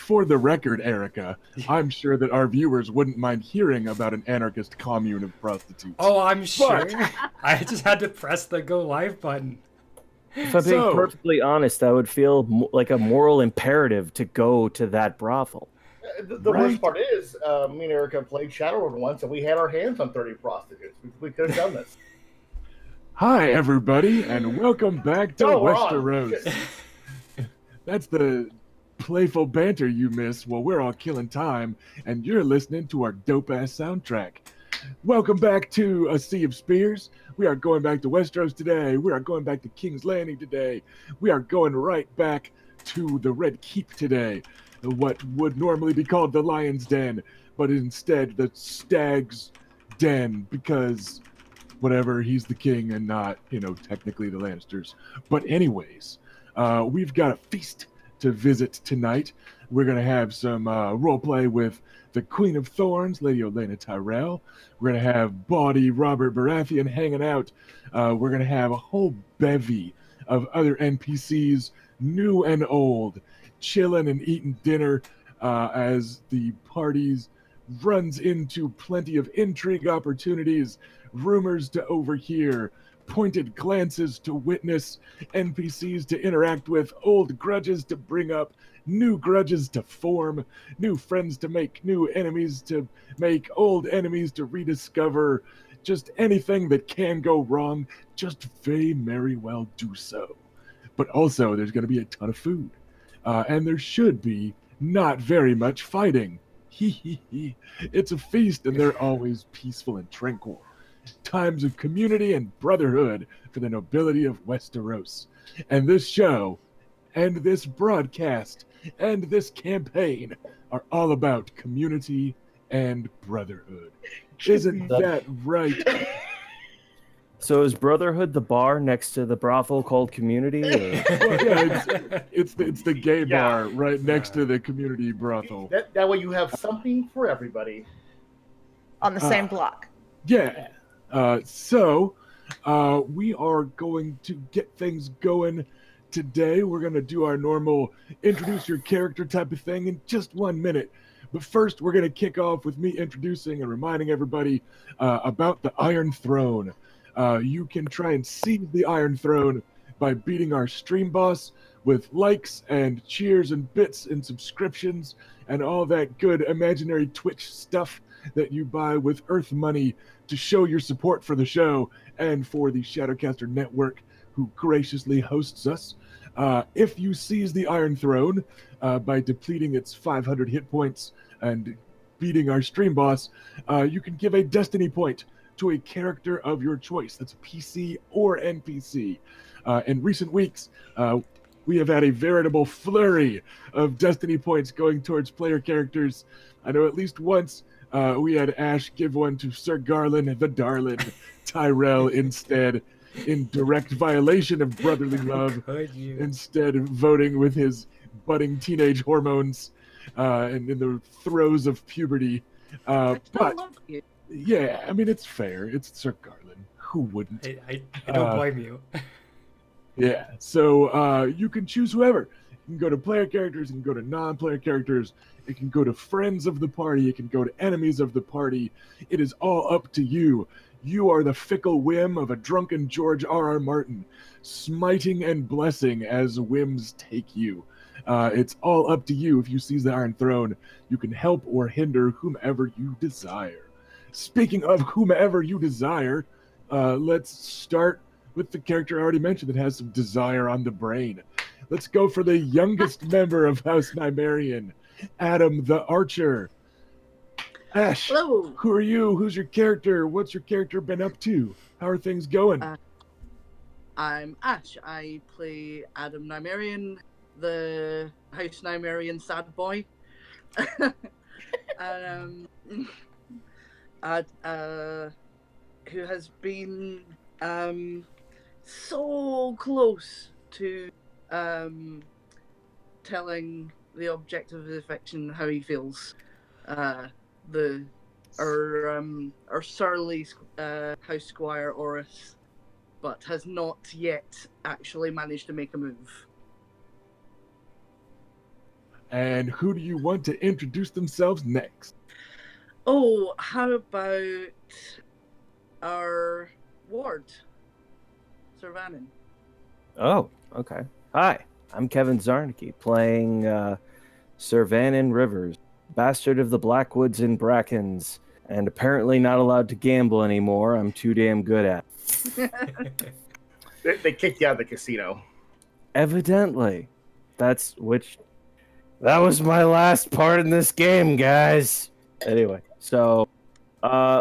for the record, Erica, I'm sure that our viewers wouldn't mind hearing about an anarchist commune of prostitutes. Oh, I'm sure. I just had to press the go live button. If I'm being perfectly honest, I would feel like a moral imperative to go to that brothel. The worst part is, me and Erica played Shadowrun once, and we had our hands on 30 prostitutes. We could have done this. Hi, everybody, and welcome back to Westeros. That's the playful banter you miss while we're all killing time, and you're listening to our dope-ass soundtrack. Welcome back to A Sea of Spears. We are going back to Westeros today. We are going back to King's Landing today. We are going right back to the Red Keep today. What would normally be called the Lion's Den, but instead the Stag's Den, because whatever, he's the king and not, technically the Lannisters. But anyways, we've got a feast to visit tonight. We're going to have some roleplay with the Queen of Thorns, Lady Olenna Tyrell. We're going to have Bawdy Robert Baratheon hanging out. We're going to have a whole bevy of other NPCs, new and old, chilling and eating dinner as the parties runs into plenty of intrigue opportunities, rumors to overhear, pointed glances to witness, NPCs to interact with, old grudges to bring up, new grudges to form, new friends to make, new enemies to make, old enemies to rediscover. Just anything that can go wrong, just very merry well do so. But also, there's going to be a ton of food. And there should be not very much fighting. It's a feast, and they're always peaceful and tranquil. Times of community and brotherhood for the nobility of Westeros. And this show, and this broadcast, and this campaign are all about community and brotherhood. Isn't that right? So is Brotherhood the bar next to the brothel called Community? Or? Well, yeah, it's the gay bar right next to the community brothel. That way you have something for everybody. On the same block. Yeah. So we are going to get things going today. We're going to do our normal introduce your character type of thing in just 1 minute. But first, we're going to kick off with me introducing and reminding everybody about the Iron Throne. You can try and seize the Iron Throne by beating our stream boss with likes and cheers and bits and subscriptions and all that good imaginary Twitch stuff that you buy with Earth money to show your support for the show and for the Shadowcaster Network, who graciously hosts us. If you seize the Iron Throne by depleting its 500 hit points and beating our stream boss, you can give a destiny point to a character of your choice. That's PC or NPC. In recent weeks, we have had a veritable flurry of destiny points going towards player characters. I know at least once we had Ash give one to Sir Garland, the Darlin, Tyrell instead, in direct violation of brotherly love, instead of voting with his budding teenage hormones and in the throes of puberty. But yeah, I mean, it's fair. It's Sir Garland. Who wouldn't? I don't blame you. Yeah, so you can choose whoever. You can go to player characters, you can go to non-player characters, it can go to friends of the party, it can go to enemies of the party. It is all up to you. You are the fickle whim of a drunken George R.R. Martin, smiting and blessing as whims take you. It's all up to you. If you seize the Iron Throne, you can help or hinder whomever you desire. Speaking of whomever you desire, let's start with the character I already mentioned that has some desire on the brain. Let's go for the youngest member of House Nymerian, Adam the Archer. Ash, Hello. Who are you? Who's your character? What's your character been up to? How are things going? I'm Ash. I play Adam Nymerian, the House Nymerian sad boy. Who has been so close to telling the object of his affection how he feels. Our surly house squire Oris, but has not yet actually managed to make a move. And who do you want to introduce themselves next? Oh, how about our ward, Sir Vannon? Oh, okay. Hi, I'm Kevin Zarnicki, playing Sir Vannon Rivers, bastard of the Blackwoods and Brackens, and apparently not allowed to gamble anymore. I'm too damn good at it. They kicked you out of the casino. Evidently. That was my last part in this game, guys. Anyway, so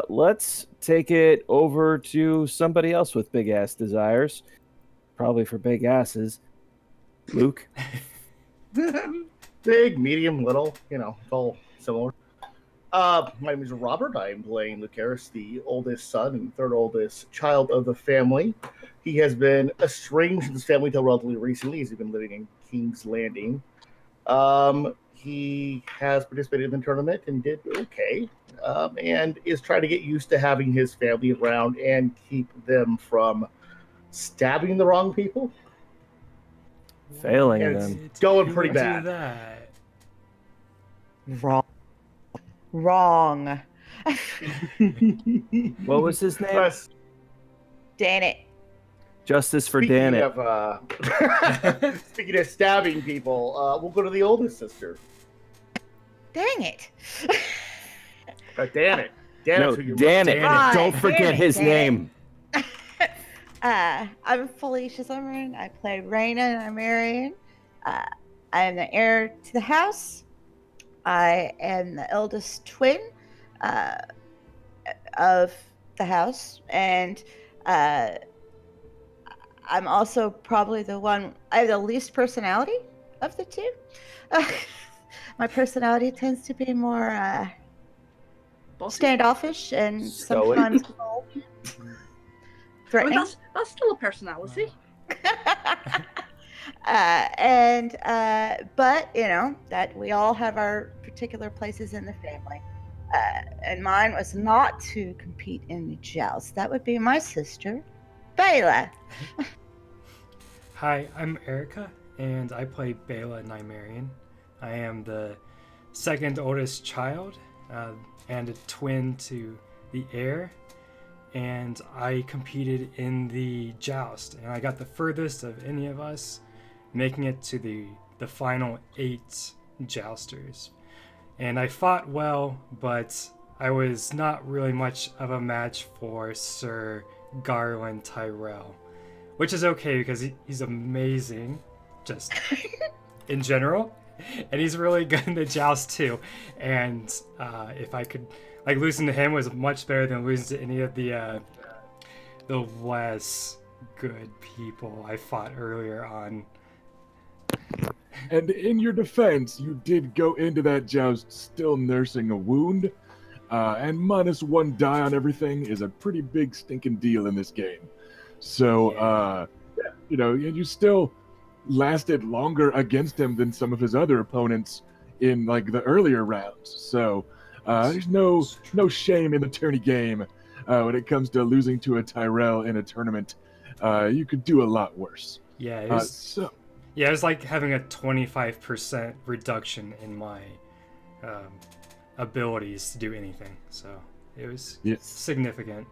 let's take it over to somebody else with big ass desires. Probably for big asses. Luke. Big, medium, little, it's all similar. My name is Robert. I am playing Lucaris, the oldest son and third oldest child of the family. He has been estranged from his family until relatively recently. He's been living in King's Landing. He has participated in the tournament and did okay, and is trying to get used to having his family around and keep them from stabbing the wrong people. Failing And them. it's going Who pretty would do bad. that? Wrong. What was his name? Plus, Dan it. Justice for speaking Dan it. of speaking of stabbing people, we'll go to the oldest sister. Dang it. Dan it. Dan No, it's who you Dan it. Right, Don't forget Dan it, his Dan it. name. I'm Felicia Summerin. I play Raina Nymerian. I am the heir to the house. I am the eldest twin of the house, and I'm also probably the one. I have the least personality of the two. My personality tends to be more standoffish and Stoic. sometimes cold. I mean, Threatening. that's still a personality. But that we all have our particular places in the family, and mine was not to compete in the joust. That would be my sister, Bela. Hi, I'm Erica, and I play Bela Nymerian. I am the second oldest child, and a twin to the heir. And I competed in the joust, and I got the furthest of any of us, making it to the final 8 jousters. And I fought well, but I was not really much of a match for Sir Garland Tyrell, which is okay because he's amazing, just in general, and he's really good in the joust too. And if I could, losing to him was much better than losing to any of the less good people I fought earlier on. And in your defense, you did go into that joust still nursing a wound, and -1 die on everything is a pretty big stinking deal in this game. So, you still lasted longer against him than some of his other opponents in the earlier rounds. So, there's no shame in the tourney game when it comes to losing to a Tyrell in a tournament. You could do a lot worse. Yeah, it was like having a 25% reduction in my abilities to do anything. So it was significant.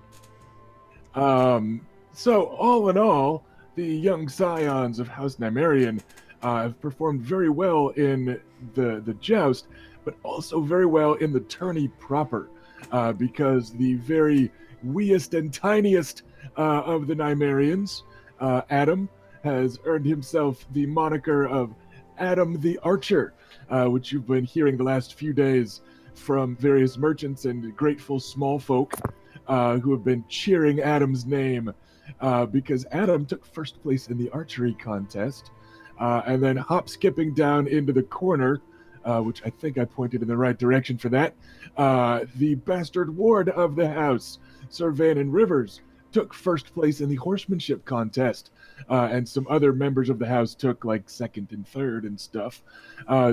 So all in all, the young scions of House Nymerian have performed very well in the joust, but also very well in the tourney proper, because the very weest and tiniest of the Nymerians, Adam, has earned himself the moniker of Adam the Archer, which you've been hearing the last few days from various merchants and grateful small folk who have been cheering Adam's name because Adam took first place in the archery contest, and then hop-skipping down into the corner, which I think I pointed in the right direction for that, the bastard ward of the house, Sir Vannon Rivers, took first place in the horsemanship contest, and some other members of the house took second and third and stuff.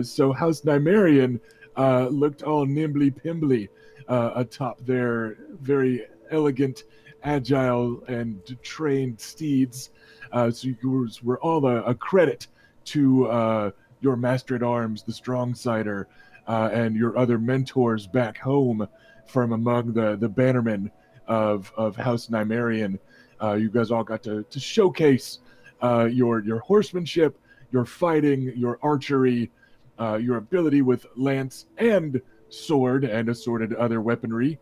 So House Nymerian looked all nimbly-pimbly atop their very elegant, agile, and trained steeds. So you were all a credit to your master at arms, the Strong Sider, and your other mentors back home from among the bannermen of House Nymerian. You guys all got to showcase your horsemanship, your fighting, your archery, your ability with lance and sword and assorted other weaponry.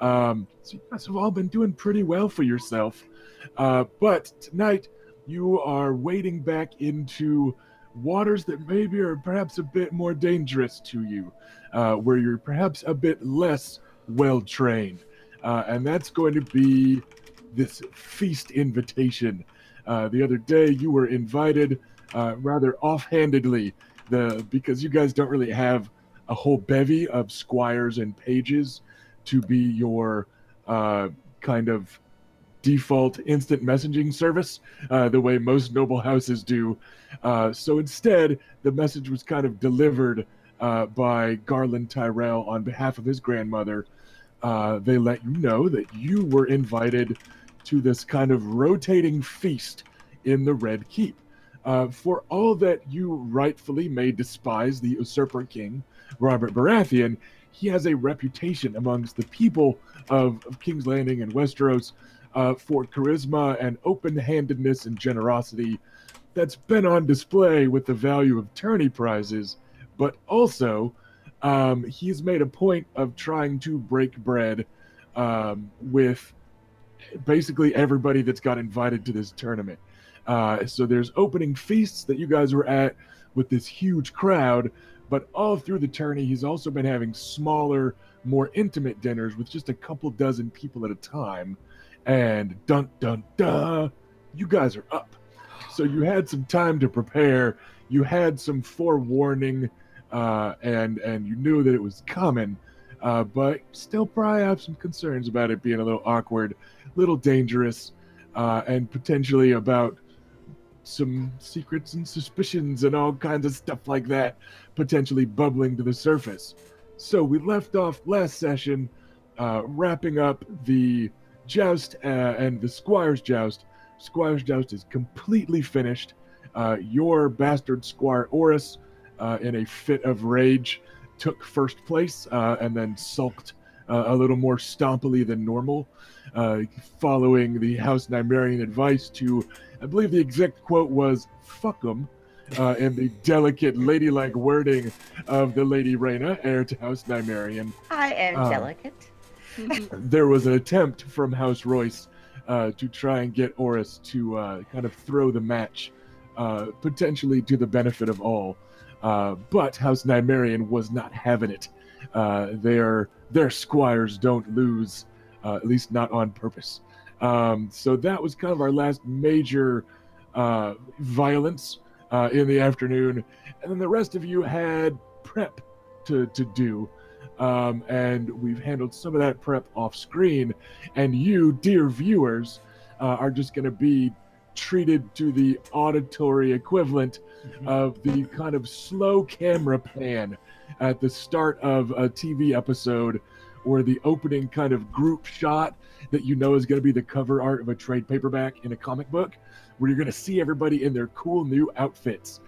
So you guys have all been doing pretty well for yourself. But tonight you are wading back into waters that maybe are perhaps a bit more dangerous to you, where you're perhaps a bit less well trained. And that's going to be this feast invitation. The other day you were invited rather offhandedly, because you guys don't really have a whole bevy of squires and pages to be your kind of default instant messaging service, the way most noble houses do. So instead, the message was kind of delivered by Garland Tyrell on behalf of his grandmother. They let you know that you were invited to this kind of rotating feast in the Red Keep. For all that you rightfully may despise the usurper king, Robert Baratheon, he has a reputation amongst the people of King's Landing and Westeros for charisma and open-handedness and generosity that's been on display with the value of tourney prizes, but also he's made a point of trying to break bread with basically everybody that's got invited to this tournament. So there's opening feasts that you guys were at with this huge crowd, but all through the tourney, he's also been having smaller, more intimate dinners with just a couple dozen people at a time. And dun dun dun, you guys are up. So you had some time to prepare. You had some forewarning, and you knew that it was coming, but still probably have some concerns about it being a little awkward, a little dangerous, and potentially about some secrets and suspicions and all kinds of stuff like that potentially bubbling to the surface. So we left off last session wrapping up the joust and the Squire's joust. Squire's joust is completely finished. Your bastard Squire Oris, in a fit of rage, took first place and then sulked a little more stompily than normal, following the House Nymerian advice to, I believe the exact quote was, fuck 'em, in the delicate ladylike wording of the Lady Rhaena, heir to House Nymerian. I am delicate. There was an attempt from House Royce to try and get Oris to kind of throw the match, potentially to the benefit of all. But House Nymerian was not having it. Their squires don't lose, at least not on purpose. So that was kind of our last major violence in the afternoon. And then the rest of you had prep to do. And we've handled some of that prep off screen. And you, dear viewers, are just going to be treated to the auditory equivalent of the kind of slow camera pan at the start of a TV episode, or the opening kind of group shot that you know is going to be the cover art of a trade paperback in a comic book, where you're going to see everybody in their cool new outfits.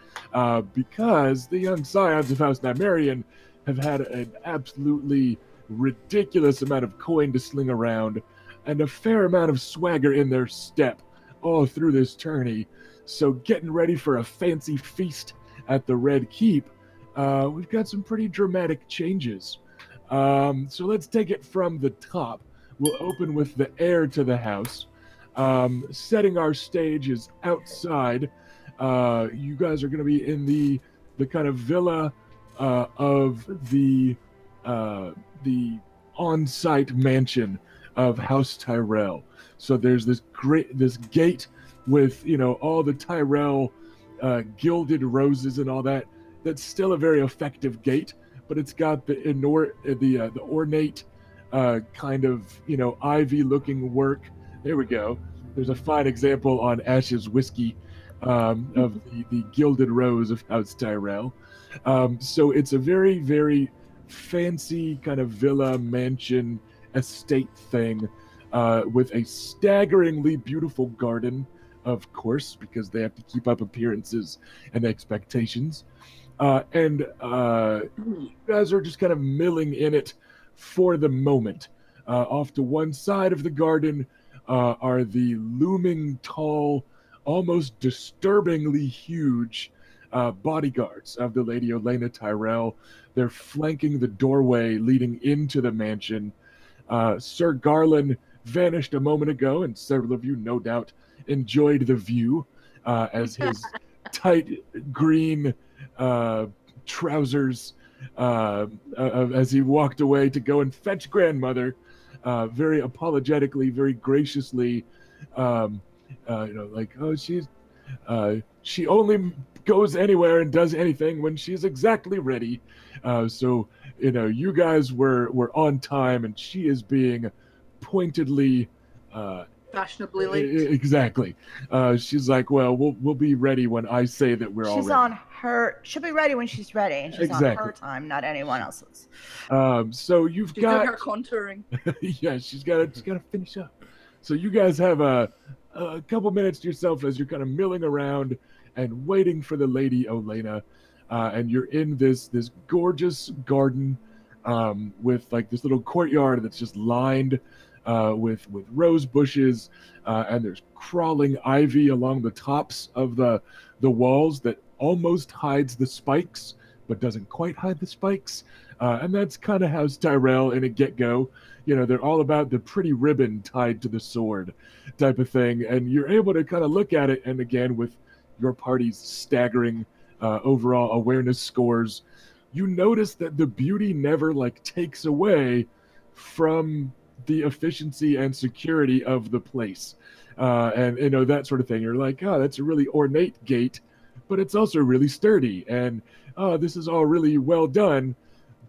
Because the young scions of House Nymerian have had an absolutely ridiculous amount of coin to sling around and a fair amount of swagger in their step all through this tourney. So getting ready for a fancy feast at the Red Keep, we've got some pretty dramatic changes. So let's take it from the top. We'll open with the heir to the house. Setting our stage is outside. You guys are going to be in the kind of villa of the on-site mansion of House Tyrell. So there's this gate with, you know, all the Tyrell gilded roses and all that. That's still a very effective gate, but it's got the ornate kind of, you know, ivy-looking work. There we go. There's a fine example on Ash's whiskey of the gilded rose of House Tyrell. So it's a very, very fancy kind of villa, mansion, estate thing with a staggeringly beautiful garden, of course, because they have to keep up appearances and expectations. You guys are just kind of milling in it for the moment. Off to one side of the garden are the looming tall, almost disturbingly huge bodyguards of the Lady Elena Tyrell. They're flanking the doorway leading into the mansion. Sir Garland vanished a moment ago, and several of you, no doubt, enjoyed the view as his tight green trousers as he walked away to go and fetch grandmother, very apologetically, very graciously, like, oh, she only goes anywhere and does anything when she's exactly ready. So you guys were on time, and she is being pointedly Fashionably late. exactly. She's like, well, we'll be ready when I say that we're all ready. She's on her. She'll be ready when she's ready, and she's on her time, not anyone else's. So she's got her contouring. Yeah, she's got to finish up. So you guys have a couple minutes to yourself as you're kind of milling around and waiting for the Lady Elena, and you're in this gorgeous garden with like this little courtyard that's just lined with rose bushes, and there's crawling ivy along the tops of the walls that almost hides the spikes, but doesn't quite hide the spikes. And that's kind of House Tyrell in a get-go. They're all about the pretty ribbon tied to the sword type of thing. And you're able to kind of look at it, and again, with your party's staggering overall awareness scores, you notice that the beauty never takes away from the efficiency and security of the place. And that sort of thing. You're like, oh, that's a really ornate gate, but it's also really sturdy. And this is all really well done,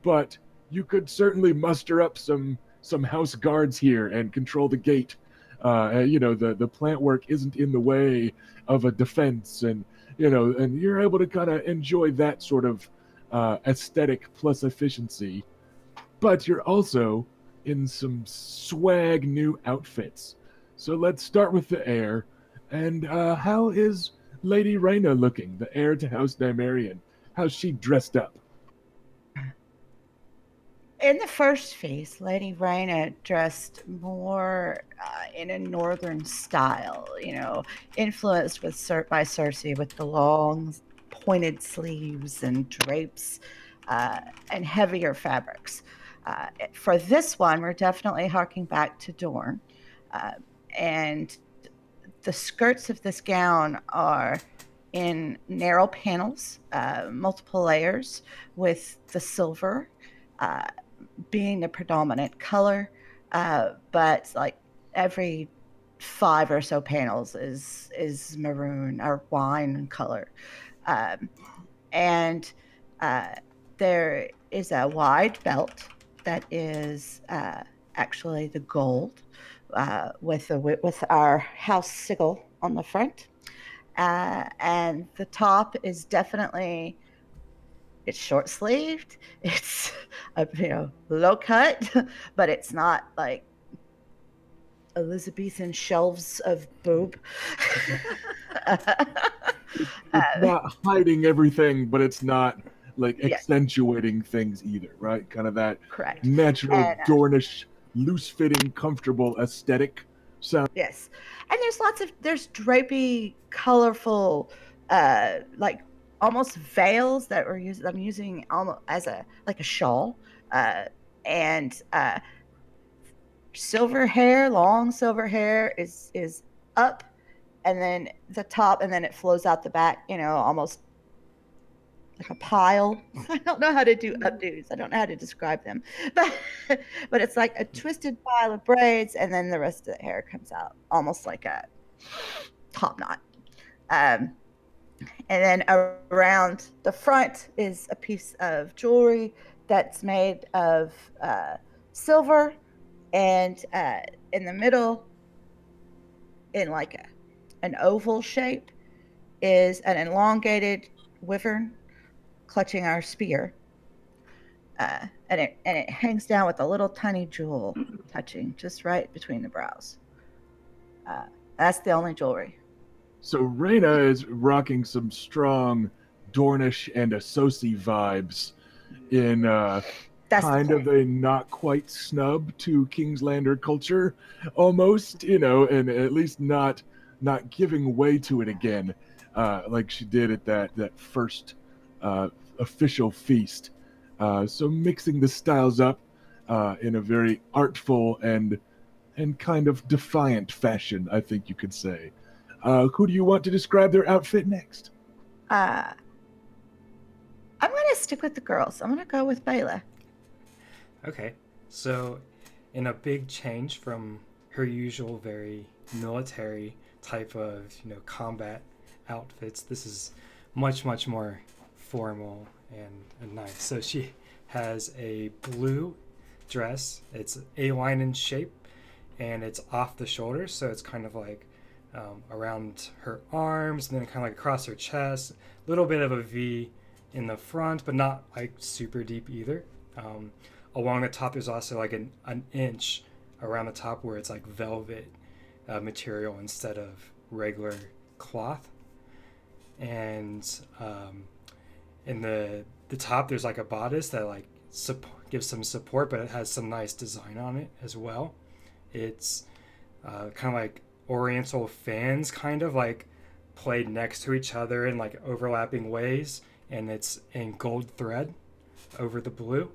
but you could certainly muster up some house guards here and control the gate. The plant work isn't in the way of a defense, and you're able to kind of enjoy that sort of aesthetic plus efficiency. But you're also in some swag new outfits. So let's start with the heir. And how is Lady Raina looking, the heir to House Nymerian? How's she dressed up? In the first phase, Lady Raina dressed more in a northern style, influenced by Cersei with the long pointed sleeves and drapes and heavier fabrics. For this one, we're definitely harking back to Dorne. And the skirts of this gown are in narrow panels, multiple layers, with the silver being the predominant color, but every 5 or so panels is maroon or wine color, and there is a wide belt that is actually the gold with our house sigil on the front, and the top is definitely. It's short sleeved. It's low cut, but it's not like Elizabethan shelves of boob. It's not hiding everything, but it's not accentuating things either, right? Kind of that correct natural Dornish, loose-fitting, comfortable aesthetic sound. Yes, and there's drapey, colorful, almost veils that I'm using almost as a shawl, and silver hair, long silver hair is up, and then the top, and then it flows out the back, almost like a pile. I don't know how to do updos. I don't know how to describe them, but it's like a twisted pile of braids, and then the rest of the hair comes out almost like a top knot. And then around the front is a piece of jewelry that's made of silver, and in the middle, in an oval shape, is an elongated wyvern clutching our spear, and it hangs down with a little tiny jewel touching just right between the brows. That's the only jewelry. So Raina is rocking some strong Dornish and Associ vibes in That's kind the of a not quite snub to Kingslander culture, almost, and at least not giving way to it again, like she did at that first official feast. So mixing the styles up in a very artful and kind of defiant fashion, I think you could say. Who do you want to describe their outfit next? I'm gonna stick with the girls. I'm gonna go with Bayla. Okay, so in a big change from her usual very military type of combat outfits, this is much more formal and nice. So she has a blue dress. It's A-line in shape, and it's off the shoulders, so it's kind of like around her arms, and then kind of like across her chest. A little bit of a V in the front, but not like super deep either. Along the top, there's also like an inch around the top where it's like velvet material instead of regular cloth. And in the top, there's like a bodice that like gives some support, but it has some nice design on it as well. It's kind of like oriental fans, kind of like played next to each other in like overlapping ways, and it's in gold thread over the blue.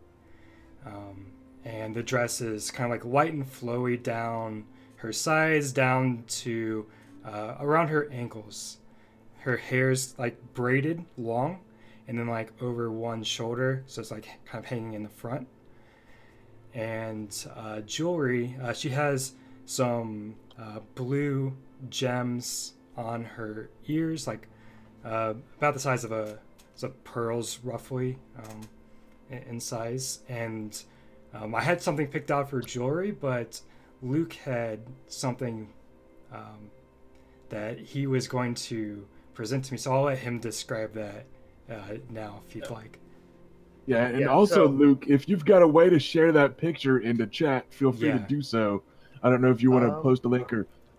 And the dress is kind of like light and flowy down her sides, down to around her ankles. Her hair's like braided long, and then like over one shoulder, so it's like kind of hanging in the front. And jewelry, she has some blue gems on her ears, like about the size of pearls roughly in size. And I had something picked out for jewelry, but Luke had something that he was going to present to me, so I'll let him describe that now if you'd like. Yeah, and also, Luke, if you've got a way to share that picture into chat, feel free to Yeah. do so. I don't know if you want to post a link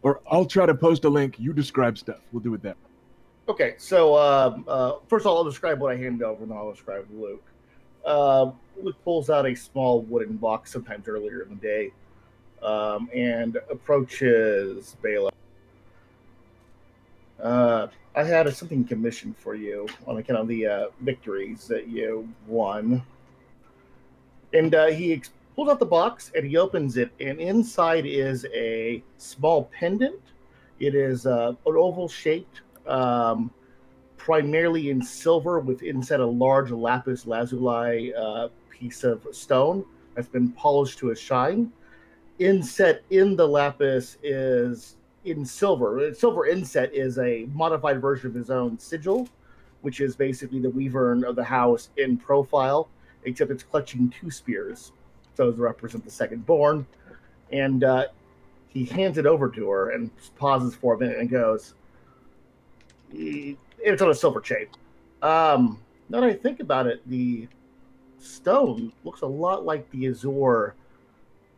or I'll try to post a link. You describe stuff. We'll do it that way. Okay, so first of all, I'll describe what I handed over, and then I'll describe Luke. Luke pulls out a small wooden box sometimes earlier in the day and approaches Bayla. I had something commissioned for you on account of the victories that you won. And he pulls out the box and he opens it, and inside is a small pendant. It is an oval shaped, primarily in silver, with inside a large lapis lazuli piece of stone that's been polished to a shine. Inset in the lapis is in silver. Silver inset is a modified version of his own sigil, which is basically the Weavern of the house in profile, except it's clutching two spears. So to represent the second born. And he hands it over to her and pauses for a minute and goes, it's on a silver chain. Now that I think about it, the stone looks a lot like the azure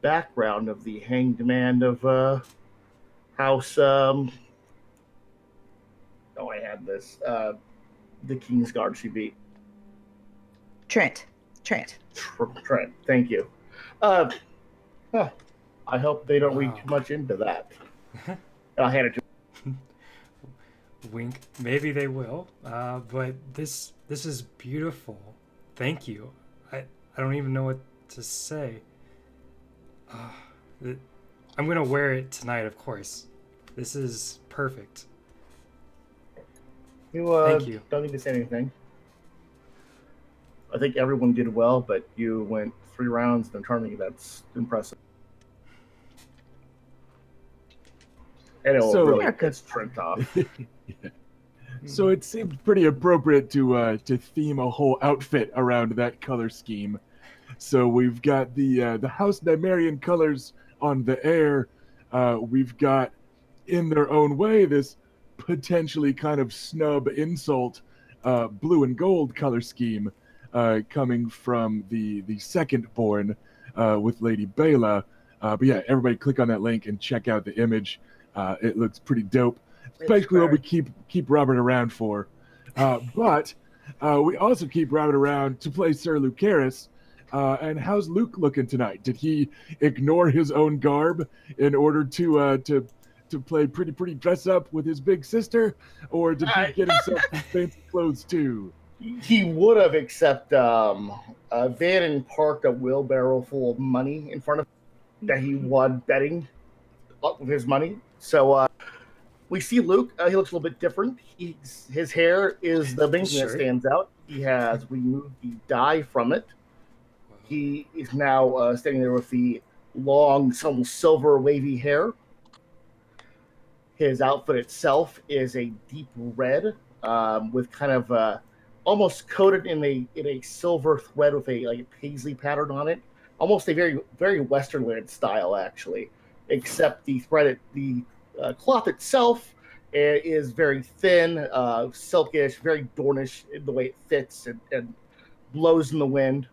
background of the hanged man of House. I had this. The Kingsguard she beat. Trent. Trent. Thank you. I hope they don't read too much into that. And I'll hand it to. Wink. Maybe they will. But this is beautiful. Thank you. I don't even know what to say. I'm gonna wear it tonight, of course. This is perfect. Thank you. Don't need to say anything. I think everyone did well, but you went 3 rounds in the tournament. That's impressive. And it will really piss Trent off. Yeah. So it seemed pretty appropriate to theme a whole outfit around that color scheme. So we've got the House Nymerian colors on the air. We've got, in their own way, this potentially kind of snub insult blue and gold color scheme coming from the second born with Lady Bayla. But yeah, everybody click on that link and check out the image. It looks pretty dope. It's basically what we keep Robert around for. But we also keep Rabbit around to play Sir Lucaris. And how's Luke looking tonight? Did he ignore his own garb in order to play pretty dress up with his big sister, or did he get himself fancy clothes too? He would have, except Van and parked a wheelbarrow full of money in front of him that he won betting with his money. So we see Luke. He looks a little bit different. His hair is the main thing that stands out. He has removed the dye from it. He is now standing there with the long, some silver wavy hair. His outfit itself is a deep red with kind of almost coated in a silver thread with a paisley pattern on it. Almost a very Westernland style, actually. Except the thread, the cloth itself is very thin, silkish, very Dornish in the way it fits and blows in the wind.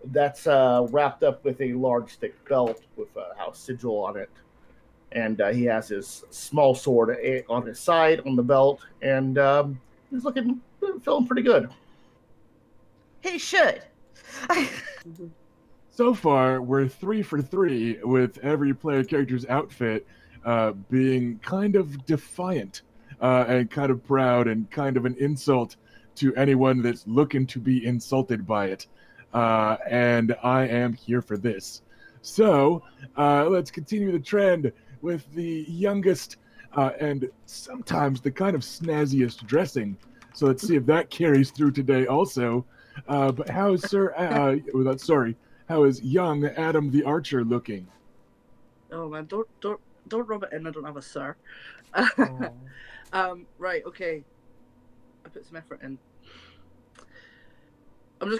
That's wrapped up with a large thick belt with a house sigil on it. And he has his small sword on his side on the belt, and he's feeling pretty good. He should. So far, we're 3 for 3 with every player character's outfit being kind of defiant and kind of proud and kind of an insult to anyone that's looking to be insulted by it. And I am here for this. So let's continue the trend with the youngest and sometimes the kind of snazziest dressing. So let's see if that carries through today also. But how is how is young Adam the Archer looking? Oh man, don't rub it in. I don't have a sir. Right, okay. I put some effort in. Do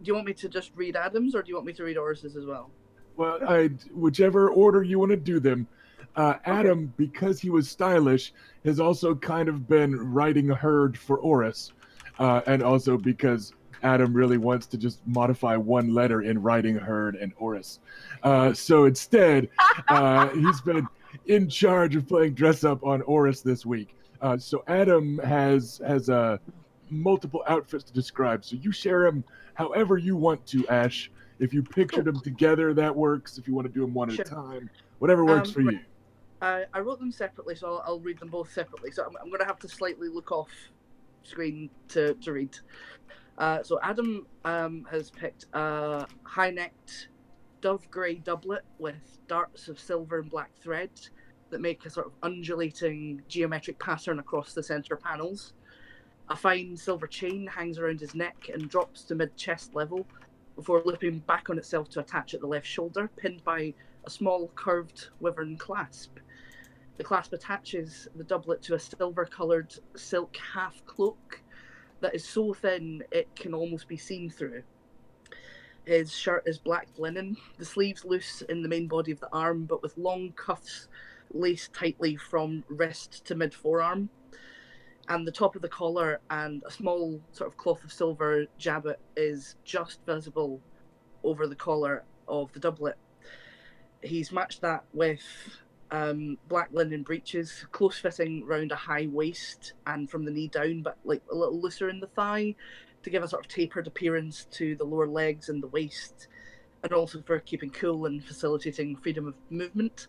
you want me to just read Adam's, or do you want me to read Oris's as well? Well, whichever order you want to do them. Adam, because he was stylish, has also kind of been writing a herd for Oris, and also because Adam really wants to just modify one letter in writing herd and Oris. So instead, he's been in charge of playing dress up on Oris this week. So Adam has multiple outfits to describe. So you share them however you want to, Ash. If you pictured them together, that works. If you want to do them one at a time, whatever works for you. I wrote them separately, so I'll read them both separately. So I'm going to have to slightly look off screen to read. So Adam has picked a high-necked dove grey doublet with darts of silver and black thread that make a sort of undulating geometric pattern across the centre panels. A fine silver chain hangs around his neck and drops to mid-chest level before looping back on itself to attach at the left shoulder, pinned by a small curved wyvern clasp. The clasp attaches the doublet to a silver-coloured silk half-cloak that is so thin it can almost be seen through. His shirt is black linen, the sleeves loose in the main body of the arm, but with long cuffs laced tightly from wrist to mid-forearm. And the top of the collar and a small sort of cloth of silver jabot is just visible over the collar of the doublet. He's matched that with black linen breeches, close fitting round a high waist and from the knee down, but like a little looser in the thigh to give a sort of tapered appearance to the lower legs and the waist, and also for keeping cool and facilitating freedom of movement.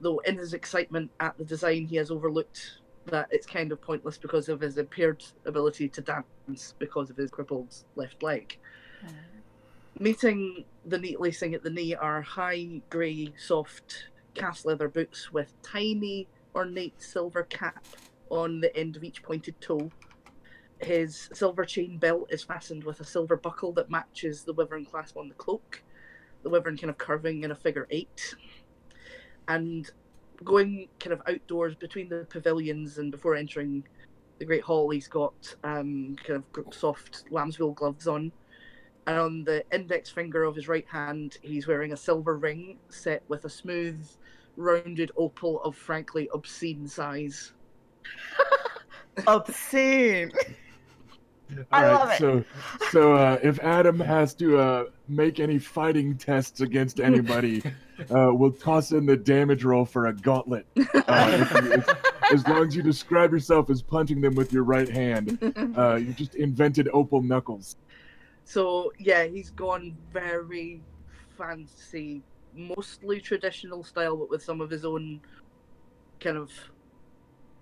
Though in his excitement at the design, he has overlooked that it's kind of pointless because of his impaired ability to dance because of his crippled left leg. Meeting the neat lacing at the knee are high grey soft cast leather boots with tiny ornate silver cap on the end of each pointed toe. His silver chain belt is fastened with a silver buckle that matches the wyvern clasp on the cloak, the wyvern kind of curving in a figure 8. And going kind of outdoors between the pavilions and before entering the Great Hall, he's got kind of soft lambswool gloves on. And on the index finger of his right hand, he's wearing a silver ring set with a smooth, rounded opal of frankly obscene size. Obscene. All I right, love it. So if Adam has to make any fighting tests against anybody, we'll toss in the damage roll for a gauntlet. as long as you describe yourself as punching them with your right hand. You just invented opal knuckles. So yeah, he's gone very fancy, mostly traditional style, but with some of his own kind of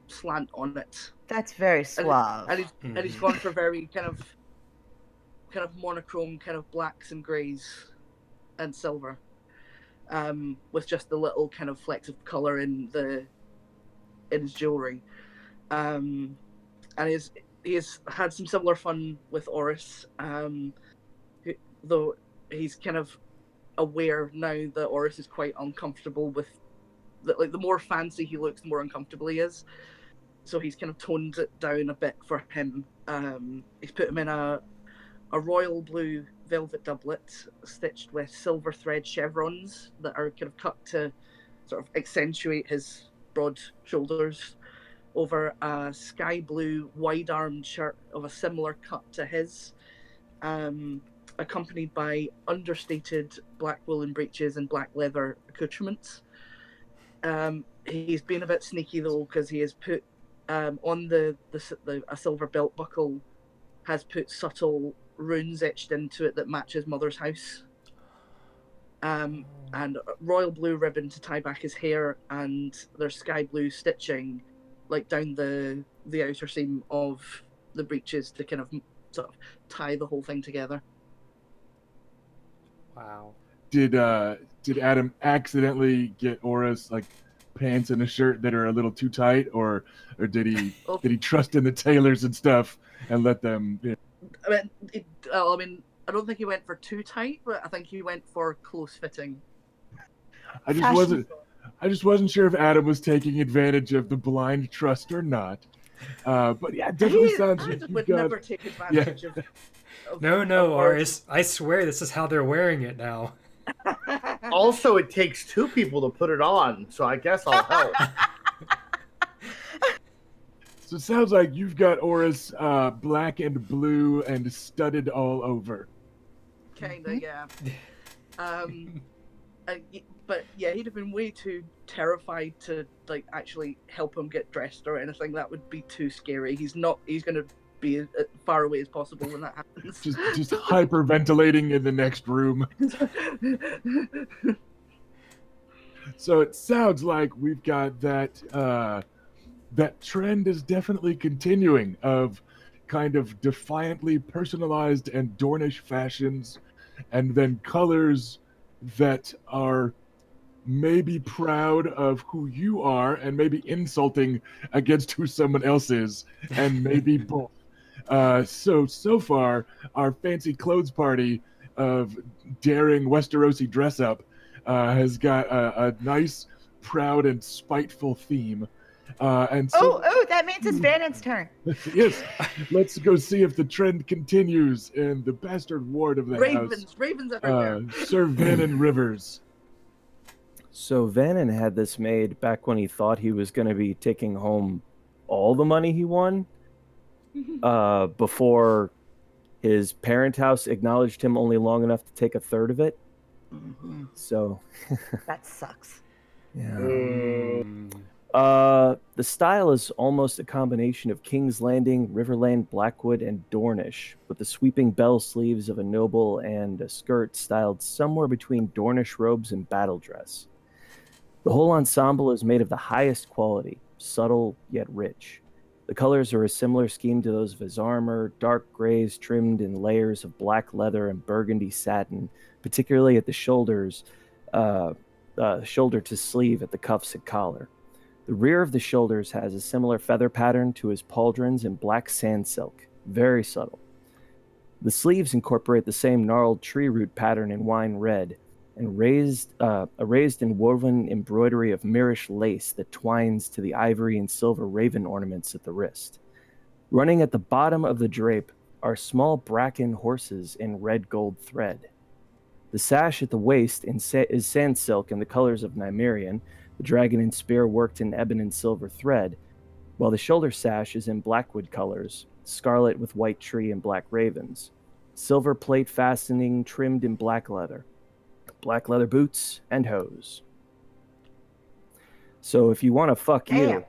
slant on it. That's very suave. And he's gone for very kind of monochrome, kind of blacks and greys and silver, with just a little kind of flecks of color in his jewelry, and he has had some similar fun with Oris, though he's kind of aware now that Oris is quite uncomfortable with the more fancy he looks, the more uncomfortable he is. So he's kind of toned it down a bit for him. He's put him in a royal blue velvet doublet stitched with silver thread chevrons that are kind of cut to sort of accentuate his broad shoulders, over a sky blue wide-armed shirt of a similar cut to his, accompanied by understated black woolen breeches and black leather accoutrements. He's been a bit sneaky though, because he has put on a silver belt buckle has put subtle runes etched into it that match his mother's house, and royal blue ribbon to tie back his hair, and there's sky blue stitching like down the outer seam of the breeches to kind of sort of tie the whole thing together. Wow. Did Adam accidentally get Oris like pants and a shirt that are a little too tight, or did he trust in the tailors and stuff and let them? You know... I mean, I don't think he went for too tight, but I think he went for close fitting. I just wasn't sure if Adam was taking advantage of the blind trust or not. But yeah, it definitely sounds like Adam would never take advantage of No, Oris. I swear this is how they're wearing it now. Also, it takes two people to put it on, so I guess I'll help. So it sounds like you've got Oris black and blue and studded all over. Kinda, yeah. But yeah, he'd have been way too terrified to like actually help him get dressed or anything. That would be too scary. He's going to be as far away as possible when that happens. Just hyperventilating in the next room. So it sounds like we've got that trend is definitely continuing of kind of defiantly personalized and Dornish fashions, and then colors that are maybe proud of who you are and maybe insulting against who someone else is, and maybe both. So far, our fancy clothes party of daring Westerosi dress up has got a nice, proud, and spiteful theme. And so, that means it's Vannon's turn. Yes, let's go see if the trend continues in the bastard ward of the house. Ravens everywhere. Sir Vannon Rivers. So Vannon had this made back when he thought he was going to be taking home all the money he won, before his parent house acknowledged him only long enough to take a third of it. Mm-hmm. So that sucks. Yeah. The style is almost a combination of King's Landing, Riverland, Blackwood, and Dornish, with the sweeping bell sleeves of a noble and a skirt styled somewhere between Dornish robes and battle dress. The whole ensemble is made of the highest quality, subtle yet rich. The colors are a similar scheme to those of his armor, dark grays trimmed in layers of black leather and burgundy satin, particularly at the shoulders, shoulder to sleeve at the cuffs and collar. The rear of the shoulders has a similar feather pattern to his pauldrons in black sand silk, very subtle. The sleeves incorporate the same gnarled tree root pattern in wine red, and a raised and woven embroidery of Mirish lace that twines to the ivory and silver raven ornaments at the wrist. Running at the bottom of the drape are small bracken horses in red gold thread. The sash at the waist is sand silk in the colors of Nymerian, the dragon and spear worked in ebon and silver thread, while the shoulder sash is in Blackwood colors, scarlet with white tree and black ravens. Silver plate fastening trimmed in black leather boots, and hose. So if you want to fuck you,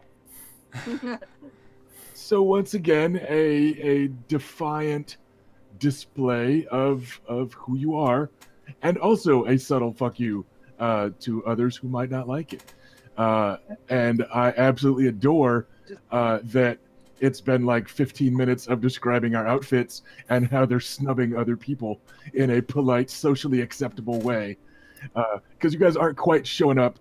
So once again, a defiant display of who you are, and also a subtle fuck you to others who might not like it. And I absolutely adore that it's been like 15 minutes of describing our outfits and how they're snubbing other people in a polite, socially acceptable way. Because you guys aren't quite showing up,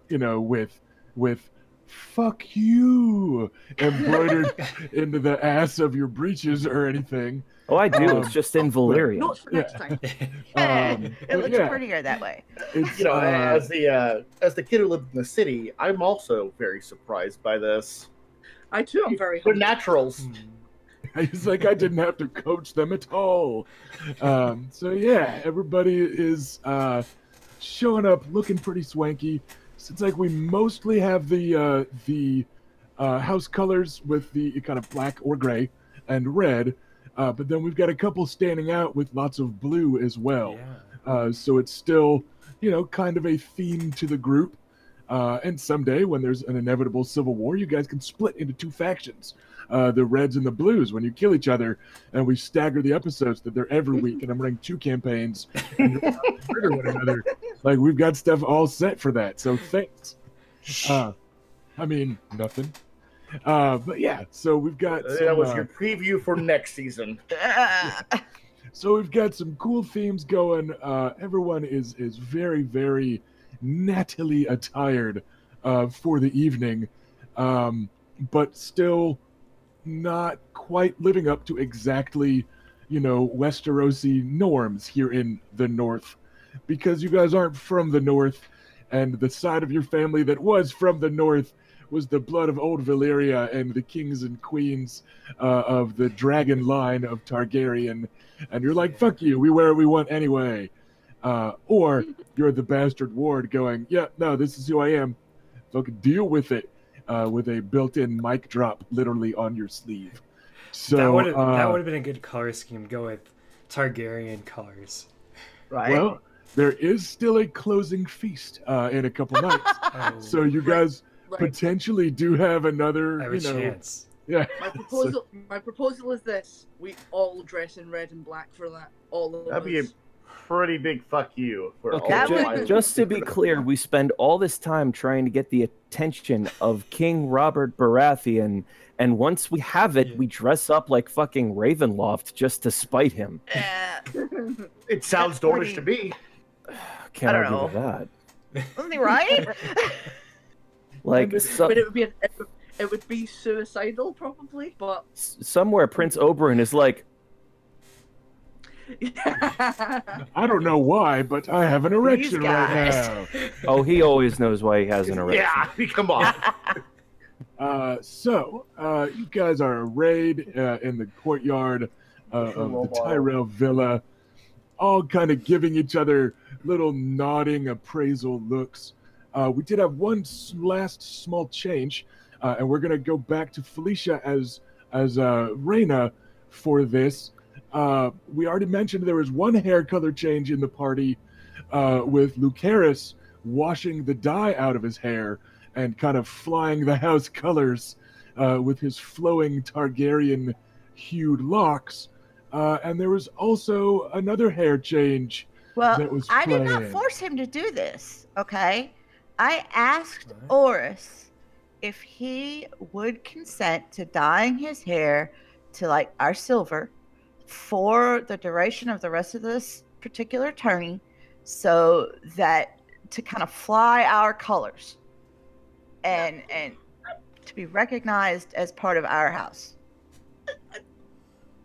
with "fuck you" embroidered into the ass of your breeches or anything. Oh, I do. It's just in Valyrian. Notes for next time. It But looks yeah, prettier that way. it's, As the kid who lived in the city, I'm also very surprised by this. I too am very They're humble. naturals. He's like, I didn't have to coach them at all. So yeah, everybody is showing up looking pretty swanky. So it's like we mostly have the house colors with the kind of black or gray and red, but then we've got a couple standing out with lots of blue as well. Yeah. So it's still, kind of a theme to the group. And someday, when there's an inevitable civil war, you guys can split into two factions, the Reds and the Blues, when you kill each other, and we stagger the episodes that they're every week, and I'm running two campaigns, and trigger one another. Like, we've got stuff all set for that, so thanks. I mean, nothing. But yeah, so we've got That was your preview for next season. So we've got some cool themes going. Everyone is very, very nattily attired for the evening, but still not quite living up to exactly, Westerosi norms here in the North, because you guys aren't from the North, and the side of your family that was from the North was the blood of old Valyria and the kings and queens of the dragon line of Targaryen, and you're like, fuck you, we wear what we want anyway. Or you're the bastard ward going, yeah, no, this is who I am. Fucking deal with it, with a built-in mic drop literally on your sleeve. So that would have been a good color scheme. Go with Targaryen colors. Right? well, there is still a closing feast in a couple nights, so you guys Right. potentially do have another, I have a chance. yeah. My proposal is this: we all dress in red and black for that. All of That'd be a us. pretty big fuck you for Okay, all That of would- just to be clear, we spend all this time trying to get the attention of King Robert Baratheon, and once we have it, Yeah. we dress up like fucking Ravenloft just to spite him. It sounds That's Dornish to me. Can't I don't argue with that. Right? Like, But it would be suicidal probably. But somewhere Prince Oberyn is like, I don't know why, but I have an erection right guys. now. oh, he always knows why he has an erection. Yeah, I mean, come on. So you guys are arrayed in the courtyard of the Tyrell Villa, all kind of giving each other little nodding appraisal looks. We did have one last small change, and we're gonna go back to Felicia as Reyna for this. We already mentioned there was one hair color change in the party, with Lucaris washing the dye out of his hair and kind of flying the house colors with his flowing Targaryen-hued locks. And there was also another hair change Well, that was I did not planned. force him to do this, okay? I asked What? Oris if he would consent to dyeing his hair to like our silver for the duration of the rest of this particular tourney, so that to kind of fly our colors and to be recognized as part of our house.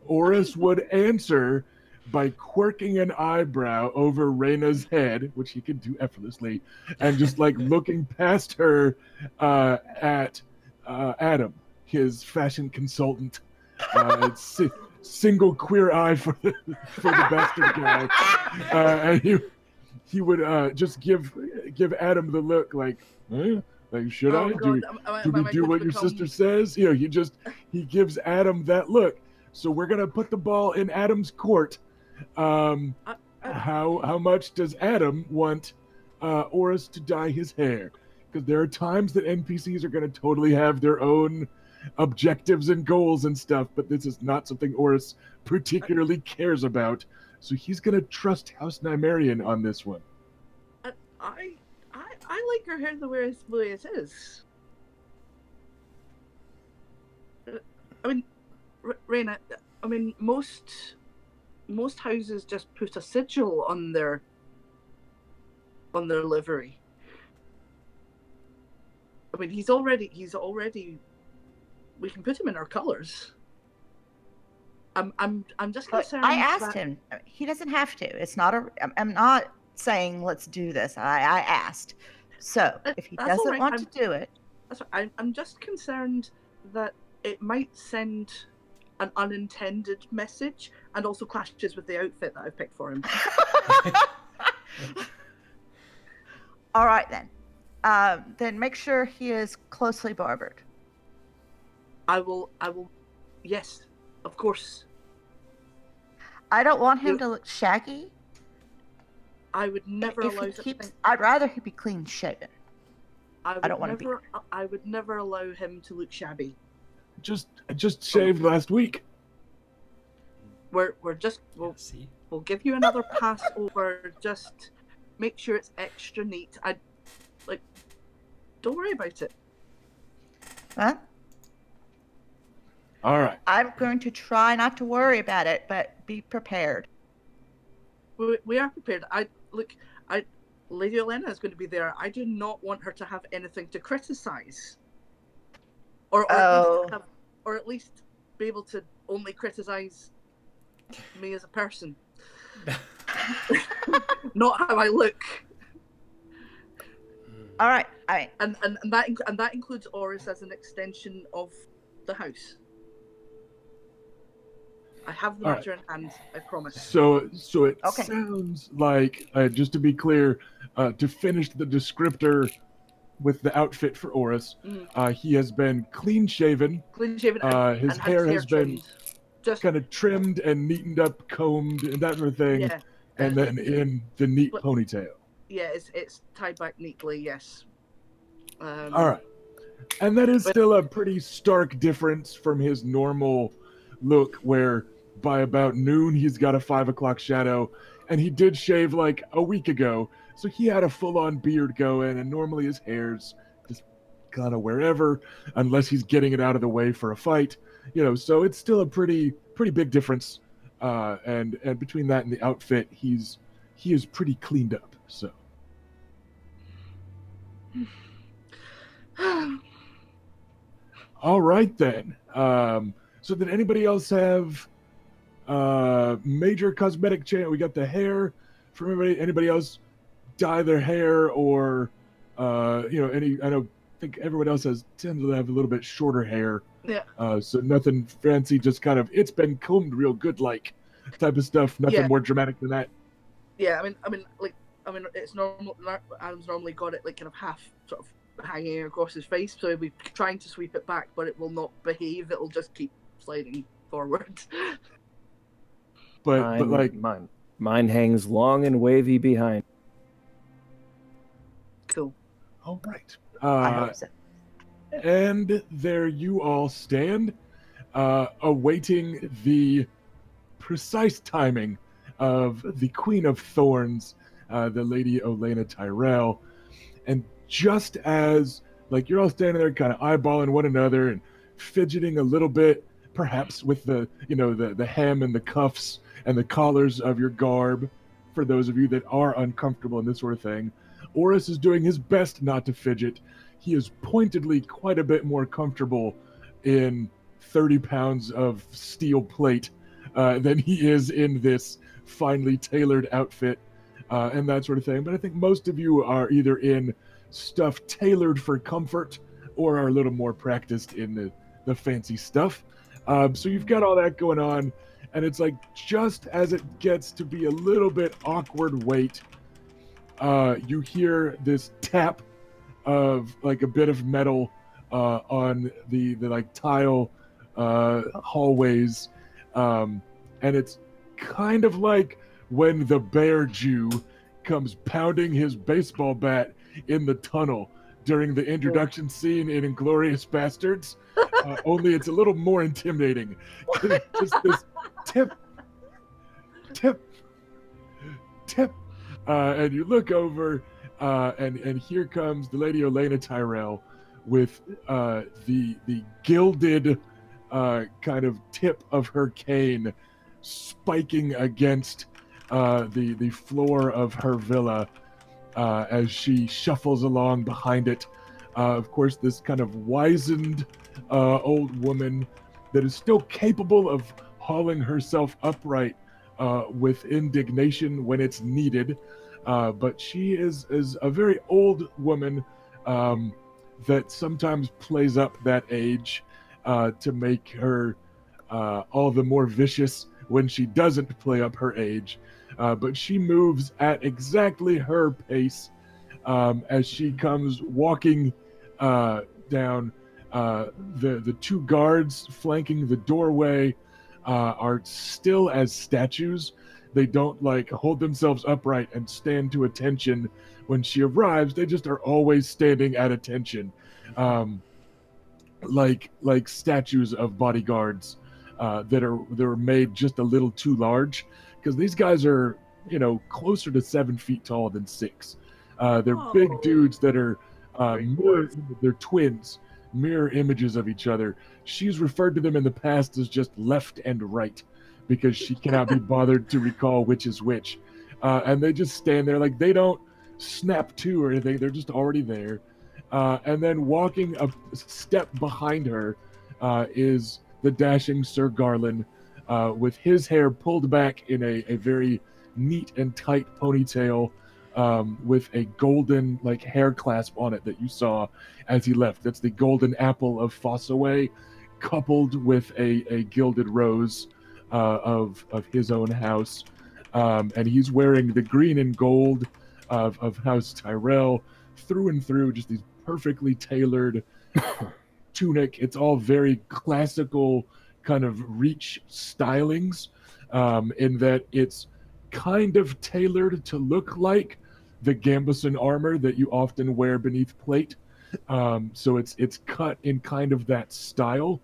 Oris would answer by quirking an eyebrow over Reyna's head, which he could do effortlessly, and just like looking past her at Adam, his fashion consultant. Single queer eye for the bastard guy, and he would just give Adam the look like, huh? Like, should Oh I God, do we do what your sister says? He gives Adam that look. So we're gonna put the ball in Adam's court. How much does Adam want Oris to dye his hair? Because there are times that NPCs are gonna totally have their own objectives and goals and stuff, but this is not something Oris particularly cares about. So he's going to trust House Nymerian on this one. I like her hair the way it is. I mean, Raina, I mean, most houses just put a sigil on their livery. I mean, he's already. We can put him in our colours. I'm just concerned. I asked him. He doesn't have to. It's not a. I'm not saying let's do this. I asked. So if he doesn't want to do it, that's right. I'm just concerned that it might send an unintended message and also clashes with the outfit that I've picked for him. All right then. Then make sure he is closely barbered. I will. Yes, of course. I don't want him to look shaggy. I would never allow. I'd rather he be clean shaven. I don't want to be. I would never allow him to look shabby. Just shaved last week. We'll give you another pass over. Just make sure it's extra neat. Don't worry about it. Huh? All right. I'm going to try not to worry about it, but be prepared. We are prepared. Lady Olenna is going to be there. I do not want her to have anything to criticize, or at least be able to only criticize me as a person, not how I look. All right. And that includes Oris as an extension of the house. I have the matter in hand, I promise. So it sounds like, just to be clear, to finish the descriptor with the outfit for Oris, he has been clean shaven. His hair has been just kind of trimmed and neatened up, combed, and that sort of thing. Yeah. And then in the neat ponytail. Yeah, it's tied back neatly, yes. All right. And that is still a pretty stark difference from his normal look, where by about noon he's got a 5 o'clock shadow, and he did shave like a week ago, so he had a full-on beard going, and normally his hair's just kind of wherever, unless he's getting it out of the way for a fight, so it's still a pretty big difference, and between that and the outfit, he is pretty cleaned up, so. All right then. So did anybody else have major cosmetic change? We got the hair from anybody else dye their hair, or I think everyone else tends to have a little bit shorter hair. Yeah. So nothing fancy, just kind of it's been combed real good type of stuff. Nothing more dramatic than that. Yeah, I mean it's normal. Adam's normally got it kind of half sort of hanging across his face, so he'll be trying to sweep it back, but it will not behave. It'll just keep sliding forward. But mine hangs long and wavy behind. Cool. All right. I hope so. And there you all stand, awaiting the precise timing of the Queen of Thorns, the Lady Olenna Tyrell. And just as, you're all standing there kind of eyeballing one another and fidgeting a little bit, perhaps with the hem and the cuffs and the collars of your garb, for those of you that are uncomfortable in this sort of thing, Oris is doing his best not to fidget. He is pointedly quite a bit more comfortable in 30 pounds of steel plate than he is in this finely tailored outfit and that sort of thing. But I think most of you are either in stuff tailored for comfort or are a little more practiced in the fancy stuff. So you've got all that going on, and it's just as it gets to be a little bit awkward wait, you hear this tap of a bit of metal on the tile hallways, and it's kind of like when the bear Jew comes pounding his baseball bat in the tunnel during the introduction scene in Inglourious Bastards. only it's a little more intimidating. Just this tip, tip, tip, and you look over, and here comes the Lady Elena Tyrell with the gilded kind of tip of her cane spiking against the floor of her villa as she shuffles along behind it. Of course, this kind of wizened old woman that is still capable of hauling herself upright with indignation when it's needed. But she is a very old woman that sometimes plays up that age to make her all the more vicious when she doesn't play up her age. But she moves at exactly her pace as she comes walking down. The two guards flanking the doorway are still as statues. They don't like hold themselves upright and stand to attention when she arrives. They just are always standing at attention, like statues of bodyguards that are made just a little too large, because these guys are closer to 7 feet tall than 6. They're big dudes that are they're twins, mirror images of each other. She's referred to them in the past as just left and right because she cannot be bothered to recall which is which. And they just stand there like they don't snap to or anything. They're just already there. And then walking a step behind her is the dashing Sir Garland with his hair pulled back in a very neat and tight ponytail with a golden hair clasp on it that you saw as he left. That's the golden apple of Fossaway, coupled with a gilded rose of his own house. And he's wearing the green and gold of House Tyrell through and through, just these perfectly tailored tunic. It's all very classical kind of Reach stylings, in that it's kind of tailored to look like the gambeson armor that you often wear beneath plate. So it's cut in kind of that style.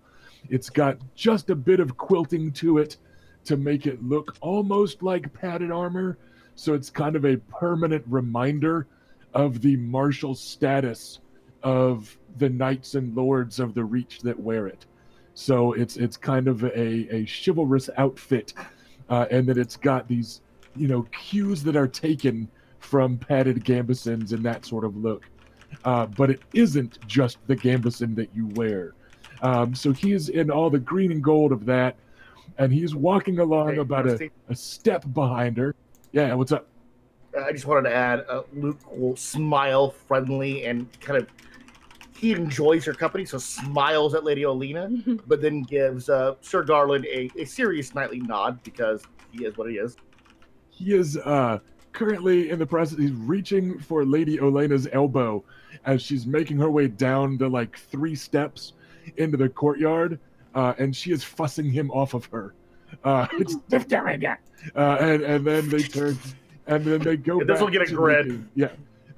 It's got just a bit of quilting to it to make it look almost like padded armor. So it's kind of a permanent reminder of the martial status of the knights and lords of the Reach that wear it. So it's kind of a chivalrous outfit, and that it's got these cues that are taken from padded gambesons and that sort of look. But it isn't just the gambeson that you wear. So he's in all the green and gold of that, and he's walking along about a step behind her. Yeah, what's up? I just wanted to add, Luke will smile friendly and kind of, he enjoys her company, so smiles at Lady Olena, but then gives Sir Garland a serious knightly nod because he is what he is. He is currently in the process. He's reaching for Lady Olena's elbow as she's making her way down the 3 steps into the courtyard, and she is fussing him off of her. And then they turn, and then they go back. This will get a grid.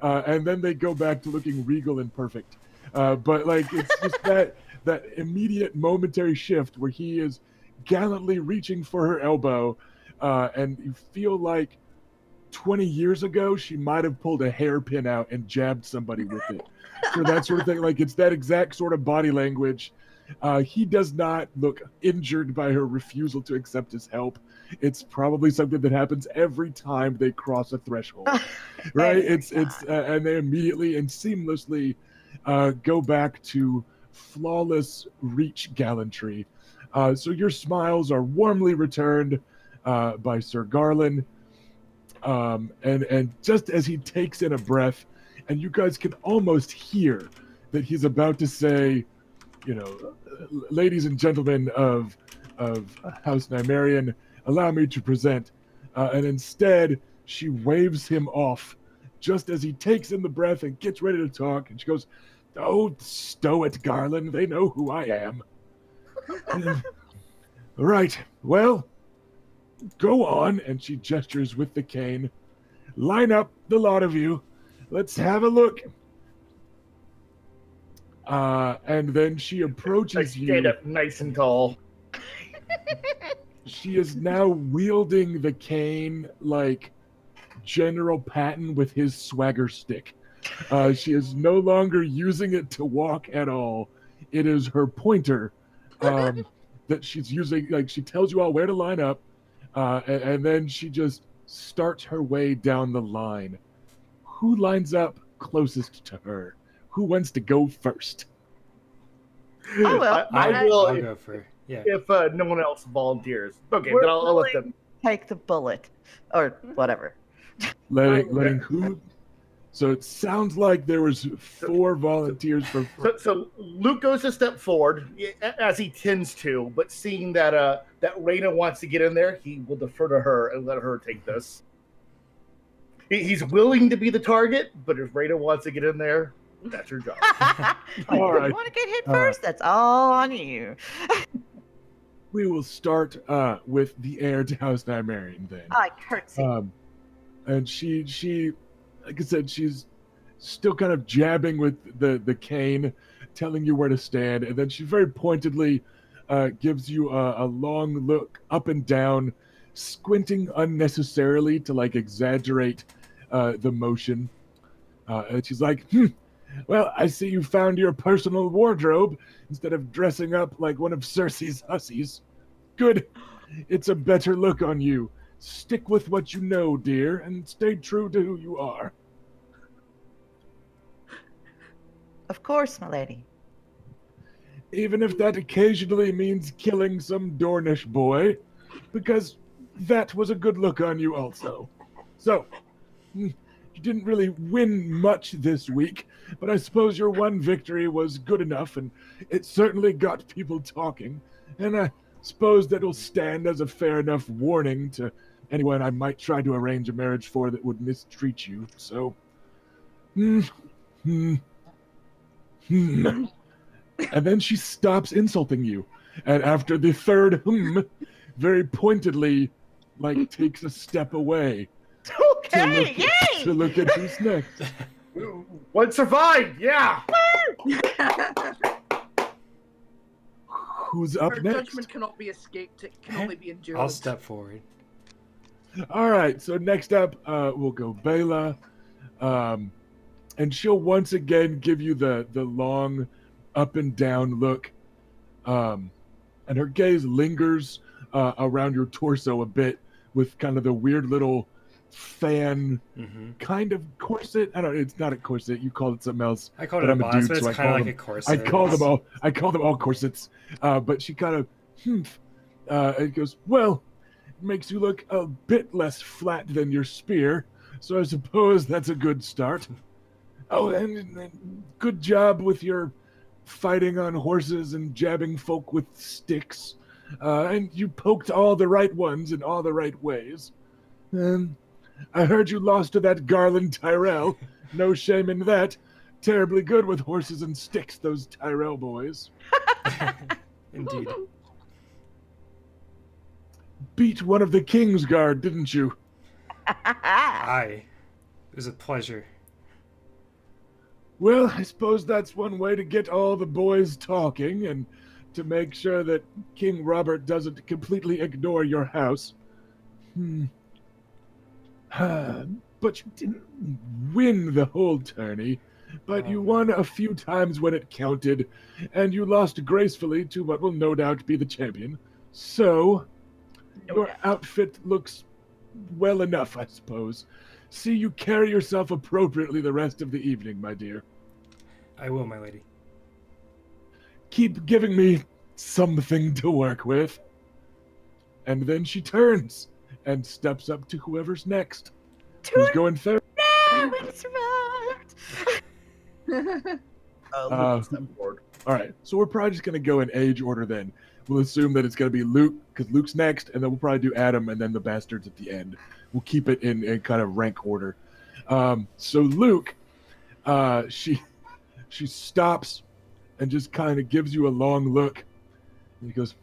And then they go back to looking regal and perfect. But it's just that immediate momentary shift where he is gallantly reaching for her elbow, and you feel like 20 years ago she might have pulled a hairpin out and jabbed somebody with it. So that sort of thing. It's that exact sort of body language. He does not look injured by her refusal to accept his help. It's probably something that happens every time they cross a threshold, right? And they immediately and seamlessly go back to flawless Reach gallantry. So your smiles are warmly returned by Sir Garland, and just as he takes in a breath, and you guys can almost hear that he's about to say, ladies and gentlemen of House Nymerian, allow me to present, and instead she waves him off just as he takes in the breath and gets ready to talk, and she goes, "Oh, stow it, Garland. They know who I am." Right. Well, go on. And she gestures with the cane. Line up, the lot of you. Let's have a look. And then she approaches you. Stand up nice and tall. She is now wielding the cane like General Patton with his swagger stick. She is no longer using it to walk at all. It is her pointer that she's using. Like, she tells you all where to line up, and then she just starts her way down the line. Who lines up closest to her? Who wants to go first? Oh, well, I will I'll go for yeah. if no one else volunteers. Okay, We're then I'll let them. take the bullet or whatever. Letting who? So it sounds like there was 4 volunteers for. So Luke goes a step forward as he tends to, but seeing that Reyna wants to get in there, he will defer to her and let her take this. He's willing to be the target, but if Reyna wants to get in there, that's her job. All right. You want to get hit first? That's all on you. We will start with the heir to House Nymerian then. I curtsy. And she, like I said, she's still kind of jabbing with the cane, telling you where to stand, and then she very pointedly gives you a long look up and down, squinting unnecessarily to like exaggerate the motion. And she's like, well, I see you found your personal wardrobe instead of dressing up like one of Cersei's hussies. Good. It's a better look on you. Stick with what you know, dear, and stay true to who you are. Of course, my lady. Even if that occasionally means killing some Dornish boy, because that was a good look on you also. So, you didn't really win much this week, but I suppose your one victory was good enough, and it certainly got people talking, and I suppose that'll stand as a fair enough warning to anyone I might try to arrange a marriage for that would mistreat you, so... And then she stops insulting you, and after the third very pointedly, like, takes a step away. Okay, yay! To look at who's next. One survived, yeah! Who's up Her next? judgment cannot be escaped, it can only be endured. I'll step forward. All right, so next up, we'll go Bela. And she'll once again give you the long up and down look. And her gaze lingers around your torso a bit with kind of the weird little fan kind of corset. I don't know, it's not a corset. You call it something else. I call but it a I'm boss, dude, but it's so kind of like a corset. I call them all corsets. But she kind of it goes, well, it makes you look a bit less flat than your spear, so I suppose that's a good start. Oh, and good job with your fighting on horses and jabbing folk with sticks. And you poked all the right ones in all the right ways. I heard you lost to that Garland Tyrell. No shame in that. Terribly good with horses and sticks, those Tyrell boys. Indeed. Beat one of the King's Guard, didn't you? Aye. It was a pleasure. Well, I suppose that's one way to get all the boys talking and to make sure that King Robert doesn't completely ignore your house. But you didn't win the whole tourney, but you won a few times when it counted, and you lost gracefully to what will no doubt be the champion. So, your outfit looks well enough, I suppose. See you carry yourself appropriately the rest of the evening, my dear. I will, my lady. Keep giving me something to work with. And then she turns and steps up to whoever's next. Who's going third? No, we survived. Step forward. All right, so we're probably just going to go in age order then. We'll assume that it's going to be Luke, because Luke's next, and then we'll probably do Adam and then the bastards at the end. We'll keep it in kind of rank order. So Luke, she stops and just kind of gives you a long look. And he goes,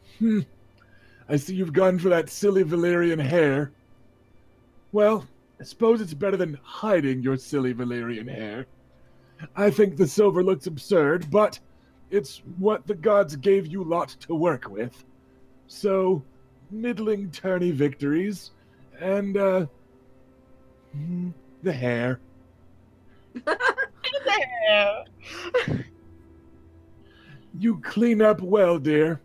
I see you've gone for that silly Valyrian hair. Well, I suppose it's better than hiding your silly Valyrian hair. I think the silver looks absurd, but It's what the gods gave you lot to work with. So, middling tourney victories, and, the hair. You clean up well, dear,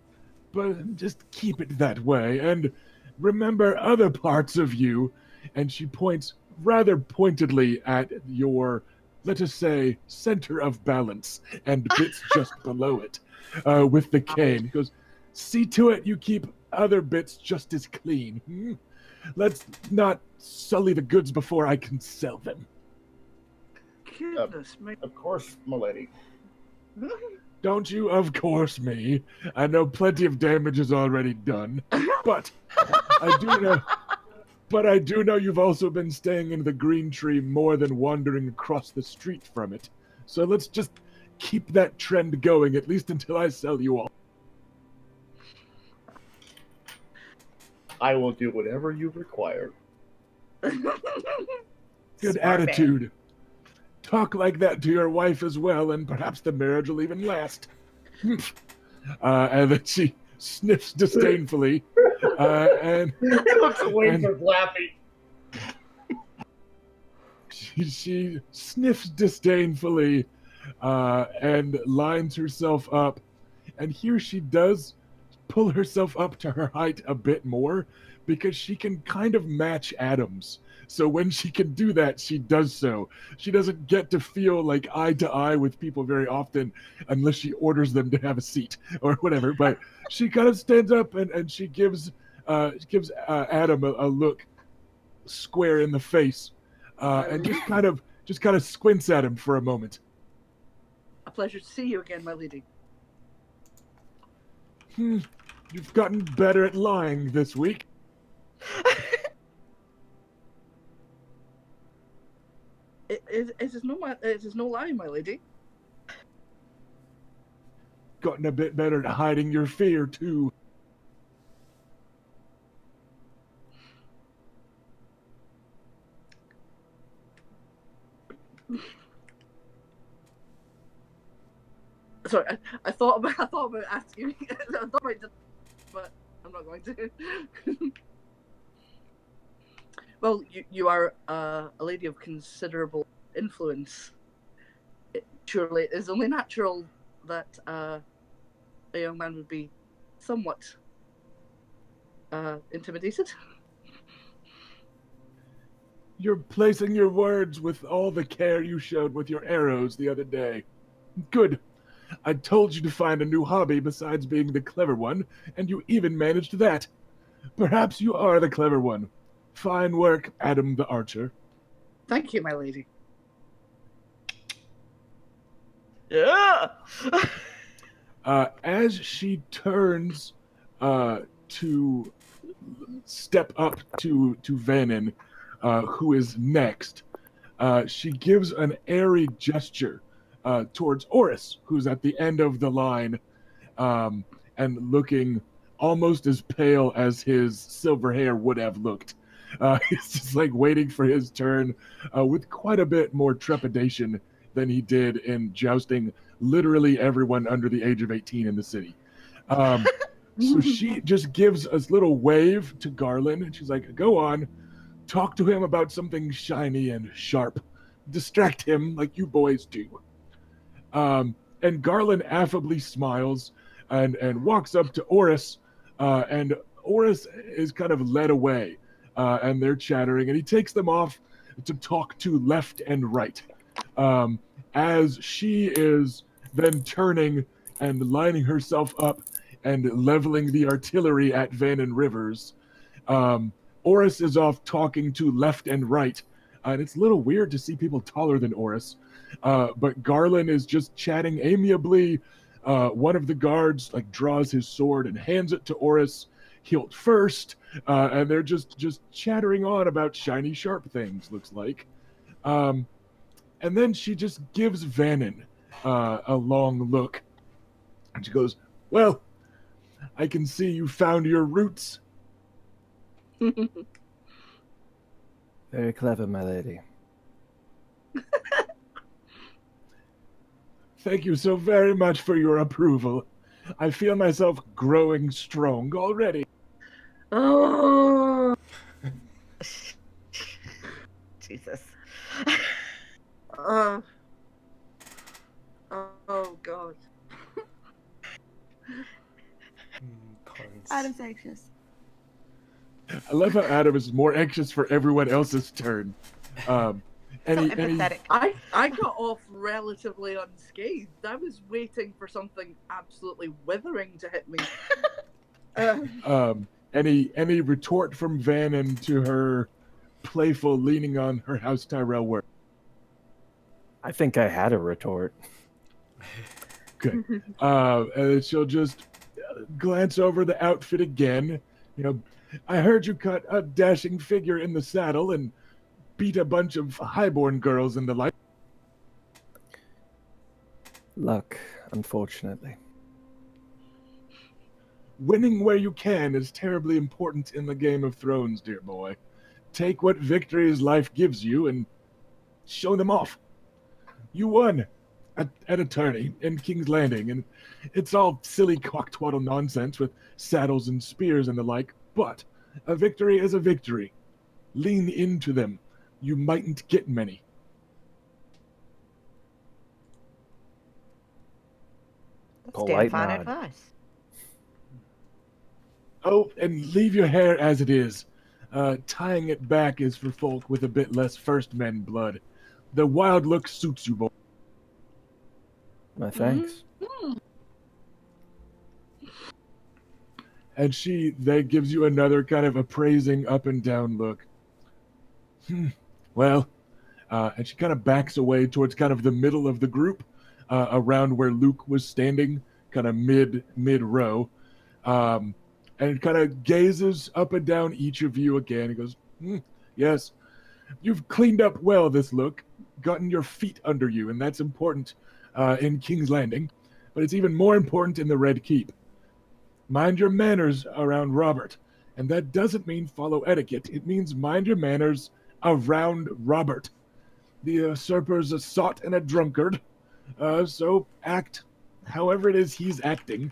but just keep it that way, and remember other parts of you. And she points rather pointedly at your, let us say, center of balance and bits just below it, with the cane. He goes, see to it you keep other bits just as clean. Let's not sully the goods before I can sell them. Goodness me. Of course, milady. Don't you, of course, me. I know plenty of damage is already done, but I do know you've also been staying in the green tree more than wandering across the street from it. So let's just keep that trend going, at least until I sell you all. I will do whatever you require. Good attitude. Talk like that to your wife as well, and perhaps the marriage will even last. And then she sniffs disdainfully, and He looks away from laughing. She sniffs disdainfully, and lines herself up. And here she does pull herself up to her height a bit more, because she can kind of match Adam's. So when she can do that, she does so. She doesn't get to feel like eye to eye with people very often unless she orders them to have a seat or whatever. But she kind of stands up and she gives Adam a look square in the face, and just kind of squints at him for a moment. A pleasure to see you again, my lady. You've gotten better at lying this week. It is no lie, my lady. Gotten a bit better at hiding your fear, too. Sorry, I thought about asking. I thought about it, but I'm not going to. Well, you are a lady of considerable influence. Surely it is only natural that a young man would be somewhat intimidated. You're placing your words with all the care you showed with your arrows the other day. Good. I told you to find a new hobby besides being the clever one, and you even managed that. Perhaps you are the clever one. Fine work, Adam the Archer. Thank you, my lady. Yeah. As she turns to step up to Vannon, who is next, she gives an airy gesture towards Oris, who's at the end of the line, and looking almost as pale as his silver hair would have looked. He's just like waiting for his turn with quite a bit more trepidation than he did in jousting literally everyone under the age of 18 in the city. So she just gives a little wave to Garland, and she's like, go on, talk to him about something shiny and sharp. Distract him like you boys do. And Garland affably smiles and walks up to Oris, and Oris is kind of led away, and they're chattering, and he takes them off to talk to left and right, as she is then turning and lining herself up and leveling the artillery at Vannon Rivers. Oris is off talking to left and right, and it's a little weird to see people taller than Oris, but Garland is just chatting amiably. One of the guards like draws his sword and hands it to Oris, hilt first, and they're just chattering on about shiny, sharp things, looks like. And then she just gives Vannon a long look, and she goes, well, I can see you found your roots. Very clever, my lady. Thank you so very much for your approval. I feel myself growing strong already. Oh, Jesus. uh, oh God. Puns. Adam's anxious. I love how Adam is more anxious for everyone else's turn. So empathetic. I got off relatively unscathed. I was waiting for something absolutely withering to hit me. Any retort from Vannon to her playful leaning on her House Tyrell word? I think I had a retort. Good. And she'll just glance over the outfit again. You know, I heard you cut a dashing figure in the saddle and beat a bunch of highborn girls in the light. Luck, unfortunately. Winning where you can is terribly important in the Game of Thrones, dear boy. Take what victories life gives you and show them off. You won an attorney in King's Landing, and it's all silly cock-twaddle nonsense with saddles and spears and the like, but a victory is a victory. Lean into them. You mightn't get many. That's Polite damn fine nod. advice. Oh, and leave your hair as it is. Tying it back is for folk with a bit less First Men blood. The wild look suits you, boy. My thanks. And she then gives you another kind of appraising up and down look. Well, and she kind of backs away towards kind of the middle of the group, around where Luke was standing, kind of mid row, and kind of gazes up and down each of you again. He goes, yes, you've cleaned up well this look, gotten your feet under you, and that's important in King's Landing, but it's even more important in the Red Keep. Mind your manners around Robert, and that doesn't mean follow etiquette. It means mind your manners around Robert. The usurper's a sot and a drunkard, so act however it is he's acting,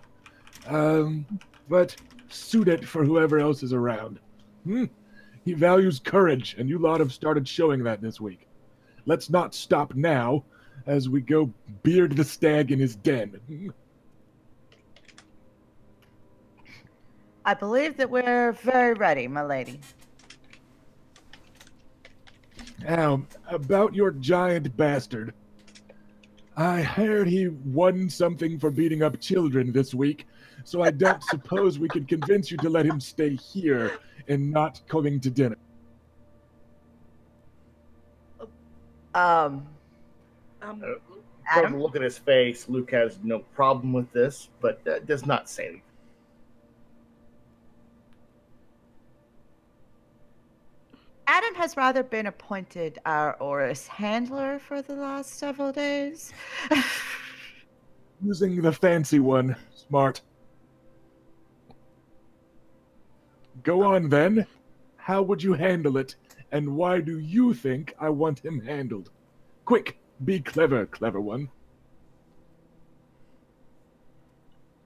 but suit it for whoever else is around. He values courage, and you lot have started showing that this week. Let's not stop now as we go beard the stag in his den. I believe that we're very ready, my lady. Now, about your giant bastard. I heard he won something for beating up children this week, so I don't suppose we can convince you to let him stay here and not coming to dinner. From Adam? the look at his face, Luke has no problem with this, but does not say anything. Adam has rather been appointed our Oris handler for the last several days. Using the fancy one. Smart. Go on, then. How would you handle it, and why do you think I want him handled? Quick, be clever, clever one.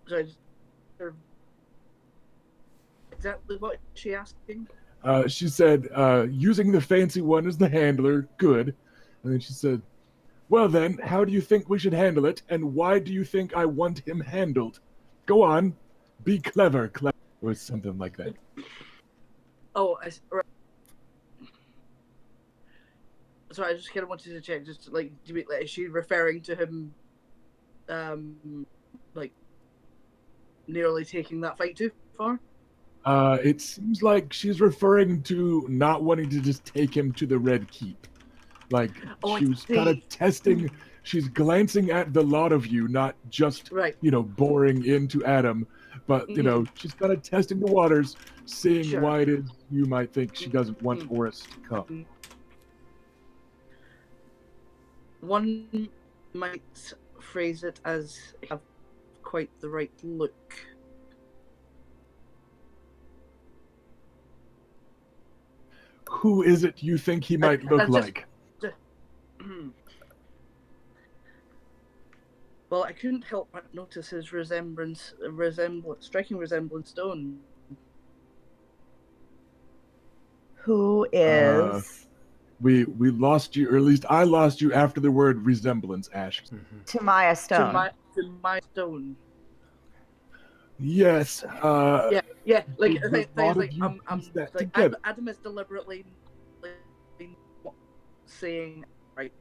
Sorry, exactly what is she asking? She said, using the fancy one as the handler, good. And then she said, well then, how do you think we should handle it, and why do you think I want him handled? Go on, be clever, clever. Or something like that. Oh, right. Sorry, I just kind of wanted to check. Just like, is she referring to him, like, nearly taking that fight too far? It seems like she's referring to not wanting to just take him to the Red Keep. Like, she was kind of testing, she's glancing at the lot of you, not just, right, boring into Adam, but, she's kind of testing the waters, seeing why it is you might think she doesn't want Oris to come. One might phrase it as have quite the right look. Who is it you think he might look like? Well, I couldn't help but notice his striking resemblance stone. Who is We lost you, or at least I lost you after the word resemblance, Ash. Tamaya Stone? To my stone. Yes. Yeah. Like the things thought of like you I'm piece that like together. Adam is deliberately saying right.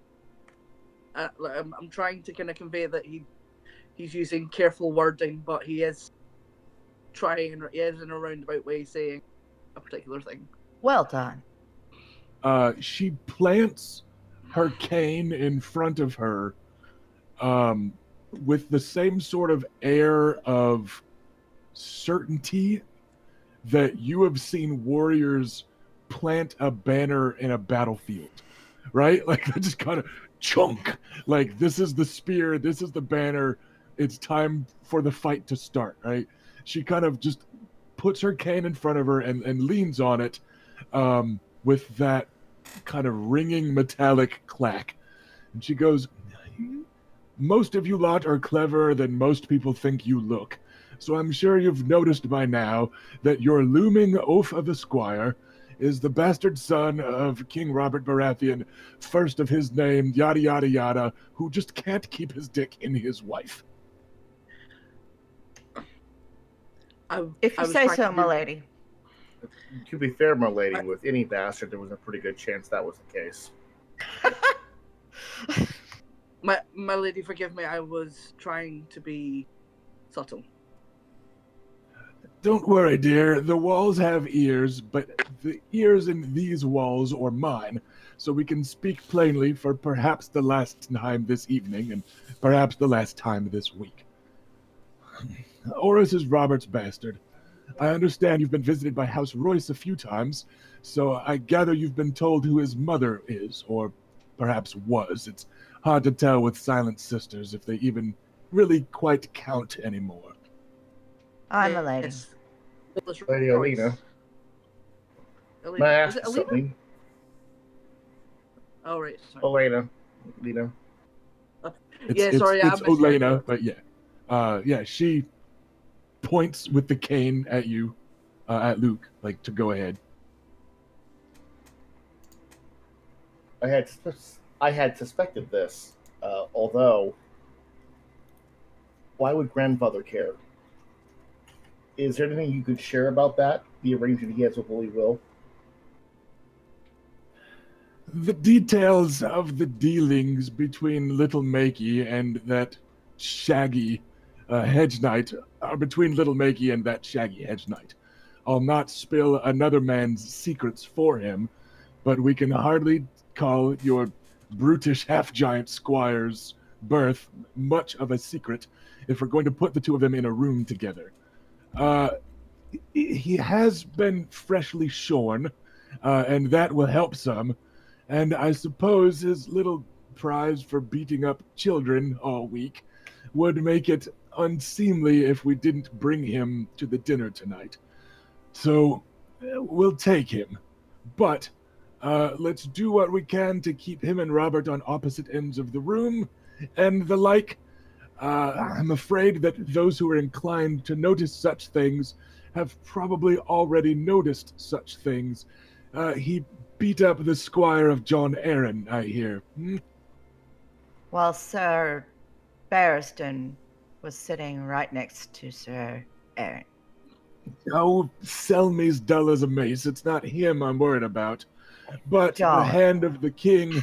I'm trying to kind of convey that he's using careful wording, but he is in a roundabout way saying a particular thing. Well done. She plants her cane in front of her, with the same sort of air of certainty that you have seen warriors plant a banner in a battlefield, right? Like they just kind of chunk. Like this is the spear, this is the banner. It's time for the fight to start, right? She kind of just puts her cane in front of her and leans on it, with that kind of ringing metallic clack. And she goes, most of you lot are cleverer than most people think you look. So I'm sure you've noticed by now that your looming oaf of a squire is the bastard son of King Robert Baratheon, first of his name, yada yada yada, who just can't keep his dick in his wife. If you say so, milady. To be fair, my lady, with any bastard, there was a pretty good chance that was the case. My lady, forgive me. I was trying to be subtle. Don't worry, dear. The walls have ears, but the ears in these walls are mine, so we can speak plainly for perhaps the last time this evening, and perhaps the last time this week. Oris is Robert's bastard. I understand you've been visited by House Royce a few times, so I gather you've been told who his mother is, or perhaps was. It's hard to tell with Silent Sisters if they even really quite count anymore. I'm a lady. Yes. Lady Alina. May I ask something? Oh, right. Sorry. Elena. Lena. Sorry. It's Olena, but yeah, she points with the cane at you, at Luke, like to go ahead. I had suspected this, although, why would grandfather care? Is there anything you could share about that? The arrangement he has with Willie Will? The details of the dealings between Little Makey and that shaggy hedge knight are between Little Makey and that shaggy hedge knight. I'll not spill another man's secrets for him, but we can hardly call your brutish half-giant squire's birth much of a secret if we're going to put the two of them in a room together. He has been freshly shorn, and that will help some. And I suppose his little prize for beating up children all week would make it unseemly if we didn't bring him to the dinner tonight. So we'll take him. But let's do what we can to keep him and Robert on opposite ends of the room and the like. I'm afraid that those who are inclined to notice such things have probably already noticed such things. He beat up the squire of John Arryn, I hear. Well, Sir Barristan was sitting right next to Sir Arryn. Oh, Selmy's dull as a mace. It's not him I'm worried about. But John. the hand of the king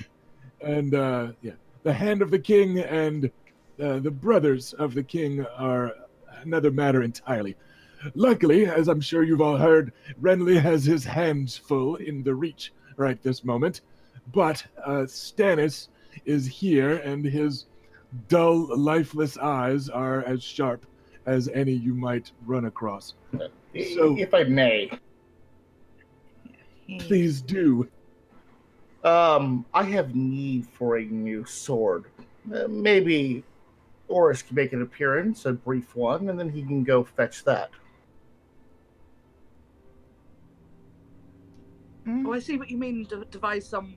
and, the hand of the king and the brothers of the king are another matter entirely. Luckily, as I'm sure you've all heard, Renly has his hands full in the Reach right this moment. But Stannis is here, and his dull, lifeless eyes are as sharp as any you might run across. So, if I may. Please do. I have need for a new sword. Maybe Oris can make an appearance, a brief one, and then he can go fetch that. Oh, I see what you mean. Devise some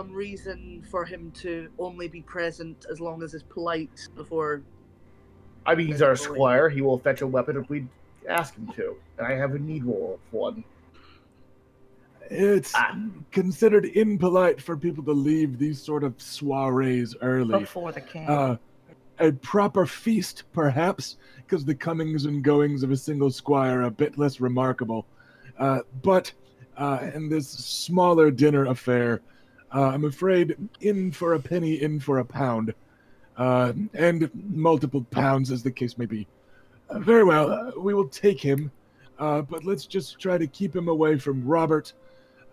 reason for him to only be present as long as it's polite before I mean, he's our squire. He will fetch a weapon if we ask him to. And I have a need roll of one. It's considered impolite for people to leave these sort of soirees early. Before the king. A proper feast, perhaps, because the comings and goings of a single squire are a bit less remarkable. But in this smaller dinner affair, I'm afraid in for a penny, in for a pound. And multiple pounds, as the case may be. Very well, we will take him, but let's just try to keep him away from Robert.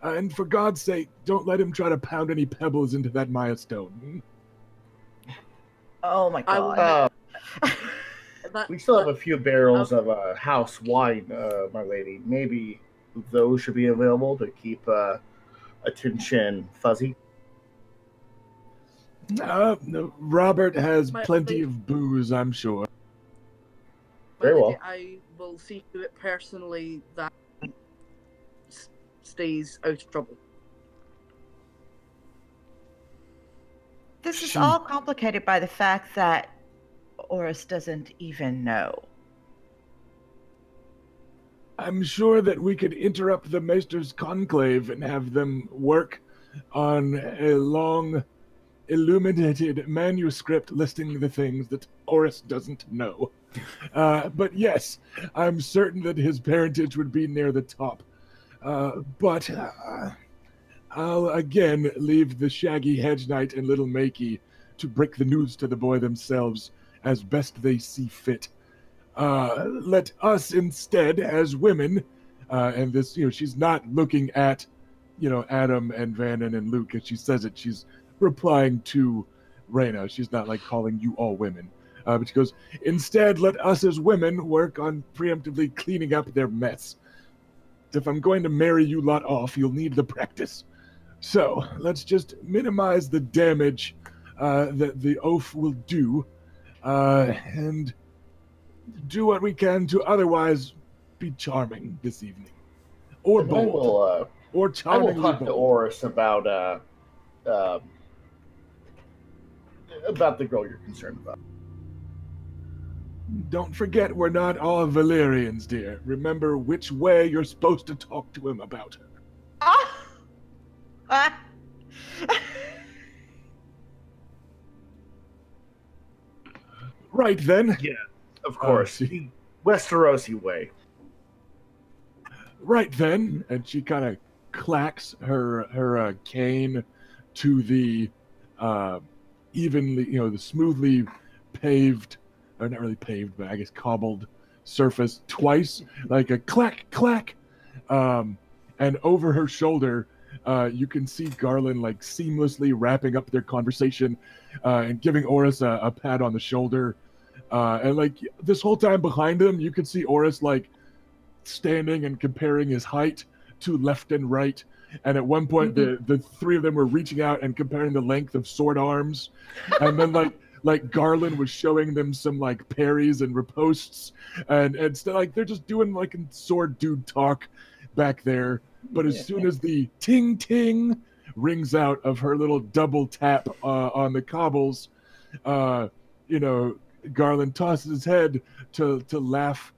And for God's sake, don't let him try to pound any pebbles into that Maya stone. Oh my god. We still have a few barrels of house wine, my lady. Maybe those should be available to keep attention fuzzy. No, Robert has plenty of booze, I'm sure. Very well. I will see to it personally that stays out of trouble. This is all complicated by the fact that Oris doesn't even know. I'm sure that we could interrupt the Maester's conclave and have them work on a long, illuminated manuscript listing the things that Oris doesn't know. But yes, I'm certain that his parentage would be near the top. But I'll again leave the shaggy hedge knight and little Makey to break the news to the boy themselves as best they see fit. Let us instead, as women, and this, she's not looking at, Adam and Vannon and Luke as she says it. She's replying to Reyna. She's not like calling you all women. But she goes, instead, let us as women work on preemptively cleaning up their mess. If I'm going to marry you lot off, you'll need the practice. So let's just minimize the damage that the oaf will do, and do what we can to otherwise be charming this evening, or bold, or charming. I will talk to Oris about the girl you're concerned about. Don't forget, we're not all Valyrians, dear. Remember which way you're supposed to talk to him about her. Right then. Yeah, of course. Westerosi way. Right then, and she kind of clacks her cane to the evenly, the smoothly paved, or not really paved, but I guess cobbled surface twice, like a clack, clack. And over her shoulder, you can see Garland like seamlessly wrapping up their conversation and giving Oris a pat on the shoulder. And like this whole time behind him, you can see Oris like standing and comparing his height to left and right. And at one point, the three of them were reaching out and comparing the length of sword arms. And then like Garland was showing them some like parries and ripostes, and so, like they're just doing like sword dude talk back there. But as soon as the ting ting rings out of her little double tap on the cobbles, Garland tosses his head to laugh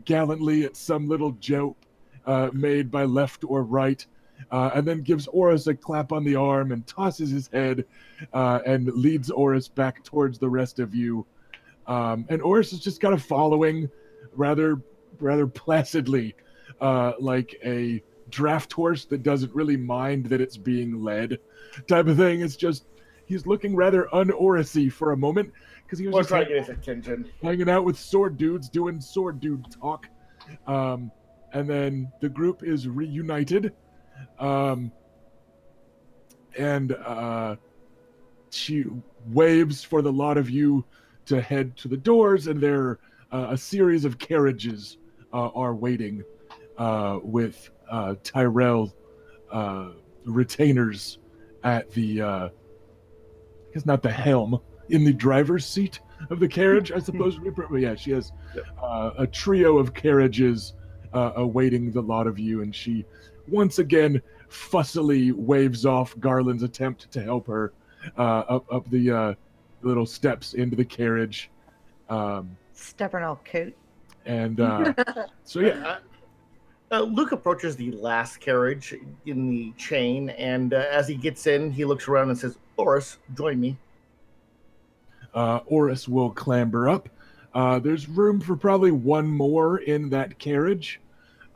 gallantly at some little joke made by left or right. And then gives Oris a clap on the arm and tosses his head and leads Oris back towards the rest of you. And Oris is just kind of following rather placidly, like a draft horse that doesn't really mind that it's being led type of thing. It's just, he's looking rather un-Orisy for a moment because he was just trying to get his attention, hanging out with sword dudes, doing sword dude talk. And then the group is reunited. And she waves for the lot of you to head to the doors, and there a series of carriages are waiting with Tyrell retainers at the I guess not the helm, in the driver's seat of the carriage, I suppose. But yeah, she has a trio of carriages awaiting the lot of you, and she once again fussily waves off Garland's attempt to help her up the little steps into the carriage. Stubborn old coot. And so yeah, Luke approaches the last carriage in the chain, and as he gets in, he looks around and says, "Oris, join me." Oris will clamber up. There's room for probably one more in that carriage,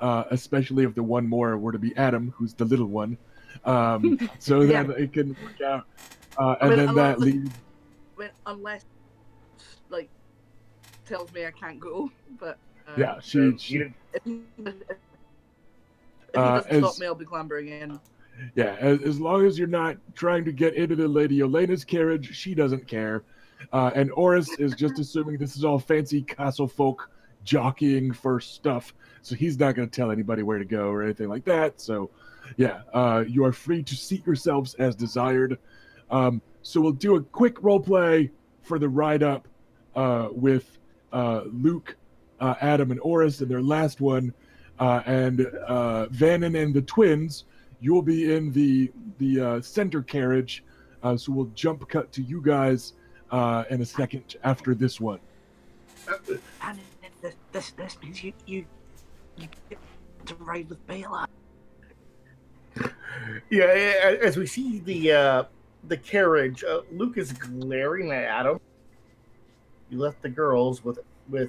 especially if the one more were to be Adam, who's the little one. So Yeah. that it can work out. I And mean, then that leaves. unless, like, tells me I can't go, but Yeah, So she if he doesn't as- stop me, I'll be clambering in. yeah, as long as you're not trying to get into the Lady Elena's carriage, she doesn't care. And Oris is just assuming this is all fancy castle folk jockeying for stuff, so he's not going to tell anybody where to go or anything like that. So, yeah, you are free to seat yourselves as desired. So we'll do a quick role play for the ride up with Luke, Adam, and Oris, and their last one, and Vannon and the twins. You'll be in the center carriage, so we'll jump cut to you guys in a second after this one. And this means you get to ride with Bela. Yeah, as we see the carriage, Luke is glaring at Adam. You left the girls with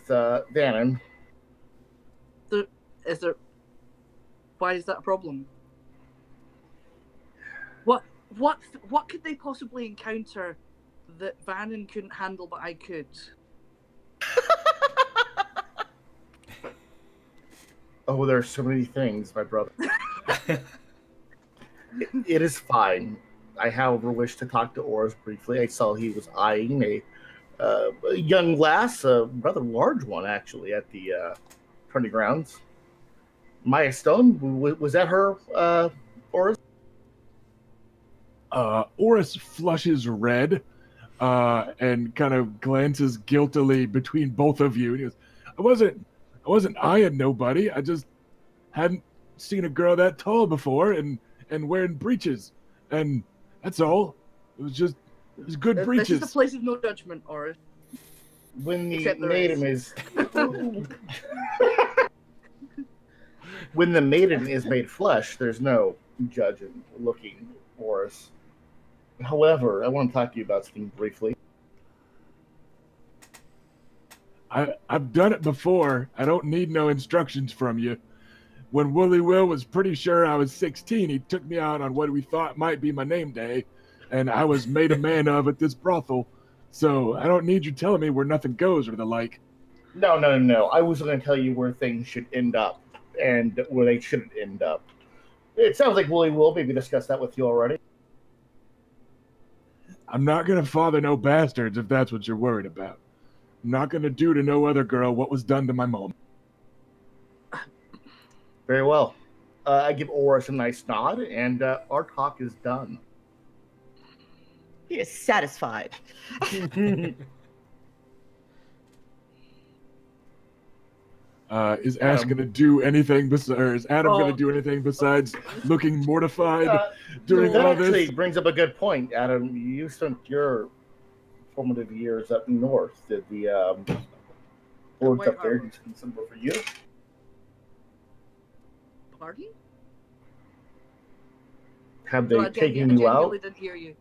Vannon. Why is that a problem? What could they possibly encounter that Vannon couldn't handle, but I could? Oh, there are so many things, my brother. It is fine. I, however, wish to talk to Oris briefly. I saw he was eyeing a young lass, a rather large one, actually, at the tourney grounds. Maya Stone, was that her, Oris? Oris flushes red and kind of glances guiltily between both of you. And he goes, I wasn't eyeing nobody. I just hadn't seen a girl that tall before and wearing breeches. And that's all. It was good breeches. This is a place of no judgment, Oris. When the Except there maiden is when the maiden is made flesh, there's no judging looking, Oris. However, I want to talk to you about something briefly. I've done it before. I don't need no instructions from you. When Wooly Will was pretty sure I was 16, he took me out on what we thought might be my name day, and I was made a man of at this brothel. So I don't need you telling me where nothing goes or the like. No. I was going to tell you where things should end up and where they shouldn't end up. It sounds like Wooly Will maybe discussed that with you already. I'm not gonna father no bastards if that's what you're worried about. I'm not gonna do to no other girl what was done to my mom. Very well. I give Oris a nice nod, and our talk is done. He is satisfied. Is Ash gonna do anything is Adam gonna do anything besides looking mortified during that all actually this? brings up a good point, Adam. You spent your formative years up north. Did the boards White up there Harbor. do something similar for you? Pardon? Have they No, I taken you out? genuinely didn't hear you.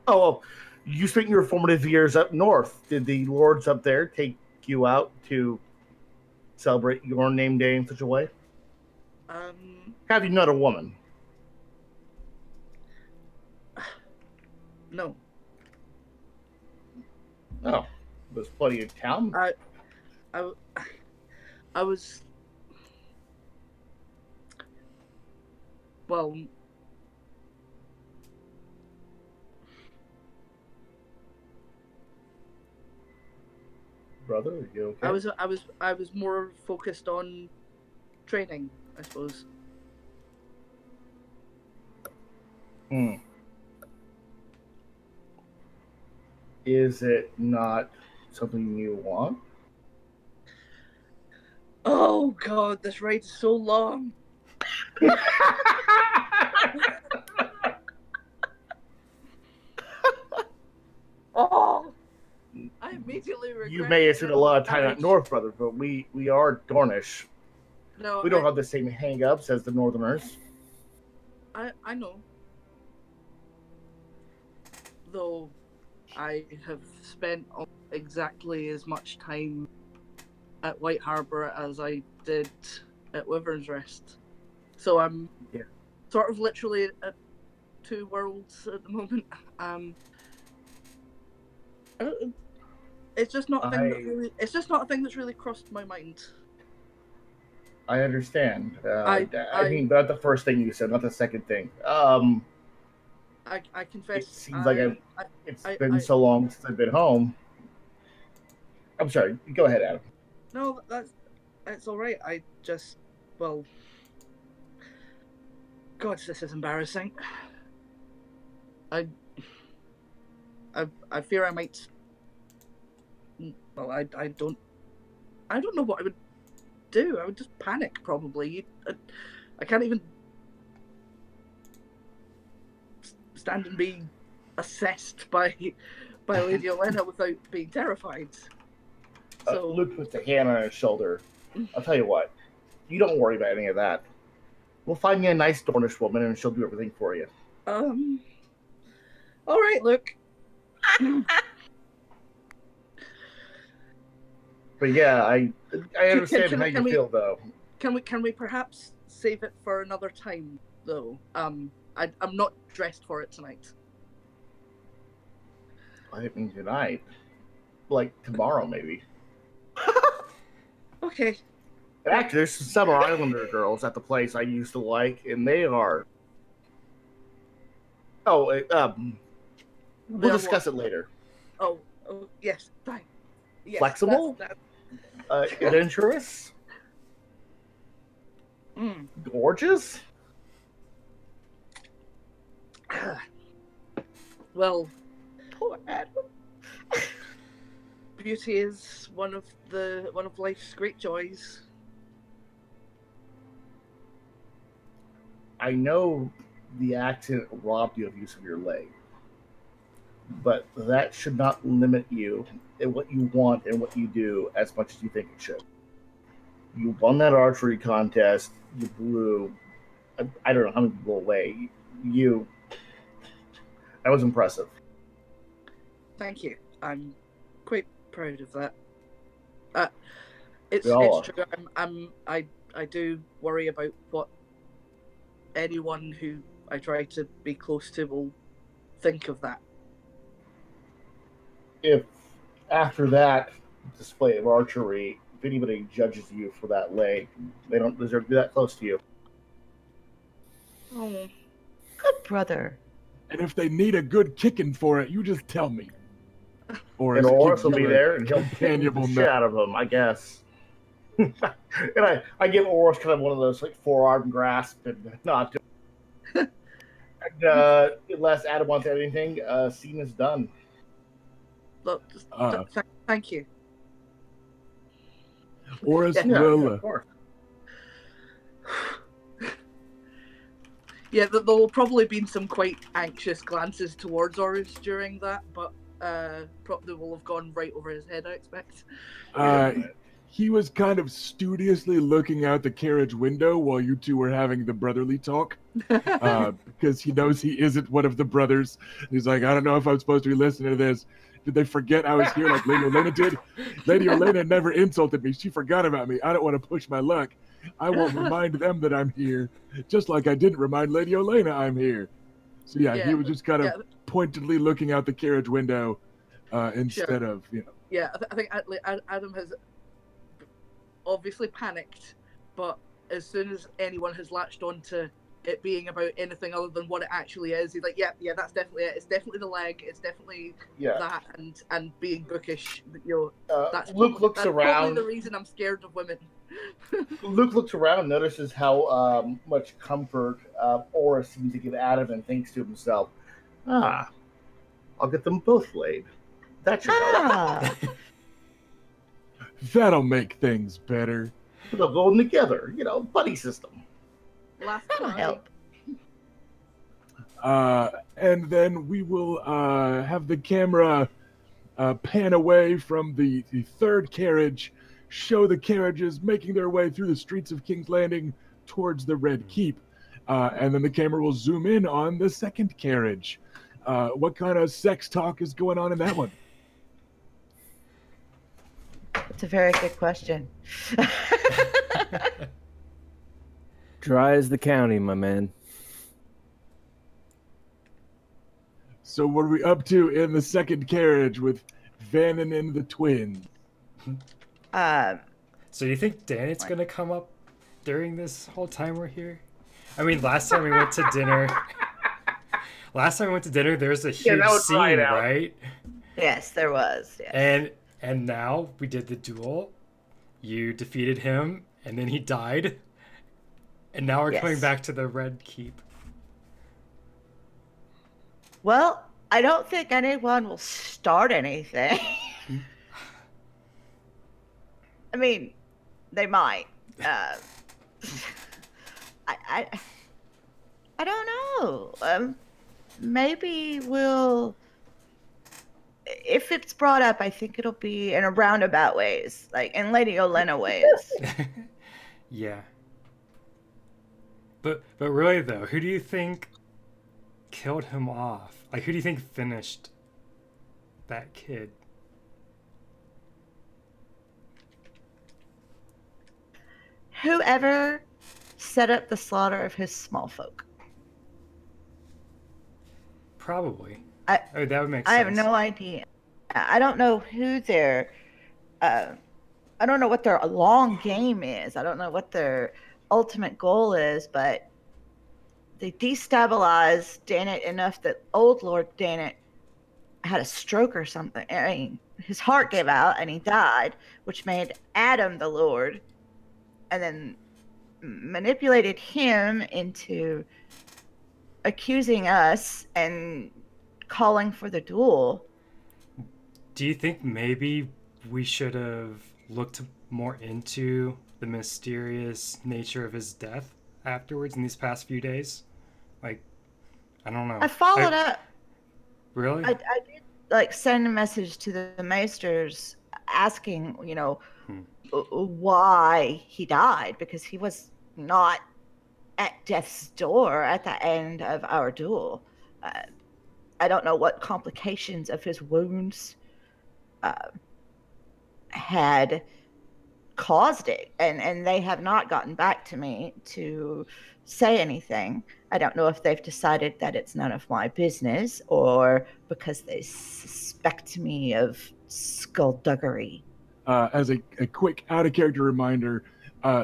Oh, well, you spent your formative years up north. Did the lords up there take you out to celebrate your name day in such a way? Have you not a woman? No. Oh, there's plenty of town. I was. Well. Brother, are you okay? I was more focused on training, I suppose. Is it not something you want? Oh God, this ride is so long. Oh, I'm immediately regret. You may have spent a lot of time at North, brother, but we are Dornish. No, We don't have the same hang-ups as the Northerners. I know. Though I have spent exactly as much time at White Harbour as I did at Wyvern's Rest. So I'm sort of literally at two worlds at the moment. It's just not a thing that really. It's just not a thing that's really crossed my mind. I understand. I mean, not the first thing you said, not the second thing. I confess. It seems like it's been so long since I've been home. I'm sorry. Go ahead, Adam. No, that's all right. I just, well, God, this is embarrassing. I fear I might. Well, I don't know what I would do. I would just panic probably. I can't even stand and be assessed by Lady Olenna without being terrified. So Luke puts a hand on his shoulder. I'll tell you what. You don't worry about any of that. We'll find you a nice Dornish woman, and she'll do everything for you. All right, Luke. But yeah, I understand how you feel, though. Can we perhaps save it for another time, though? I'm not dressed for it tonight. I didn't mean tonight. Like tomorrow, maybe. Okay. Actually, there's some Summer Islander girls at the place I used to like, and they are. Oh, we'll discuss it later. Oh yes, fine. Yes, flexible, adventurous, gorgeous. Well, poor Adam. Beauty is one of life's great joys. I know the accident robbed you of use of your leg, but that should not limit you in what you want and what you do as much as you think it should. You won that archery contest. You blew, I don't know how many people away. That was impressive. Thank you. I'm quite proud of that. It's true. I do worry about what anyone who I try to be close to will think of that. If after that display of archery, if anybody judges you for that leg, they don't deserve to be that close to you. Oh, good brother. And if they need a good kicking for it, you just tell me. And Oris will be there, and he'll kick the shit out of him, I guess. And I give Oris kind of one of those like forearm grasp and not do it. And unless Adam wants anything, scene is done. Look, thank you. Oris will. Of course. Yeah, there will probably be some quite anxious glances towards Oris during that, but probably will have gone right over his head, I expect. He was kind of studiously looking out the carriage window while you two were having the brotherly talk, because he knows he isn't one of the brothers. He's like, I don't know if I'm supposed to be listening to this. Did they forget I was here like Lady Olenna did? Lady Olenna never insulted me. She forgot about me. I don't want to push my luck. I won't remind them that I'm here, just like I didn't remind Lady Olenna I'm here. So yeah, he was just kind of pointedly looking out the carriage window instead of, Yeah, I think Adam has obviously panicked, but as soon as anyone has latched on to it being about anything other than what it actually is, he's like, yeah, that's definitely it. It's definitely the leg. It's definitely that, and being bookish. That's Luke looks around. Probably the reason I'm scared of women. Luke looks around, notices how much comfort Oris seems to give Adam, and thinks to himself, I'll get them both laid. That should help. That'll make things better. They'll go in together, buddy system. That'll help. And then we will have the camera pan away from the third carriage, show the carriages making their way through the streets of King's Landing towards the Red Keep. And then the camera will zoom in on the second carriage. What kind of sex talk is going on in that one? It's a very good question. Dry as the county, my man. So what are we up to in the second carriage with Vannon and the twins? So you think Danet's gonna come up during this whole time we're here? I mean, last time we went to dinner. There was a huge scene, right? Yes, there was. Yes. And now we did the duel. You defeated him, and then he died. And now we're coming back to the Red Keep. Well, I don't think anyone will start anything. I mean, they might. I don't know. Maybe we'll. If it's brought up, I think it'll be in a roundabout ways, like in Lady Olenna ways. Yeah. But really though, who do you think killed him off? Like, who do you think finished that kid? Whoever set up the slaughter of his small folk. Probably. That would make sense. I have no idea. I don't know who their. I don't know what their long game is. I don't know what their ultimate goal is, but they destabilized Danet enough that old Lord Danet had a stroke or something. I mean, his heart gave out and he died, which made Adam the Lord, and then manipulated him into accusing us and calling for the duel. Do you think maybe we should have looked more into the mysterious nature of his death afterwards in these past few days? Like, I don't know. I followed up. Really? I did like send a message to the Maesters asking, why he died, because he was not at death's door at the end of our duel. I don't know what complications of his wounds had caused it, and they have not gotten back to me to say anything. I don't know if they've decided that it's none of my business or because they suspect me of skullduggery. As a quick out-of-character reminder,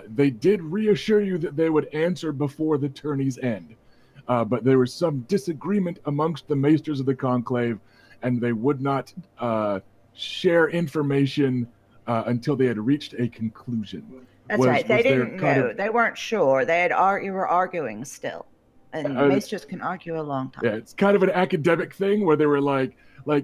they did reassure you that they would answer before the tourney's end. But there was some disagreement amongst the Maesters of the Conclave, and they would not share information until they had reached a conclusion. That's right. They didn't know. They weren't sure. You were arguing still. And Maesters can argue a long time. Yeah, it's kind of an academic thing where they were like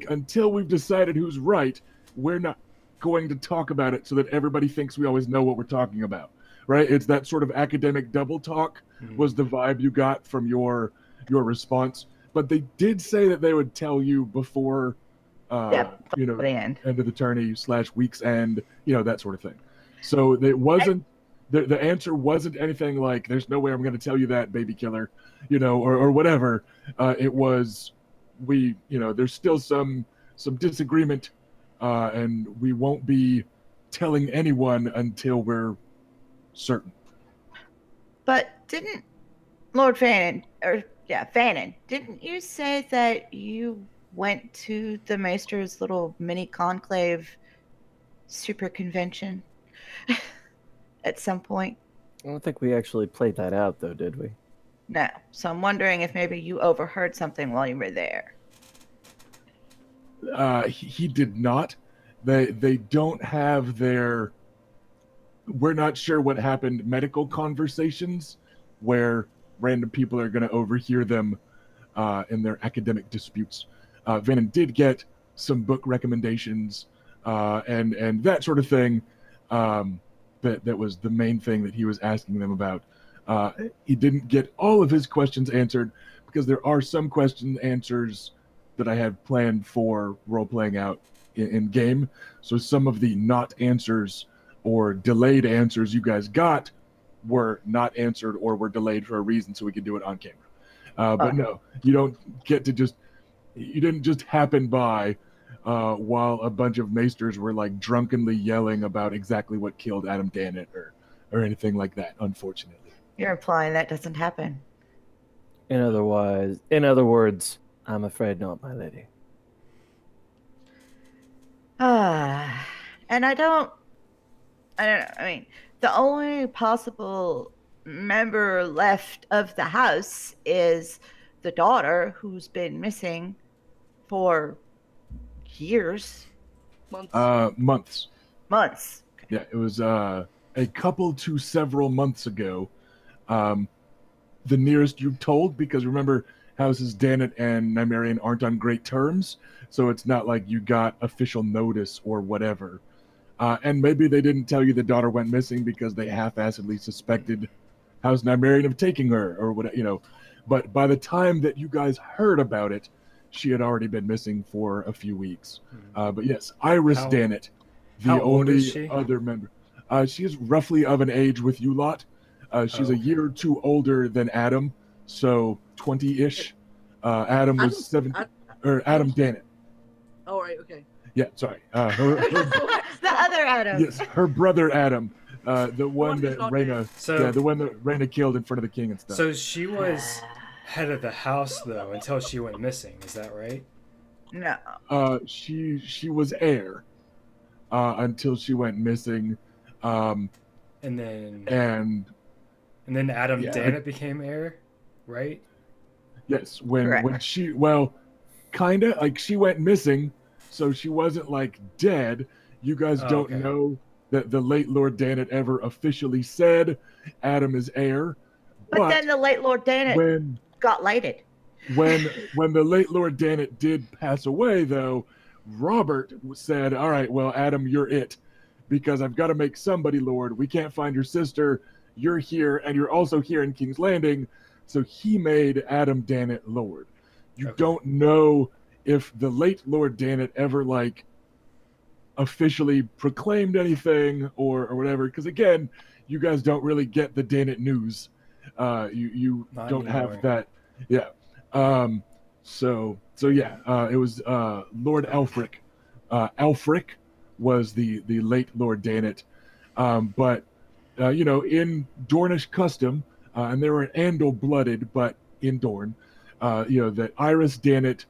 until we've decided who's right, we're not going to talk about it so that everybody thinks we always know what we're talking about. Right? It's that sort of academic double talk was the vibe you got from your response. But they did say that they would tell you before the end of the tourney / week's end, that sort of thing. So it wasn't the answer wasn't anything like there's no way I'm going to tell you that, baby killer, or whatever. It was there's still some disagreement, and we won't be telling anyone until we're certain. But didn't Lord Fannin, didn't you say that you went to the Maester's little mini conclave super convention at some point? I don't think we actually played that out, though, did we? No. So I'm wondering if maybe you overheard something while you were there. He did not. They don't have their... We're not sure what happened medical conversations where random people are going to overhear them in their academic disputes. Vannon did get some book recommendations and that sort of thing. That was the main thing that he was asking them about. He didn't get all of his questions answered because there are some question answers that I had planned for role-playing out in game. So some of the not answers or delayed answers you guys got were not answered or were delayed for a reason, so we could do it on camera. But no, you don't get to just. You didn't just happen by while a bunch of maesters were like drunkenly yelling about exactly what killed Adam Dannett or anything like that. Unfortunately, You're implying that doesn't happen. In other words, I'm afraid not, my lady. And I don't know. I mean, the only possible member left of the house is the daughter, who's been missing for years. Months. Months. yeah, it was a couple to several months ago. The nearest you've told, because remember, houses Dannett and Nymerian aren't on great terms, so it's not like you got official notice or whatever. And maybe they didn't tell you the daughter went missing because they half-assedly suspected House Nymerian of taking her or whatever, But by the time that you guys heard about it, she had already been missing for a few weeks. But yes, Iris Dannett, the how old is only she? other member. She is roughly of an age with you lot. She's a year or two older than Adam, so 20-ish. Adam was 17, or Adam Dannett. Oh, right, okay. Yeah, sorry. The other Adam. Yes, her brother Adam, the one who's that not Reyna, the one that Reyna killed in front of the king and stuff. So she was head of the house though until she went missing. Is that right? No. She was heir until she went missing, And and then Adam Yeah. Dannett became heir, right? yes, when Correct. she kinda like she went missing, so she wasn't like dead. You guys Oh, don't okay. know that the late Lord Dannett ever officially said Adam is heir, But then the late Lord Dannett when got lighted. when the late Lord Dannett did pass away, though, Robert said, "All right, well, Adam, you're it, because I've got to make somebody Lord. We can't find your sister. You're here, and you're also here in King's Landing." So he made Adam Dannett Lord. You Okay. don't know if the late Lord Dannett ever like officially proclaimed anything or whatever, because again, you guys don't really get the Dannett news. You Not don't anymore. have that. Yeah. So yeah, it was Lord Alfric. Alfric was the late Lord Dannett. But in Dornish custom, and they were Andal blooded, but in Dorne, that Iris Dannett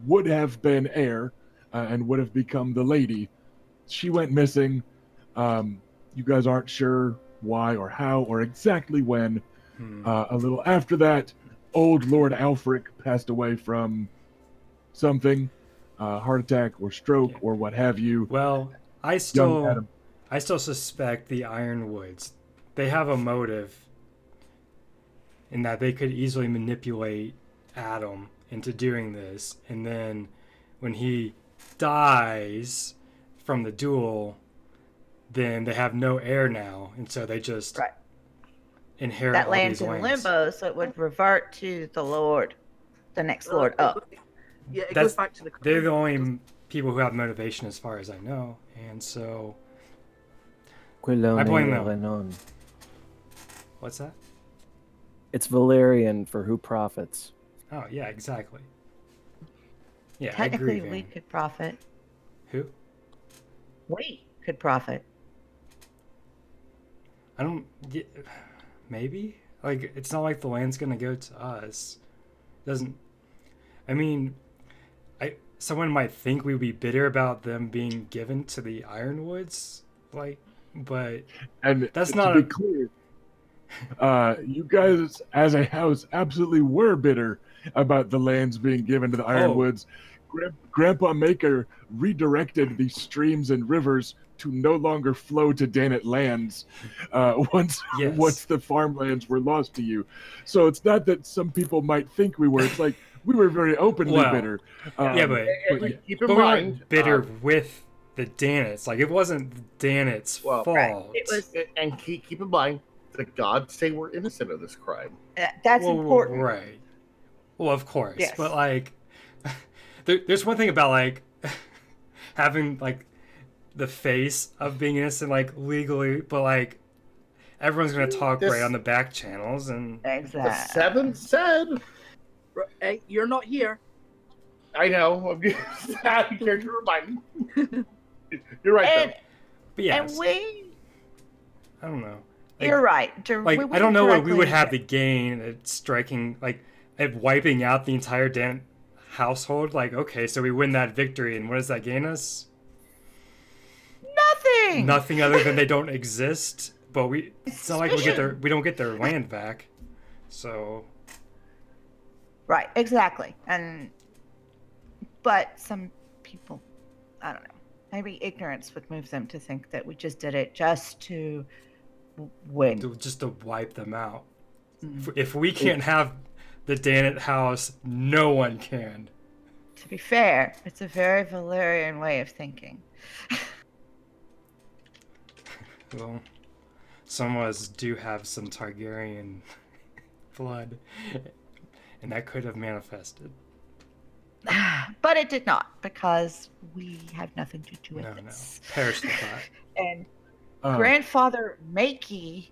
would have been heir and would have become the lady. She went missing. You guys aren't sure why or how or exactly when. A little after that, old Lord Alfric passed away from something, heart attack or stroke or what have you. Well, I Young still Adam. suspect the Ironwoods. They have a motive in that they could easily manipulate Adam into doing this, and then when he dies from the duel, then they have no heir now, and so they just Right. inherit That all lands these in lands. limbo, so it would revert to the Lord, the next Lord up. Yeah, it That's- goes back to the. They're the only people who have motivation, as far as I know, and so I blame them. Renon. What's that? It's Valerian for who profits. Oh yeah, exactly. Yeah, I Technically, agree. we Vane. could profit. Who? We could profit. I don't. Maybe like it's not like the land's gonna go to us. Doesn't. I mean, someone might think we'd be bitter about them being given to the Ironwoods, but And that's to not be a- clear, you guys as a house absolutely were bitter about the lands being given to the Ironwoods. Grandpa Maker redirected the streams and rivers to no longer flow to Dannett lands once the farmlands were lost to you. So it's not that some people might think we were. It's like we were very openly bitter. but Keep but in we're mind, not bitter with the Dannets. Like it wasn't Dannett's fault. Right. It was. and keep in mind, the gods say we're innocent of this crime. That's important. Right. Well, of course. Yes. But there's one thing about having like the face of being innocent, like legally, but like everyone's gonna talk right on the back channels, and Exactly. The seventh said. Hey, you're not here. I know. I'm just out of character remind me. You're right, And, though. but yes, and we, I don't know. you're right. Like I don't know what we would have to gain at striking, like at wiping out the entire damn household. Like, okay, so we win that victory, and what does that gain us? Nothing. Nothing other than they don't exist. But it's not like we don't get their land back. So. Right, exactly. But some people, I don't know, maybe ignorance would move them to think that we just did it just to win. Just to wipe them out. Mm. If we can't have the Danet house, no one can. To be fair, it's a very Valyrian way of thinking. Well, some of us do have some Targaryen blood, and that could have manifested. But it did not, because we have nothing to do with this. No. Perish the thought. And Grandfather Makey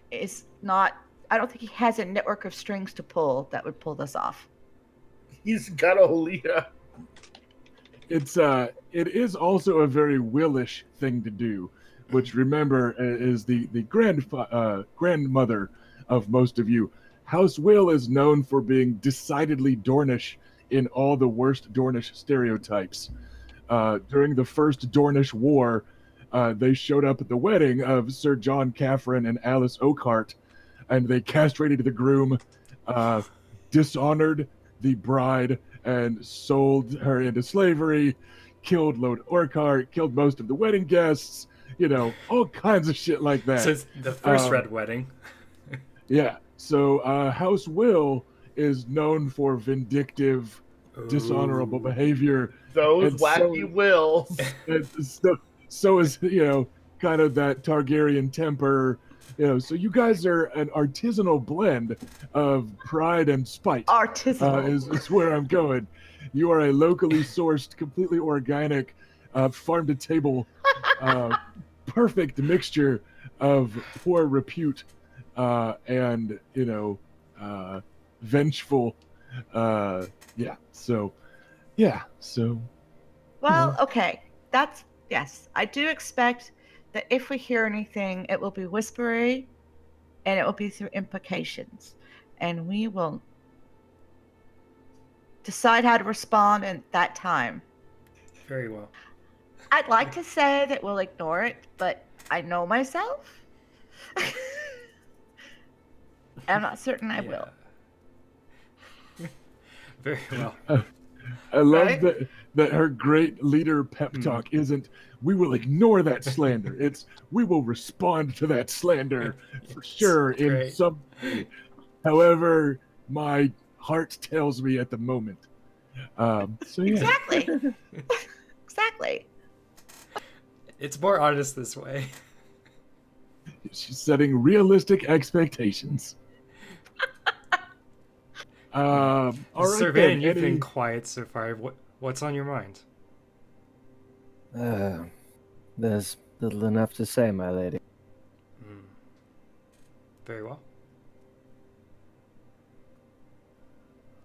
is not, I don't think he has a network of strings to pull that would pull this off. He's got a Leah. It is also a very Willish thing to do, which remember is the grandmother of most of you. House Will is known for being decidedly Dornish in all the worst Dornish stereotypes. During the first Dornish War, they showed up at the wedding of Sir John Caffrin and Alice Oakhart, and they castrated the groom, dishonored the bride, and sold her into slavery, killed Lord Urquhart, killed most of the wedding guests, all kinds of shit like that. Since the first Red Wedding. Yeah. So House Will is known for vindictive, dishonorable behavior. Those wacky wills. So is, kind of that Targaryen temper. So you guys are an artisanal blend of pride and spite. Artisanal. Is where I'm going. You are a locally sourced, completely organic, farm-to-table, perfect mixture of poor repute and vengeful. Well, okay. Yes. I do expect that if we hear anything, it will be whispery and it will be through implications. And we will decide how to respond at that time. Very well. I'd like to say that we'll ignore it, but I know myself. I'm not certain I will. Very well. I love that her great leader pep talk isn't, we will ignore that slander. It's, we will respond to that slander for sure in some way. However my heart tells me at the moment. Exactly. Exactly. It's more honest this way. She's setting realistic expectations. All right, Servain, you've been quiet so far. What's on your mind? There's little enough to say, my lady. Very well.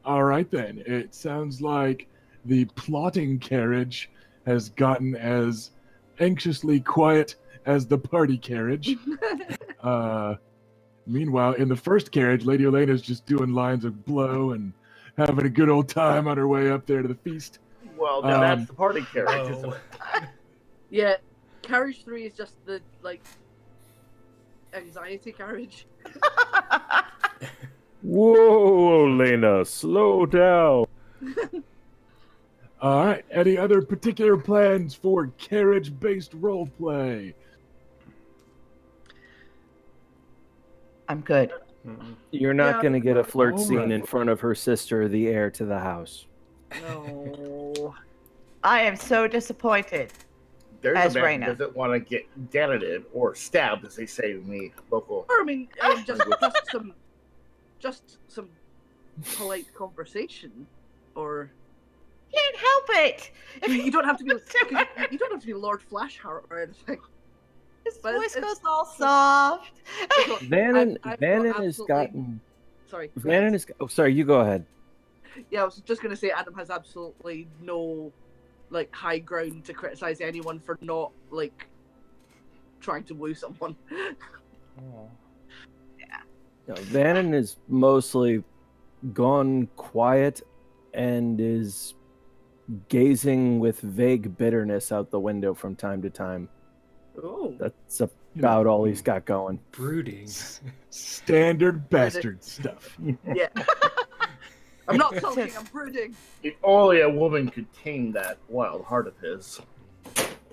All right, then. It sounds like the plotting carriage has gotten as anxiously quiet as the party carriage. Meanwhile, in the first carriage, Lady Elena's just doing lines of blow and having a good old time on her way up there to the feast. Well, now that's the party carriage, isn't it? Yeah, carriage 3 is just the, anxiety carriage. Whoa, Elena, slow down. All right. Any other particular plans for carriage-based roleplay? I'm good. You're not going to get a flirt All scene right. in front of her sister, the heir to the house. No. I am so disappointed. There's As a man Reyna. who doesn't want to get denated or stabbed, as they say in the local. Or, I mean, just some polite conversation, or Can't help it. You don't have to be. You don't have to be Lord Flashheart or anything. His But voice it's- goes all soft. Vannon I've got Vannon has absolutely- gotten. Sorry. go Vannon ahead. is. Oh, sorry. You go ahead. Yeah, I was just going to say Adam has absolutely no like high ground to criticize anyone for not like trying to woo someone. Oh. No, Vannon is mostly gone quiet and is gazing with vague bitterness out the window from time to time. Oh. That's about all he's got going. Brooding. Standard bastard stuff. Yeah. I'm not sulking, I'm brooding. If only a woman could tame that wild heart of his.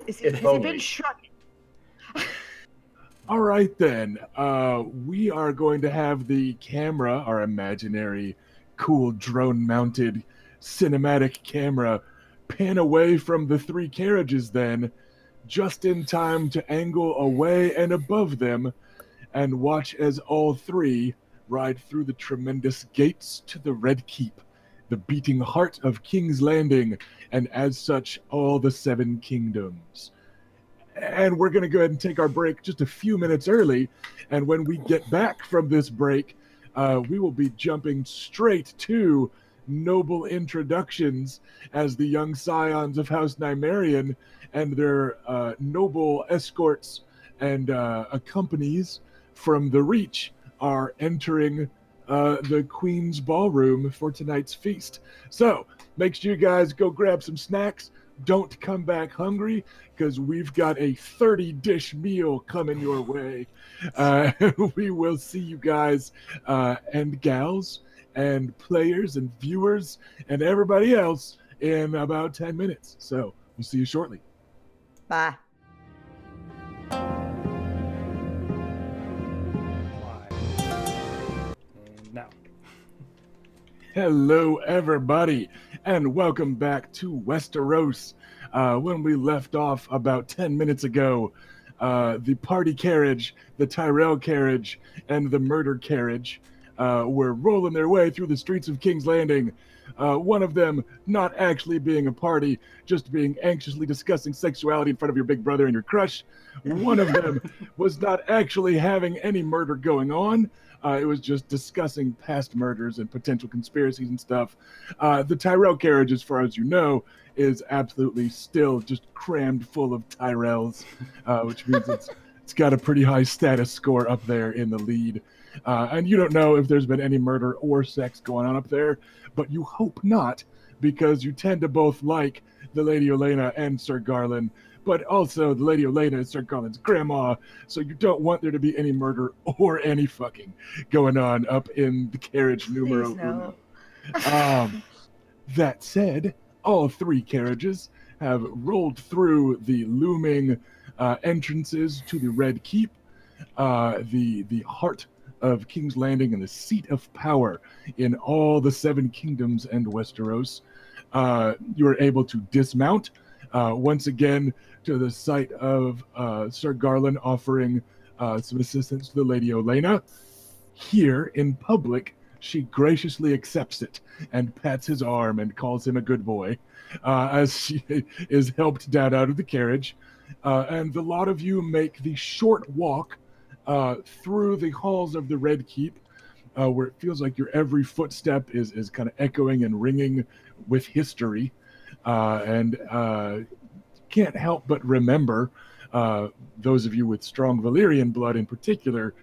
Has If it only. been struck? All right, then. We are going to have the camera, our imaginary, cool drone-mounted cinematic camera, pan away from the three carriages then, just in time to angle away and above them, and watch as all three ride through the tremendous gates to the Red Keep, the beating heart of King's Landing, and as such, all the Seven Kingdoms. And we're going to go ahead and take our break just a few minutes early. And when we get back from this break, we will be jumping straight to noble introductions as the young scions of House Nymerian and their noble escorts and accompanies from the Reach are entering the Queen's Ballroom for tonight's feast. So make sure you guys go grab some snacks. Don't come back hungry, because we've got a 30-dish meal coming your way. We will see you guys and gals and players and viewers and everybody else in about 10 minutes. So we'll see you shortly. Bye. And now. Hello, everybody, and welcome back to Westeros. When we left off about 10 minutes ago, the party carriage, the Tyrell carriage, and the murder carriage were rolling their way through the streets of King's Landing. One of them not actually being a party, just being anxiously discussing sexuality in front of your big brother and your crush. One of them was not actually having any murder going on. It was just discussing past murders and potential conspiracies and stuff. The Tyrell carriage, as far as you know, is absolutely still just crammed full of Tyrells, which means it's got a pretty high status score up there in the lead. And you don't know if there's been any murder or sex going on up there, but you hope not, because you tend to both like the Lady Olenna and Sir Garland, but also the Lady Olenna is Sir Garland's grandma, so you don't want there to be any murder or any fucking going on up in the carriage numero Please no. uno. That said, all three carriages have rolled through the looming entrances to the Red Keep, the heart of King's Landing and the seat of power in all the Seven Kingdoms and Westeros. You are able to dismount once again to the sight of Sir Garland offering some assistance to the Lady Olenna. Here in public, she graciously accepts it and pats his arm and calls him a good boy as she is helped down out of the carriage. And the lot of you make the short walk through the halls of the Red Keep, where it feels like your every footstep is kind of echoing and ringing with history. And can't help but remember, those of you with strong Valyrian blood in particular,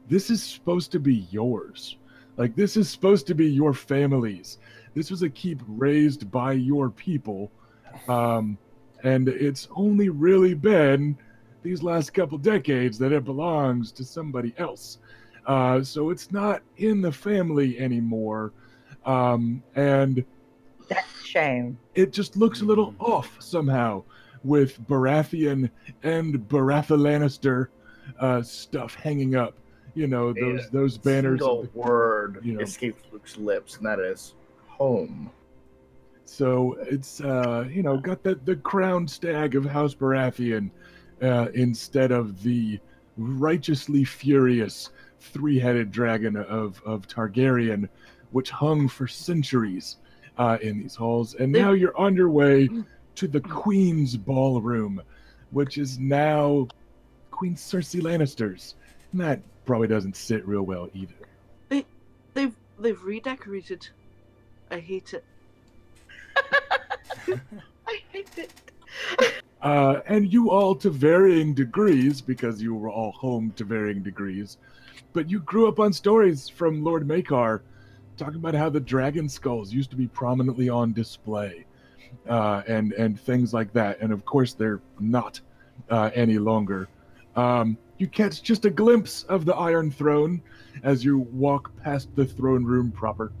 this is supposed to be yours. Like, this is supposed to be your family's. This was a keep raised by your people. And it's only really been these last couple decades that it belongs to somebody else. So it's not in the family anymore. And That's a shame. it just looks a little off somehow with Baratheon and Baratheon Lannister stuff hanging up. You know, those banners. Single word you know. escaped Luke's lips, and that is home. So it's got the crowned stag of House Baratheon instead of the righteously furious three-headed dragon of Targaryen, which hung for centuries in these halls. And now you're on your way to the Queen's Ballroom, which is now Queen Cersei Lannister's. And that probably doesn't sit real well either. They've redecorated. I hate it. I hate it. And you all to varying degrees, because you were all home to varying degrees, but you grew up on stories from Lord Makar talking about how the dragon skulls used to be prominently on display, and things like that. And of course, they're not any longer. You catch just a glimpse of the Iron Throne as you walk past the throne room proper.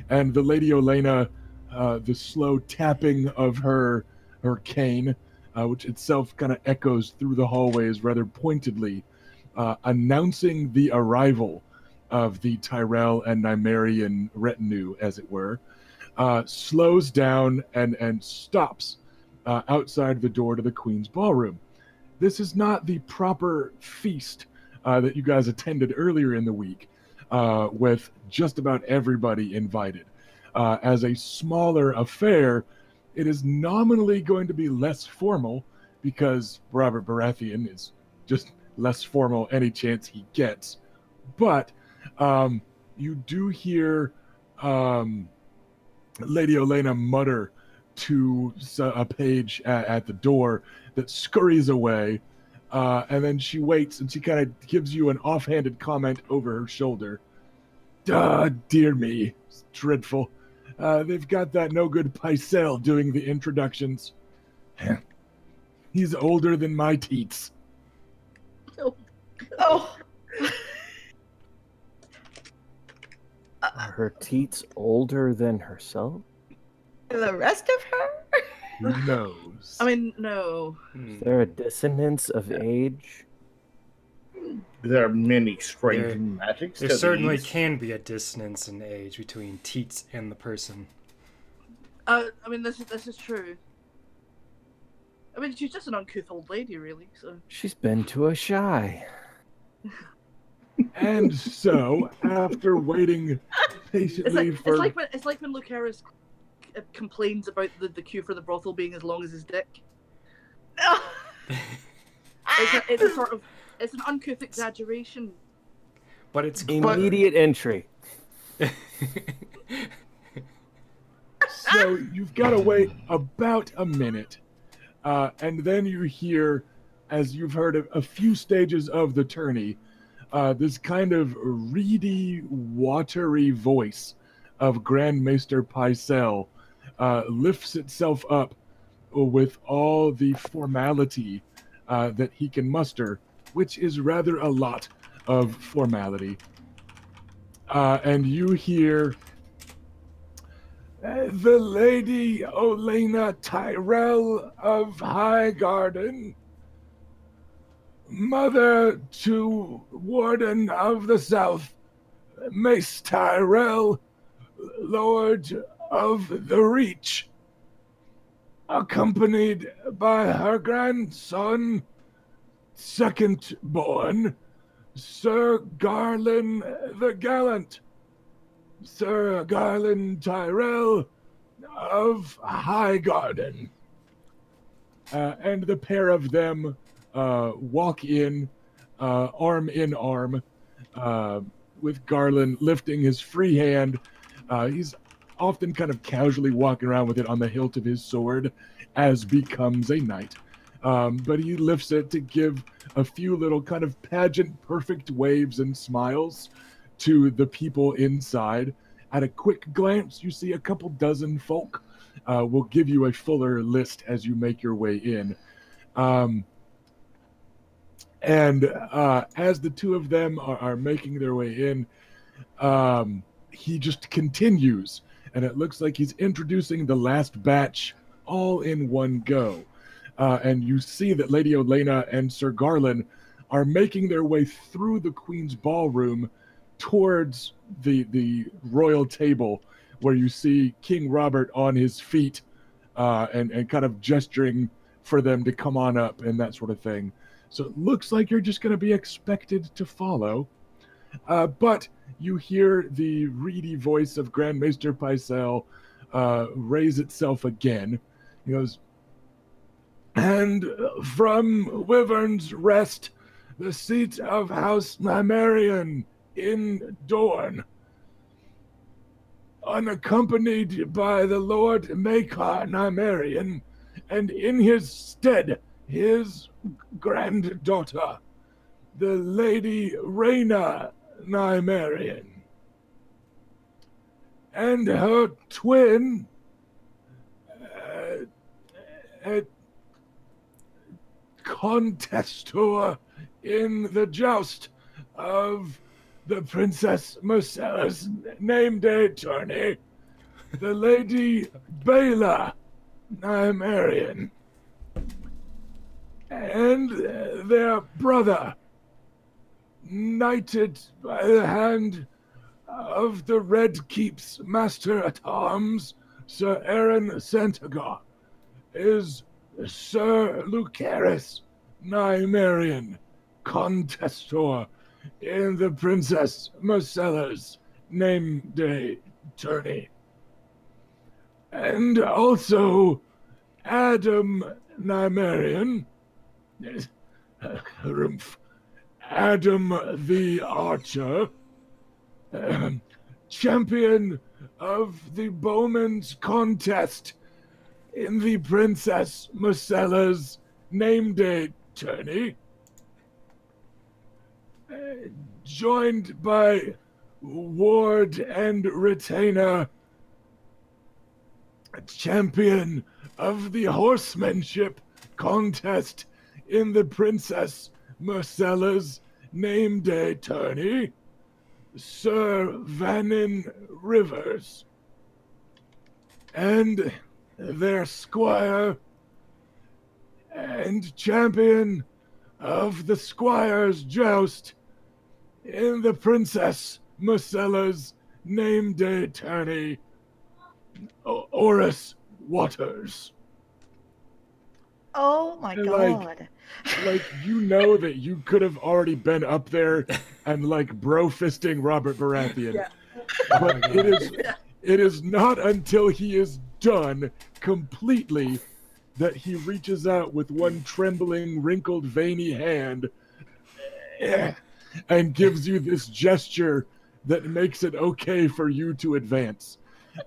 And the Lady Olenna, the slow tapping of her cane, which itself kind of echoes through the hallways rather pointedly, announcing the arrival of the Tyrell and Nymerian retinue, as it were, slows down and stops outside the door to the Queen's Ballroom. This is not the proper feast that you guys attended earlier in the week, with just about everybody invited. As a smaller affair, it is nominally going to be less formal because Robert Baratheon is just less formal any chance he gets. But you do hear Lady Olenna mutter to a page at the door that scurries away, and then she waits and she kind of gives you an offhanded comment over her shoulder. Dear me, it's dreadful. They've got that no-good Pycelle doing the introductions. He's older than my teats. Oh. Are her teats older than herself? The rest of her? Who knows? I mean, no. Is there a dissonance of age? There are many strange magics. There certainly can be a dissonance in age between teats and the person. I mean, this is true. I mean, she's just an uncouth old lady, really. So She's been to a shy. And so, after waiting patiently it's like when Lucerys complains about the queue for the brothel being as long as his dick. It's an uncouth exaggeration. But it's immediate entry. So you've got to wait about a minute, and then you hear, as you've heard a few stages of the tourney, this kind of reedy, watery voice of Grand Maester Pycelle lifts itself up with all the formality that he can muster, which is rather a lot of formality. And you hear, the Lady Olenna Tyrell of Highgarden, mother to Warden of the South, Mace Tyrell, Lord of the Reach, accompanied by her grandson, second born, Sir Garland the Gallant, Sir Garland Tyrell of Highgarden. And the pair of them walk in arm, with Garland lifting his free hand. He's often kind of casually walking around with it on the hilt of his sword, as becomes a knight. But he lifts it to give a few little kind of pageant perfect waves and smiles to the people inside. At a quick glance, you see a couple dozen folk. We'll give you a fuller list as you make your way in. And as the two of them are making their way in, he just continues. And it looks like he's introducing the last batch all in one go. And you see that Lady Olenna and Sir Garland are making their way through the Queen's Ballroom towards the royal table, where you see King Robert on his feet and kind of gesturing for them to come on up and that sort of thing. So it looks like you're just going to be expected to follow. But you hear the reedy voice of Grand Maester Pycelle raise itself again. He goes, "And from Wyvern's Rest, the seat of House Nymerian in Dorne, unaccompanied by the Lord Maekar Nymerian, and in his stead his granddaughter, the Lady Rhaena Nymerian, and her twin, contestor in the joust of the Princess Marcella's name-day tourney, the Lady Bela Nymerian, and their brother, knighted by the hand of the Red Keep's Master-at-Arms, Sir Aaron Santagar, is Sir Lucaris Nymerian, contestor in the Princess Marcella's name-day tourney. And also Adam Nymerian, Adam the Archer, champion of the Bowman's contest in the Princess Marcella's name-day tourney, joined by ward and retainer, champion of the horsemanship contest in the Princess Marcella's name-day tourney, Sir Vannin Rivers, and their squire and champion of the Squire's Joust in the Princess Marcella's name-day tourney, Oris Waters. Oh my god. Like, you know that you could have already been up there and, like, bro-fisting Robert Baratheon. Yeah. But it is not until he is done completely that he reaches out with one trembling, wrinkled, veiny hand and gives you this gesture that makes it okay for you to advance.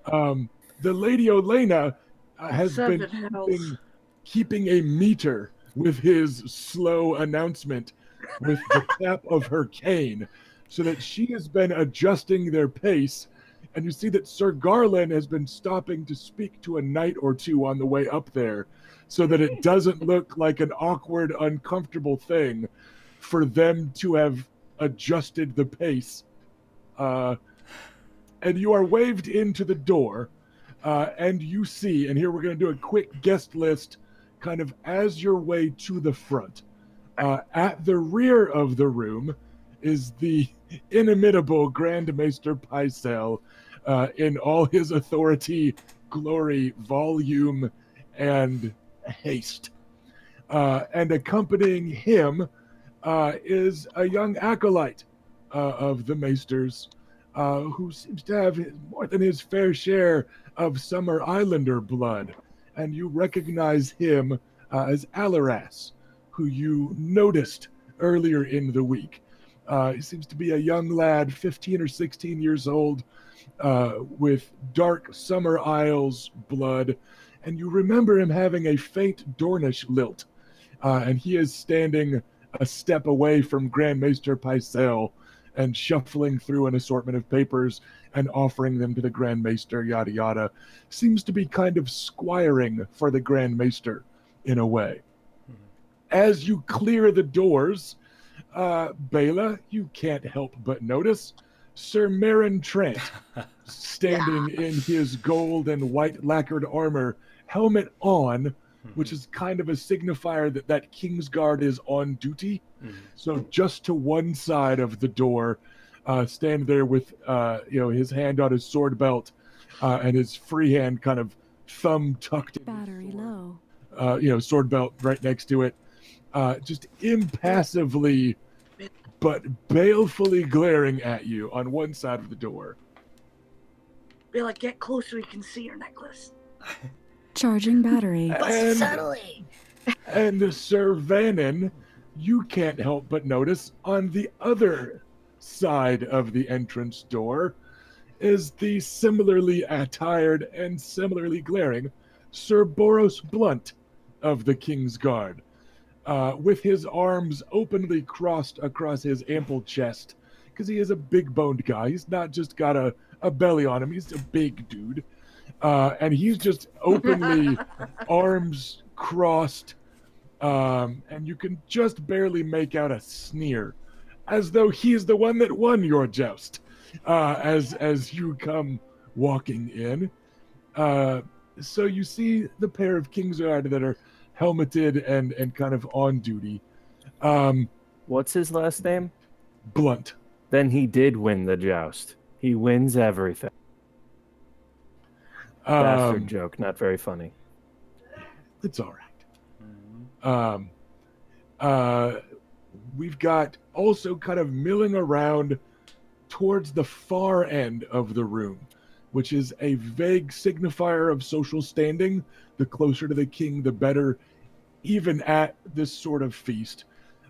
The Lady Olenna has been keeping a meter with his slow announcement with the tap of her cane, so that she has been adjusting their pace. And you see that Sir Garland has been stopping to speak to a knight or two on the way up there, so that it doesn't look like an awkward, uncomfortable thing for them to have adjusted the pace. And you are waved into the door, and you see, and here we're going to do a quick guest list kind of as your way to the front. At the rear of the room is the inimitable Grand Maester Pycelle, in all his authority, glory, volume, and haste. And accompanying him is a young acolyte of the Maesters, who seems to have more than his fair share of Summer Islander blood. And you recognize him as Alaras, who you noticed earlier in the week. He seems to be a young lad, 15 or 16 years old, with dark Summer Isles blood. And you remember him having a faint Dornish lilt. And he is standing a step away from Grand Maester Pycelle and shuffling through an assortment of papers and offering them to the Grand Maester, yada yada. Seems to be kind of squiring for the Grand Maester in a way. As you clear the doors, Bela, you can't help but notice Sir Meryn Trant standing in his gold and white lacquered armor, helmet on, which is kind of a signifier that Kingsguard is on duty. So just to one side of the door, stand there with his hand on his sword belt, and his free hand kind of thumb tucked in. Battery low. Sword belt right next to it. Just impassively but balefully glaring at you on one side of the door. Bella, get closer, you can see your necklace. Charging battery. But And- subtly. And Sir Vannon, you can't help but notice on the other side of the entrance door is the similarly attired and similarly glaring Sir Boros Blunt of the King's Guard, with his arms openly crossed across his ample chest, because he is a big-boned guy. He's not just got a belly on him, he's a big dude. And he's just openly arms crossed, and you can just barely make out a sneer, as though he's the one that won your joust, as you come walking in. So you see the pair of Kingsguard that are helmeted and kind of on duty. What's his last name? Blunt. Then he did win the joust. He wins everything. Bastard joke, not very funny. It's all right. We've got also kind of milling around towards the far end of the room, which is a vague signifier of social standing. The closer to the king, the better, even at this sort of feast.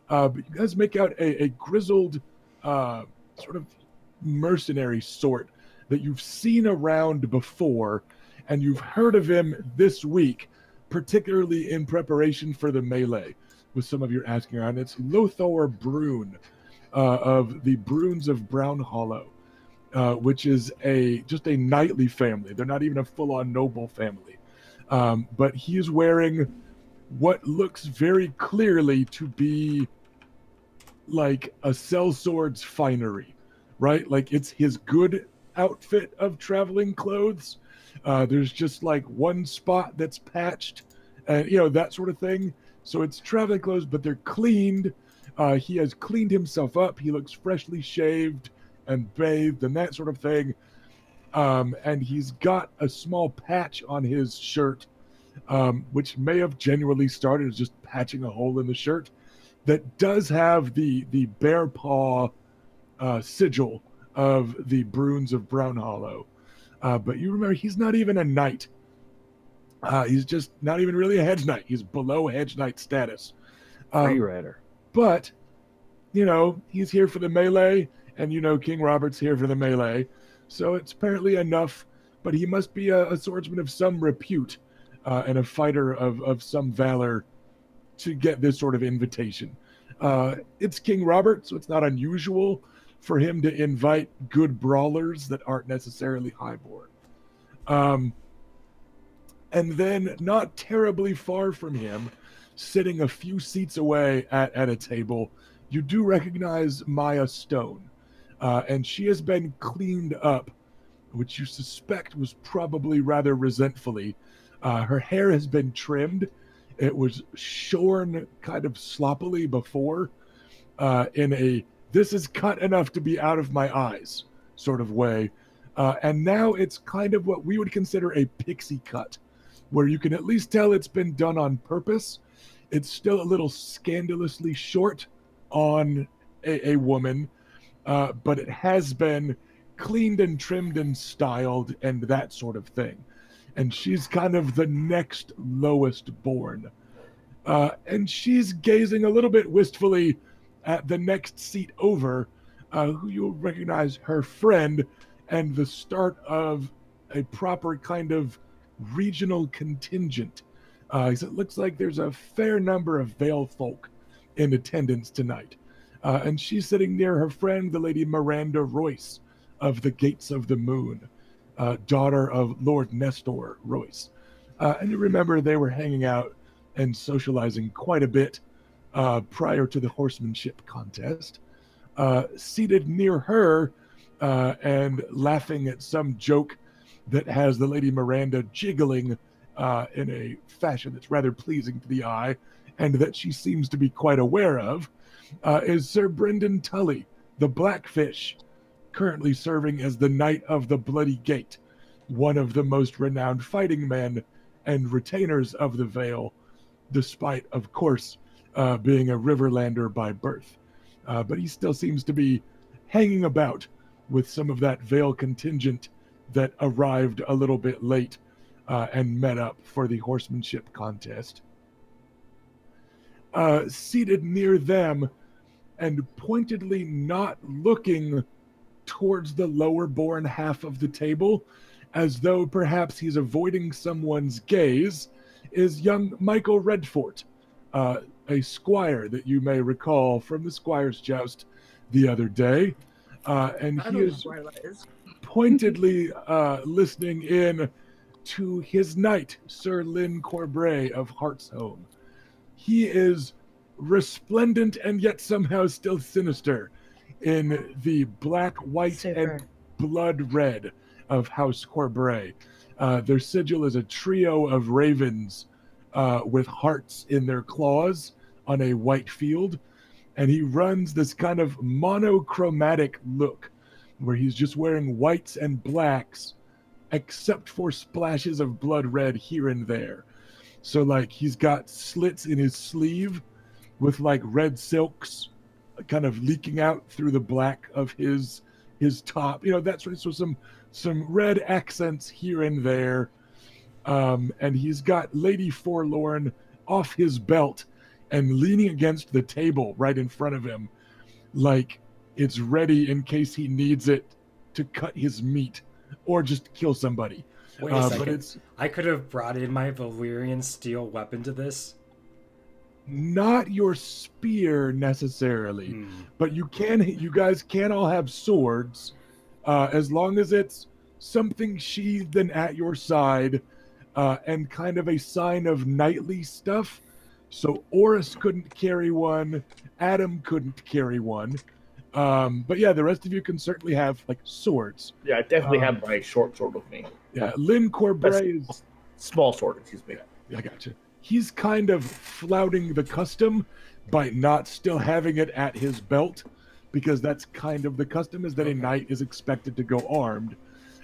But you guys make out a grizzled, sort of mercenary sort that you've seen around before, and you've heard of him this week, particularly in preparation for the melee, with some of your asking around. It's Lothar Brune, of the Brunes of Brown Hollow, which is just a knightly family. They're not even a full-on noble family. But he is wearing what looks very clearly to be like a sellsword's finery, right? Like it's his good outfit of traveling clothes. There's just like one spot that's patched, and that sort of thing. So it's traveling clothes, but they're cleaned. He has cleaned himself up. He looks freshly shaved and bathed and that sort of thing. And he's got a small patch on his shirt, which may have genuinely started as just patching a hole in the shirt, that does have the bear paw sigil of the Brunes of Brown Hollow. But you remember, he's not even a knight. He's just not even really a hedge knight. He's below hedge knight status. Free rider. But, he's here for the melee, and King Robert's here for the melee. So it's apparently enough, but he must be a swordsman of some repute, and a fighter of some valor to get this sort of invitation. It's King Robert, so it's not unusual for him to invite good brawlers that aren't necessarily highborn. And then, not terribly far from him, sitting a few seats away at a table, you do recognize Maya Stone. And she has been cleaned up, which you suspect was probably rather resentfully. Her hair has been trimmed. It was shorn kind of sloppily before, in a "this is cut enough to be out of my eyes" sort of way. And now it's kind of what we would consider a pixie cut, where you can at least tell it's been done on purpose. It's still a little scandalously short on a woman, but it has been cleaned and trimmed and styled and that sort of thing. And she's kind of the next lowest born. And she's gazing a little bit wistfully at the next seat over, who you'll recognize her friend, and the start of a proper kind of regional contingent. It looks like there's a fair number of Vale folk in attendance tonight. And she's sitting near her friend, the Lady Miranda Royce of the Gates of the Moon, daughter of Lord Nestor Royce. And you remember they were hanging out and socializing quite a bit prior to the horsemanship contest. Seated near her and laughing at some joke that has the Lady Miranda jiggling in a fashion that's rather pleasing to the eye, and that she seems to be quite aware of, is Sir Brendan Tully, the Blackfish, currently serving as the Knight of the Bloody Gate, one of the most renowned fighting men and retainers of the Vale, despite, of course, being a Riverlander by birth. but he still seems to be hanging about with some of that Vale contingent that arrived a little bit late and met up for the horsemanship contest. Seated near them and pointedly not looking towards the lower-born half of the table, as though perhaps he's avoiding someone's gaze, is young Michael Redfort, a squire that you may recall from the Squire's Joust the other day. And he is pointedly listening in to his knight, Sir Lynn Corbray of Heartsholme. He is resplendent and yet somehow still sinister in the black, white, and blood red of House Corbray. Their sigil is a trio of ravens with hearts in their claws on a white field, and he runs this kind of monochromatic look where he's just wearing whites and blacks except for splashes of blood red here and there. So like he's got slits in his sleeve with like red silks kind of leaking out through the black of his top, that's right. So some red accents here and there. And he's got Lady Forlorn off his belt and leaning against the table right in front of him, like it's ready in case he needs it to cut his meat or just kill somebody. Wait a second. I could have brought in my Valyrian steel weapon to this. Not your spear necessarily, but you guys can all have swords, as long as it's something sheathed and at your side, and kind of a sign of knightly stuff. So Oris couldn't carry one, Adam couldn't carry one, but yeah, the rest of you can certainly have like swords. Yeah, I definitely have my short sword with me. Yeah, Lynn Corbray is small sword. Excuse me. I gotcha. He's kind of flouting the custom by not still having it at his belt, because that's kind of the custom, is that a knight is expected to go armed.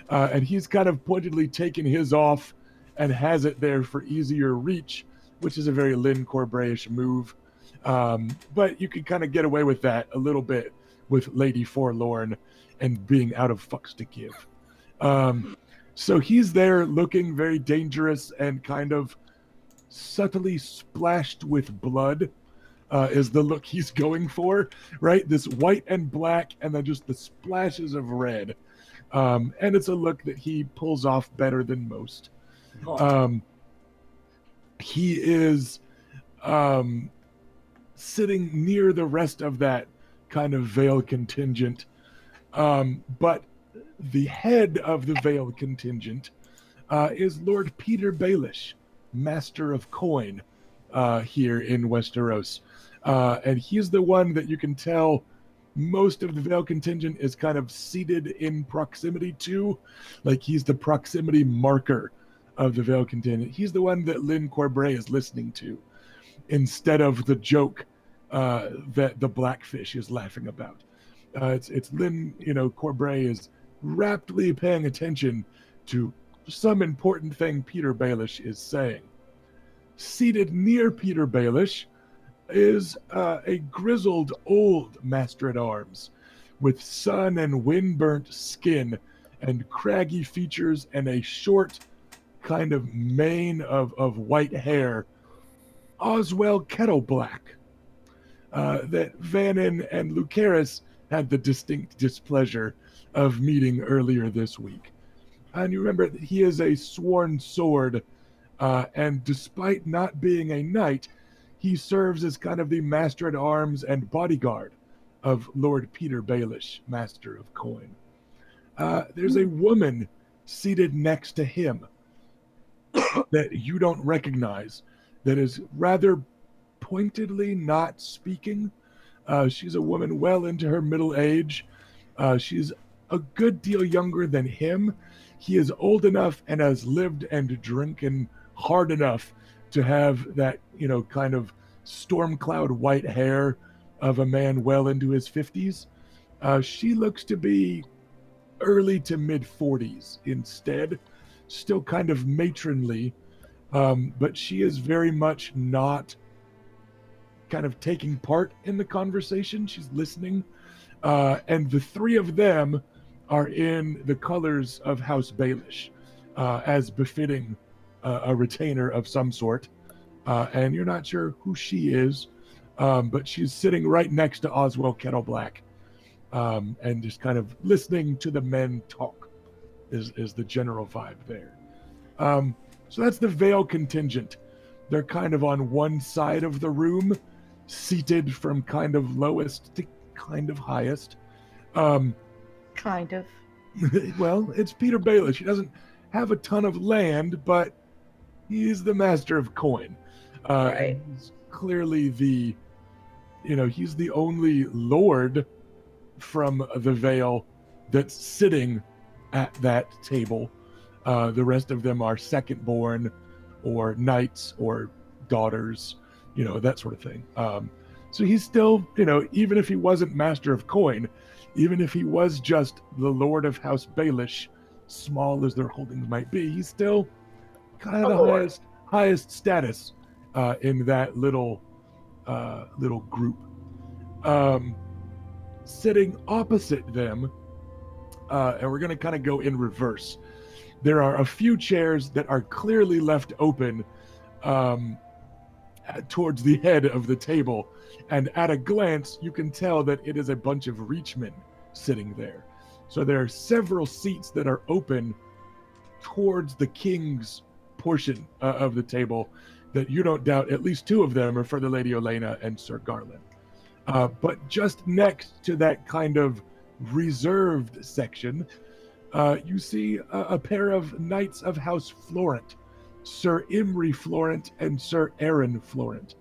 And he's kind of pointedly taken his off and has it there for easier reach, which is a very Lynn Corbray-ish move. But you can kind of get away with that a little bit with Lady Forlorn and being out of fucks to give. So he's there looking very dangerous and kind of subtly splashed with blood is the look he's going for, right? This white and black and then just the splashes of red. And it's a look that he pulls off better than most. He is sitting near the rest of that kind of Vale contingent. But the head of the Vale contingent is Lord Peter Baelish, Master of Coin here in Westeros. And he's the one that you can tell most of the Vale contingent is kind of seated in proximity to. Like he's the proximity marker of the Vale contingent. He's the one that Lynn Corbray is listening to instead of the joke that the Blackfish is laughing about. It's Lynn, Corbray is raptly paying attention to some important thing Peter Baelish is saying. Seated near Peter Baelish is a grizzled old master-at-arms with sun and wind-burnt skin and craggy features and a short kind of mane of white hair, Oswell Kettleblack, that Vannon and Lucaris had the distinct displeasure of meeting earlier this week. And you remember that he is a sworn sword, and despite not being a knight, he serves as kind of the master-at-arms and bodyguard of Lord Peter Baelish, Master of Coin. There's a woman seated next to him that you don't recognize, that is rather pointedly not speaking. She's a woman well into her middle age. She's a good deal younger than him. He is old enough and has lived and drinking hard enough to have that, kind of storm cloud white hair of a man well into his 50s. She looks to be early to mid 40s instead, still kind of matronly, but she is very much not kind of taking part in the conversation. She's listening. And the three of them are in the colors of House Baelish, as befitting a retainer of some sort. And you're not sure who she is, but she's sitting right next to Oswell Kettleblack, and just kind of listening to the men talk is the general vibe there. So that's the Vale contingent. They're kind of on one side of the room, seated from kind of lowest to kind of highest. Kind of. Well, it's Peter Baelish. He doesn't have a ton of land, but he's the master of coin. Right. He's clearly he's the only lord from the Vale that's sitting at that table. The rest of them are second-born or knights or daughters, that sort of thing. So he's still, even if he wasn't master of coin, even if he was just the Lord of House Baelish, small as their holdings might be, he's still kind of the highest status in that little group. Sitting opposite them, and we're going to kind of go in reverse. There are a few chairs that are clearly left open towards the head of the table, and at a glance you can tell that it is a bunch of reachmen sitting there. So there are several seats that are open towards the king's portion of the table that you don't doubt at least two of them are for the Lady Elena and Sir Garland. But just next to that kind of reserved section, you see a pair of knights of House Florent, Sir Imry Florent and Sir Aaron Florent.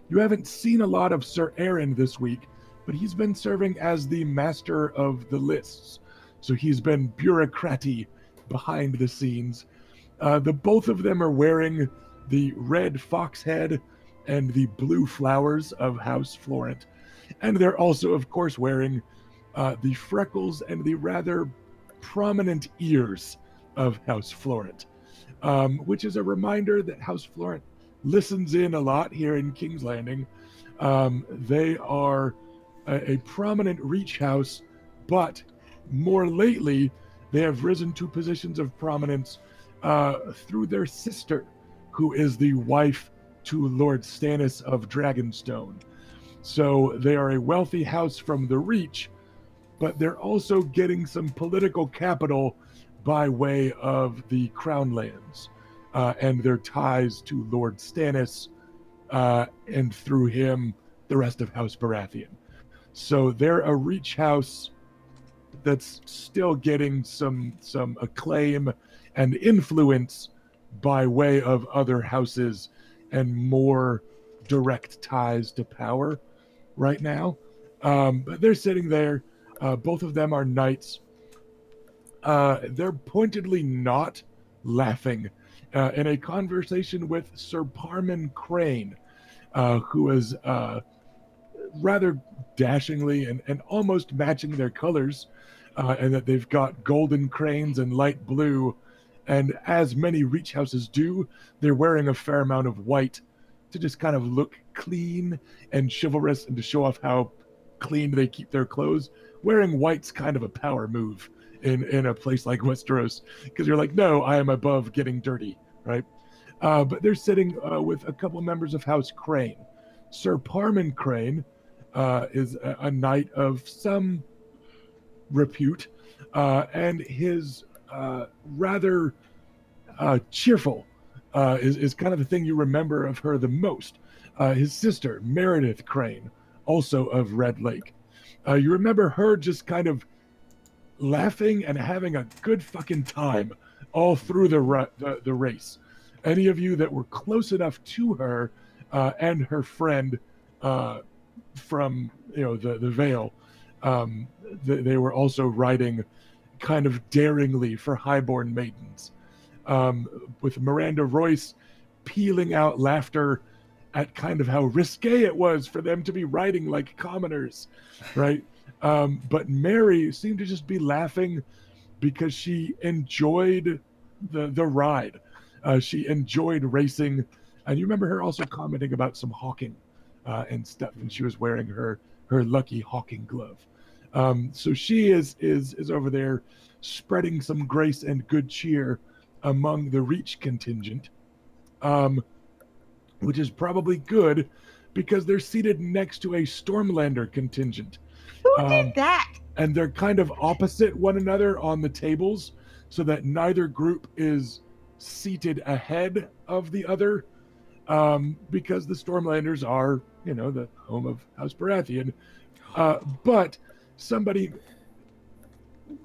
You haven't seen a lot of Sir Aaron this week, but he's been serving as the master of the lists. So he's been bureaucraty behind the scenes. The both of them are wearing the red fox head and the blue flowers of House Florent. And they're also, of course, wearing the freckles and the rather prominent ears of House Florent, which is a reminder that House Florent listens in a lot here in King's Landing. They are a prominent reach house, but more lately, they have risen to positions of prominence through their sister, who is the wife to Lord Stannis of Dragonstone. So they are a wealthy house from the Reach, but they're also getting some political capital by way of the Crown Lands and their ties to Lord Stannis, and through him, the rest of House Baratheon. So they're a Reach house that's still getting some acclaim and influence by way of other houses and more direct ties to power right now. But they're sitting there. Both of them are knights. They're pointedly not laughing in a conversation with Sir Parman Crane, who is rather dashingly and almost matching their colors, and that they've got golden cranes and light blue. And as many Reach houses do, they're wearing a fair amount of white to just kind of look clean and chivalrous and to show off how clean they keep their clothes. Wearing white's kind of a power move in a place like Westeros, because you're like, no, I am above getting dirty, right? But they're sitting with a couple of members of House Crane. Sir Parman Crane is a knight of some repute, and his rather cheerful is kind of the thing you remember of her the most. His sister, Meredith Crane, also of Red Lake. You remember her just kind of laughing and having a good fucking time all through the race. Any of you that were close enough to her and her friend from the Vale, they were also riding kind of daringly for highborn maidens, with Miranda Royce pealing out laughter at kind of how risque it was for them to be riding like commoners, right? But Mary seemed to just be laughing because she enjoyed the ride. She enjoyed racing. And you remember her also commenting about some hawking and stuff, and she was wearing her lucky hawking glove. So she is over there spreading some grace and good cheer among the Reach contingent, which is probably good because they're seated next to a Stormlander contingent. Who did that? And they're kind of opposite one another on the tables so that neither group is seated ahead of the other, because the Stormlanders are, the home of House Baratheon. But somebody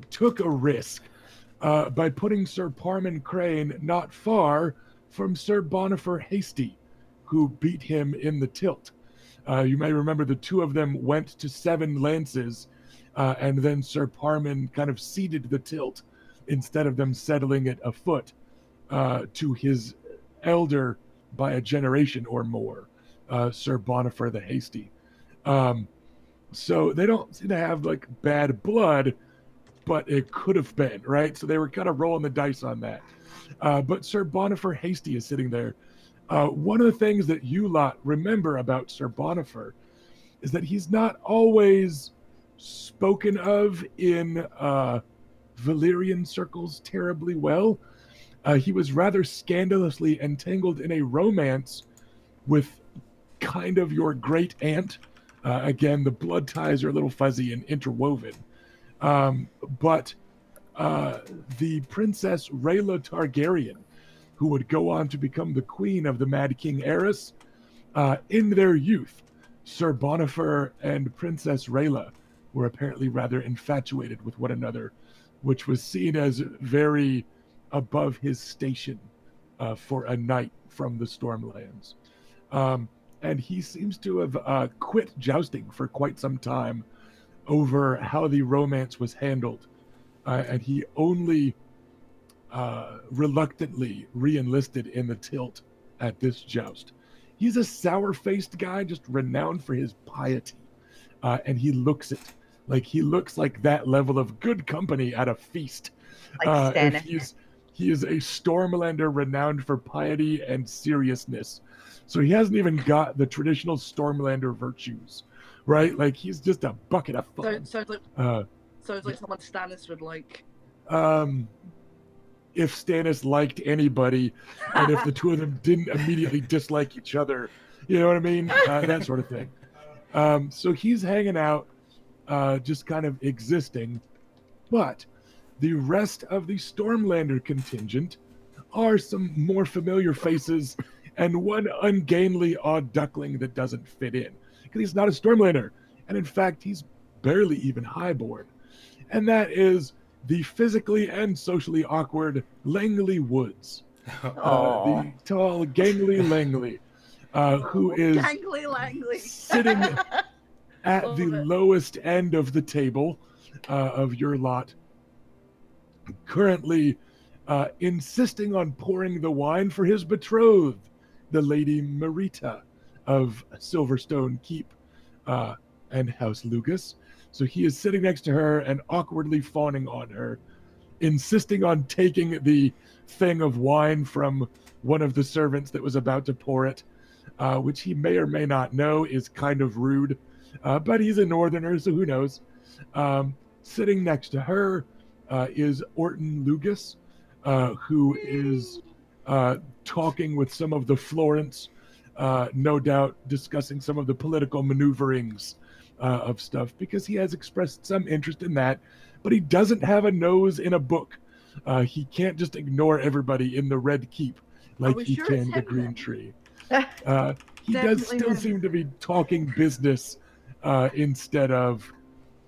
took a risk by putting Sir Parman Crane not far from Sir Bonifer Hasty, who beat him in the tilt. You may remember the two of them went to 7 lances, and then Sir Parman kind of ceded the tilt instead of them settling it afoot to his elder by a generation or more, Sir Bonifer the Hasty. So they don't seem to have like bad blood, but it could have been, right? So they were kind of rolling the dice on that. But Sir Bonifer Hasty is sitting there. One of the things that you lot remember about Sir Bonifer is that he's not always spoken of in Valyrian circles terribly well. He was rather scandalously entangled in a romance with kind of your great aunt. Again, the blood ties are a little fuzzy and interwoven. But the Princess Rhaela Targaryen, who would go on to become the queen of the Mad King Aerys, in their youth, Sir Bonifer and Princess Rhaela were apparently rather infatuated with one another, which was seen as very above his station for a knight from the Stormlands. And he seems to have quit jousting for quite some time over how the romance was handled. And he only reluctantly re-enlisted in the tilt at this joust. He's a sour-faced guy, just renowned for his piety. And he looks it. Like, he looks like that level of good company at a feast. Like Stannis. He is a Stormlander renowned for piety and seriousness. So he hasn't even got the traditional Stormlander virtues, right? Like, he's just a bucket of fun. Sounds like someone Stannis would like. If Stannis liked anybody, and if the two of them didn't immediately dislike each other, you know what I mean? That sort of thing. So he's hanging out, just kind of existing. But the rest of the Stormlander contingent are some more familiar faces and one ungainly odd duckling that doesn't fit in. Because he's not a Stormlander. And in fact, he's barely even highborn. And that is the physically and socially awkward Langley Woods. The tall, gangly Langley, who is sitting at the lowest end of the table of your lot, currently insisting on pouring the wine for his betrothed, the Lady Marita of Silverstone Keep and House Lucas. So he is sitting next to her and awkwardly fawning on her, insisting on taking the thing of wine from one of the servants that was about to pour it, which he may or may not know is kind of rude, but he's a northerner, so who knows. Sitting next to her is Orton Lugas, who is talking with some of the Florents, no doubt discussing some of the political maneuverings of stuff, because he has expressed some interest in that, but he doesn't have a nose in a book. He can't just ignore everybody in the Red Keep like he can the Green Tree. He does still seem to be talking business instead of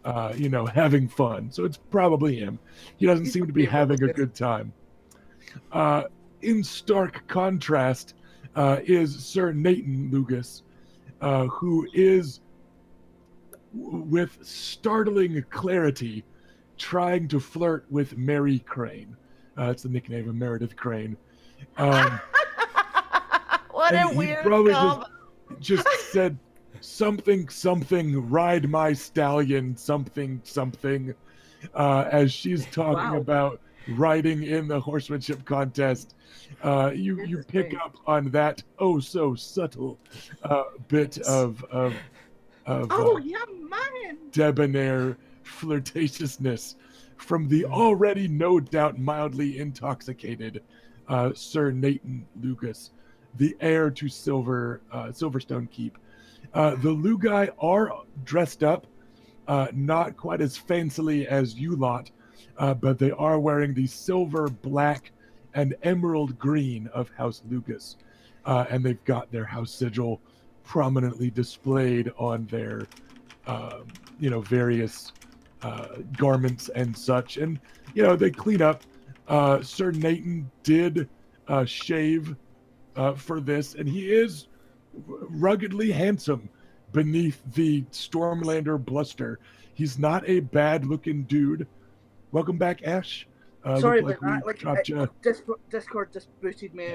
having fun. So it's probably him. He doesn't seem to be having a good time. In stark contrast is Sir Nathan Lugas, who is, with startling clarity, trying to flirt with Mary Crane. It's the nickname of Meredith Crane. What a weird combo. Just said something, ride my stallion, something, as she's talking about riding in the horsemanship contest. You pick up on that so subtle bit of yeah, man. debonair flirtatiousness from the already no doubt mildly intoxicated Sir Nathan Lucas, the heir to Silverstone Keep. The Lugai are dressed up, not quite as fancily as you lot, but they are wearing the silver, black, and emerald green of House Lucas, and they've got their house sigil prominently displayed on their, various garments and such. And they clean up. Sir Nathan did shave for this, and he is ruggedly handsome beneath the Stormlander bluster. He's not a bad-looking dude. Welcome back, Ash. Sorry looked about we that. dropped ya. Discord just booted me.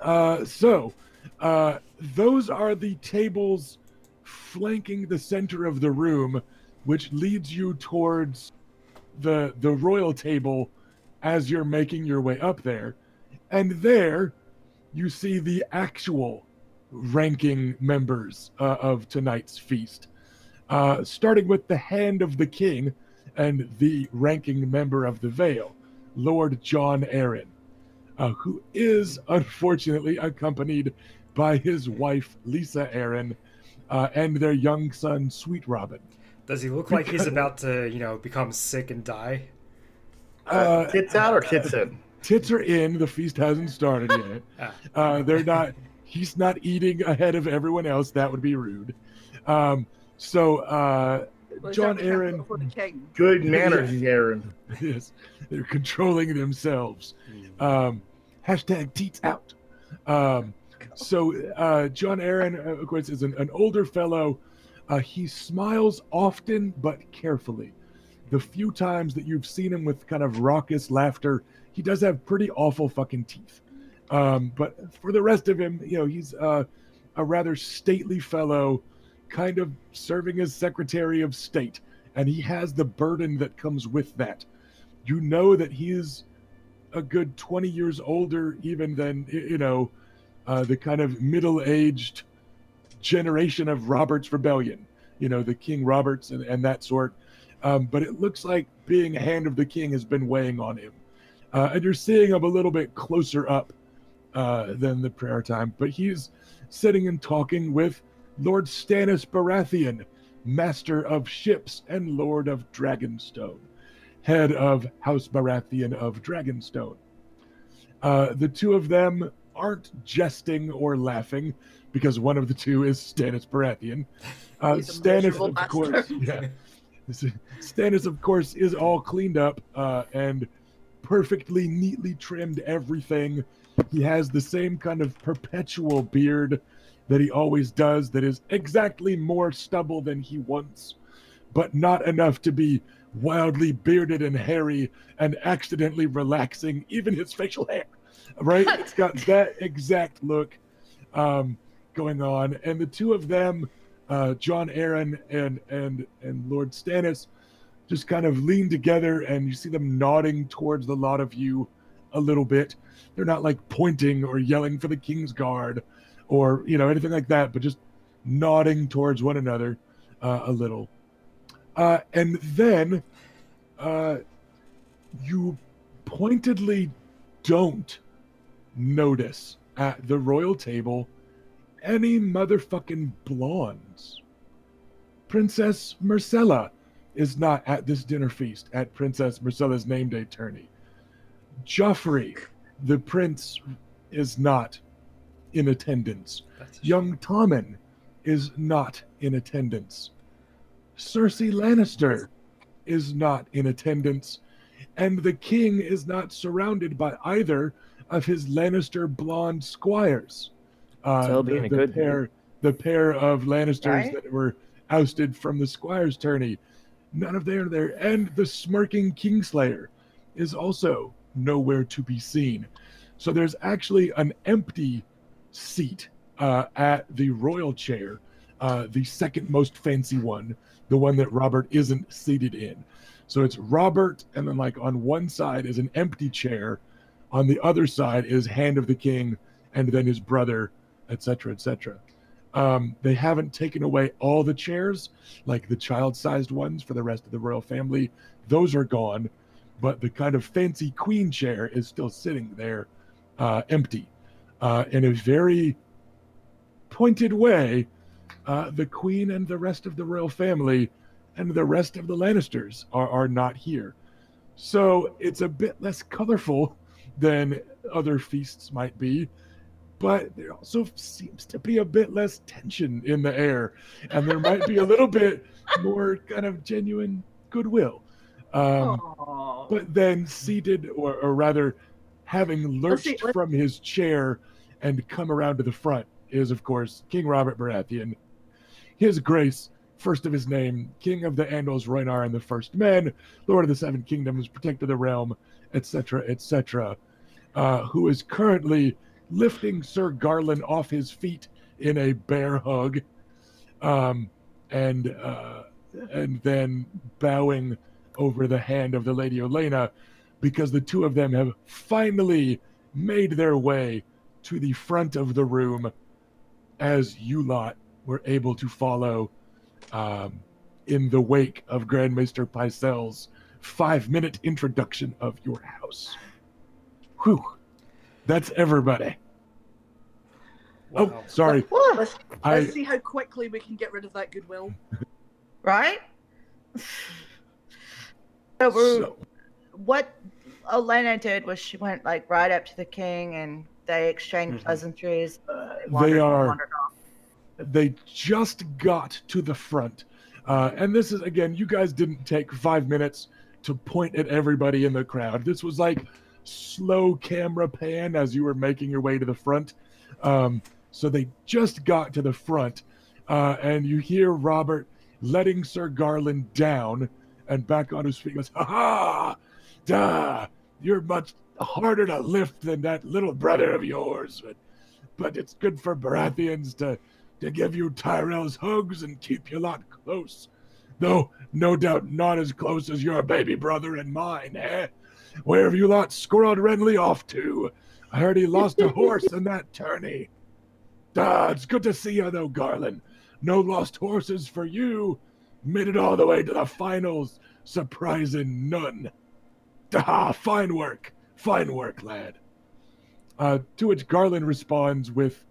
Yeah. So those are the tables flanking the center of the room, which leads you towards the royal table as you're making your way up there. And there you see the actual ranking members of tonight's feast. Starting with the Hand of the King and the ranking member of the Vale, Lord John Aaron, who is unfortunately accompanied by his wife, Lisa Aaron, and their young son, Sweet Robin. Does he look like he's about to, become sick and die? Tits out or tits in? Tits are in. The feast hasn't started yet. They're not. He's not eating ahead of everyone else. That would be rude. John Aaron. Good manners, Aaron. Yes, they're controlling themselves. Hashtag teats out. John Aaron, of course, is an older fellow. He smiles often but carefully. The few times that you've seen him with kind of raucous laughter, he does have pretty awful fucking teeth. But for the rest of him, he's a rather stately fellow, kind of serving as Secretary of State, and he has the burden that comes with that. You know that he's a good 20 years older even than, the kind of middle-aged generation of Robert's Rebellion, the King Roberts and that sort. But it looks like being a Hand of the King has been weighing on him. And you're seeing him a little bit closer up than the prayer time, but he's sitting and talking with Lord Stannis Baratheon, Master of Ships and Lord of Dragonstone, head of House Baratheon of Dragonstone. The two of them aren't jesting or laughing because one of the two is Stannis Baratheon. Stannis, of course, Stannis, of course, is all cleaned up and perfectly neatly trimmed everything. He has the same kind of perpetual beard that he always does, that is exactly more stubble than he wants, but not enough to be wildly bearded and hairy and accidentally relaxing even his facial hair, right? It's got that exact look going on. And the two of them, John Aaron and Lord Stannis, just kind of lean together, and you see them nodding towards the lot of you a little bit. They're not like pointing or yelling for the King's Guard or anything like that, but just nodding towards one another a little. And then you pointedly don't notice at the royal table any motherfucking blondes. Princess Marcella is not at this dinner feast at Princess Marcella's name day tourney. Joffrey, the prince, is not in attendance. Young Tommen is not in attendance. Cersei Lannister is not in attendance. And the king is not surrounded by either of his Lannister blonde squires. The pair of Lannisters that were ousted from the squires tourney. None of them are there. And the smirking Kingslayer is also nowhere to be seen. So there's actually an empty seat at the royal chair the second most fancy one, the one that Robert isn't seated in. So it's Robert, and then like on one side is an empty chair, on the other side is Hand of the King, and then his brother, etc., etc. They haven't taken away all the chairs, like the child-sized ones for the rest of the royal family. Those are gone, but the kind of fancy queen chair is still sitting there, empty. In a very pointed way, the queen and the rest of the royal family and the rest of the Lannisters are not here. So it's a bit less colorful than other feasts might be, but there also seems to be a bit less tension in the air, and there might be a little bit more kind of genuine goodwill. But then seated, or rather having lurched from his chair and come around to the front, is, of course, King Robert Baratheon, His Grace, first of his name, King of the Andals, Rhoynar and the First Men, Lord of the Seven Kingdoms, Protector of the Realm, etc., etc., who is currently lifting Sir Garland off his feet in a bear hug, and then bowing over the hand of the Lady Olenna, because the two of them have finally made their way to the front of the room, as you lot were able to follow in the wake of Grandmaster Pycelle's 5-minute introduction of your house. Whew. That's everybody. Wow. Oh, sorry. Let's see how quickly we can get rid of that goodwill. Right? What Olenna did was she went like right up to the king and they exchanged pleasantries. Wandered off. They just got to the front. And this is, again, you guys didn't take 5 minutes to point at everybody in the crowd. This was like slow camera pan as you were making your way to the front. So they just got to the front, and you hear Robert letting Sir Garland down and back on his feet. He goes, "Ha ha! You're much harder to lift than that little brother of yours, but it's good for Baratheons to give you Tyrell's hugs and keep you lot close. Though no doubt not as close as your baby brother and mine, eh? Where have you lot squirreled Renly off to? I heard he lost a horse in that tourney. It's good to see you, though, Garland. No lost horses for you. Made it all the way to the finals, surprising none. Fine work, lad." To which Garland responds with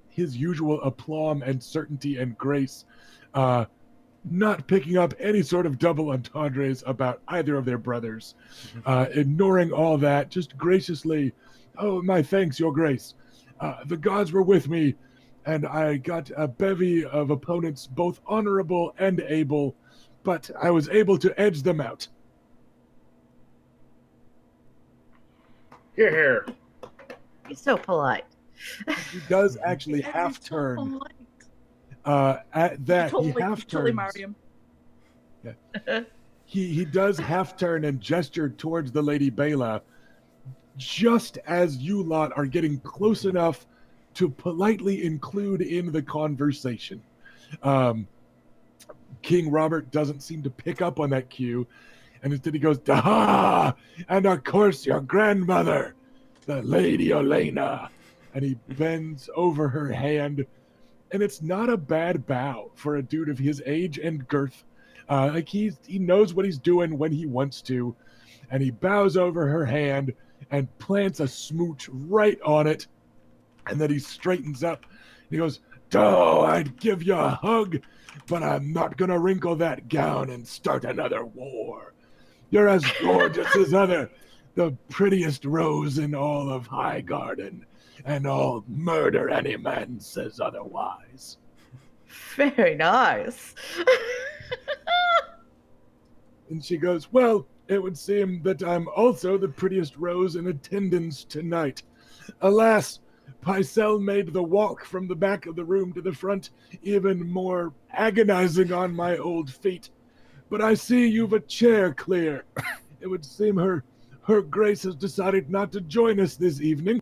his usual aplomb and certainty and grace, not picking up any sort of double entendres about either of their brothers, ignoring all that, just graciously, "Oh, my thanks, your grace. The gods were with me, and I got a bevy of opponents, both honorable and able, but I was able to edge them out." Here. He's so polite. He does actually half turn. At that, he half turns. Marry him. Yeah. He does half turn and gesture towards the Lady Bela, just as you lot are getting close enough to politely include in the conversation. King Robert doesn't seem to pick up on that cue, and instead he goes, "Daha! And of course your grandmother, the Lady Olenna." And he bends over her hand, and it's not a bad bow for a dude of his age and girth. Like he knows what he's doing when he wants to, and he bows over her hand and plants a smooch right on it, and then he straightens up. He goes, I'd give you a hug, but I'm not gonna wrinkle that gown and start another war. You're as gorgeous as the prettiest rose in all of Highgarden, and I'll murder any man says otherwise." Very nice. And she goes, "Well, it would seem that I'm also the prettiest rose in attendance tonight. Alas, Pycelle made the walk from the back of the room to the front even more agonizing on my old feet. But I see you've a chair clear. It would seem her grace has decided not to join us this evening."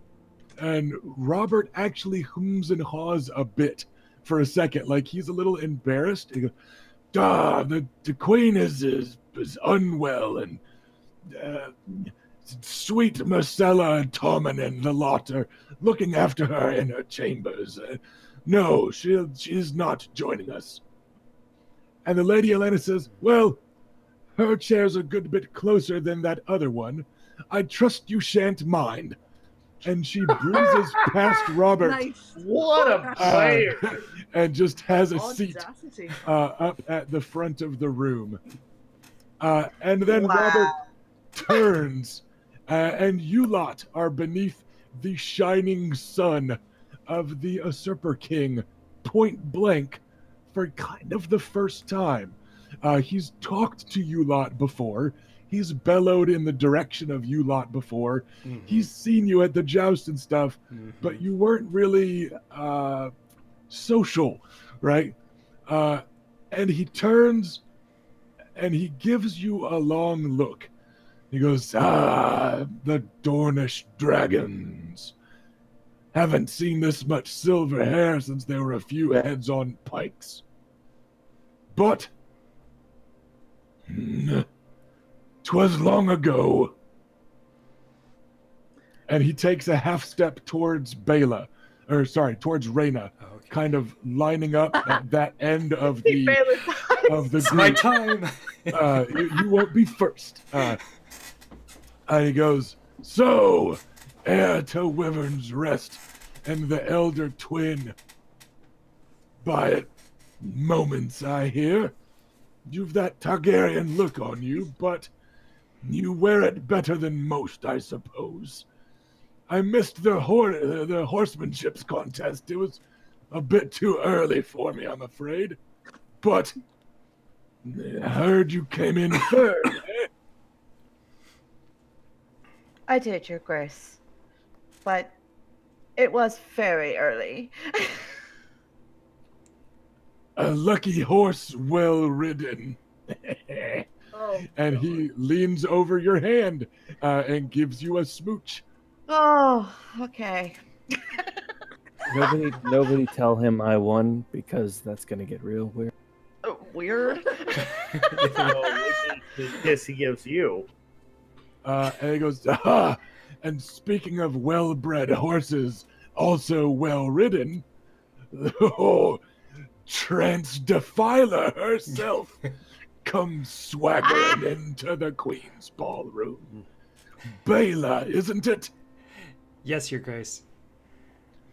And Robert actually hums and haws a bit for a second, like he's a little embarrassed. He goes, the queen is unwell, and sweet Marcella and Tormund and the lot are looking after her in her chambers. No, she's not joining us. And the Lady Elena says, well, her chair's a good bit closer than that other one. I trust you shan't mind. And she breezes past Robert. Nice. What a player! And just has a seat Audacity. up at the front of the room. And then Wow. Robert turns, and you lot are beneath the shining sun of the Usurper King, point blank, for kind of the first time. He's talked to you lot before. He's bellowed in the direction of you lot before. Mhm. He's seen you at the joust and stuff, Mhm. but you weren't really social, right? And he turns and he gives you a long look. He goes, the Dornish dragons. Haven't seen this much silver hair since there were a few heads on pikes. But 'twas long ago. And he takes a half step towards towards Reyna, Oh, okay. kind of lining up at that end of He the barely died. of the It's my group. time. You won't be first. And he goes, so, heir to Wyvern's Rest and the elder twin. By it, moments I hear. You've that Targaryen look on you, but you wear it better than most, I suppose. I missed the horsemanship contest. It was a bit too early for me, I'm afraid. But I heard you came in third. Eh? I did, Your Grace. But it was very early. A lucky horse, well ridden. Oh, And he leans over your hand and gives you a smooch. Oh, okay. Nobody tell him I won, because that's gonna get real weird. Weird. The kiss he gives you. And he goes, and speaking of well-bred horses, also well-ridden, oh, Trance Defiler herself comes swaggering into the Queen's ballroom. Bela, isn't it? Yes, Your Grace.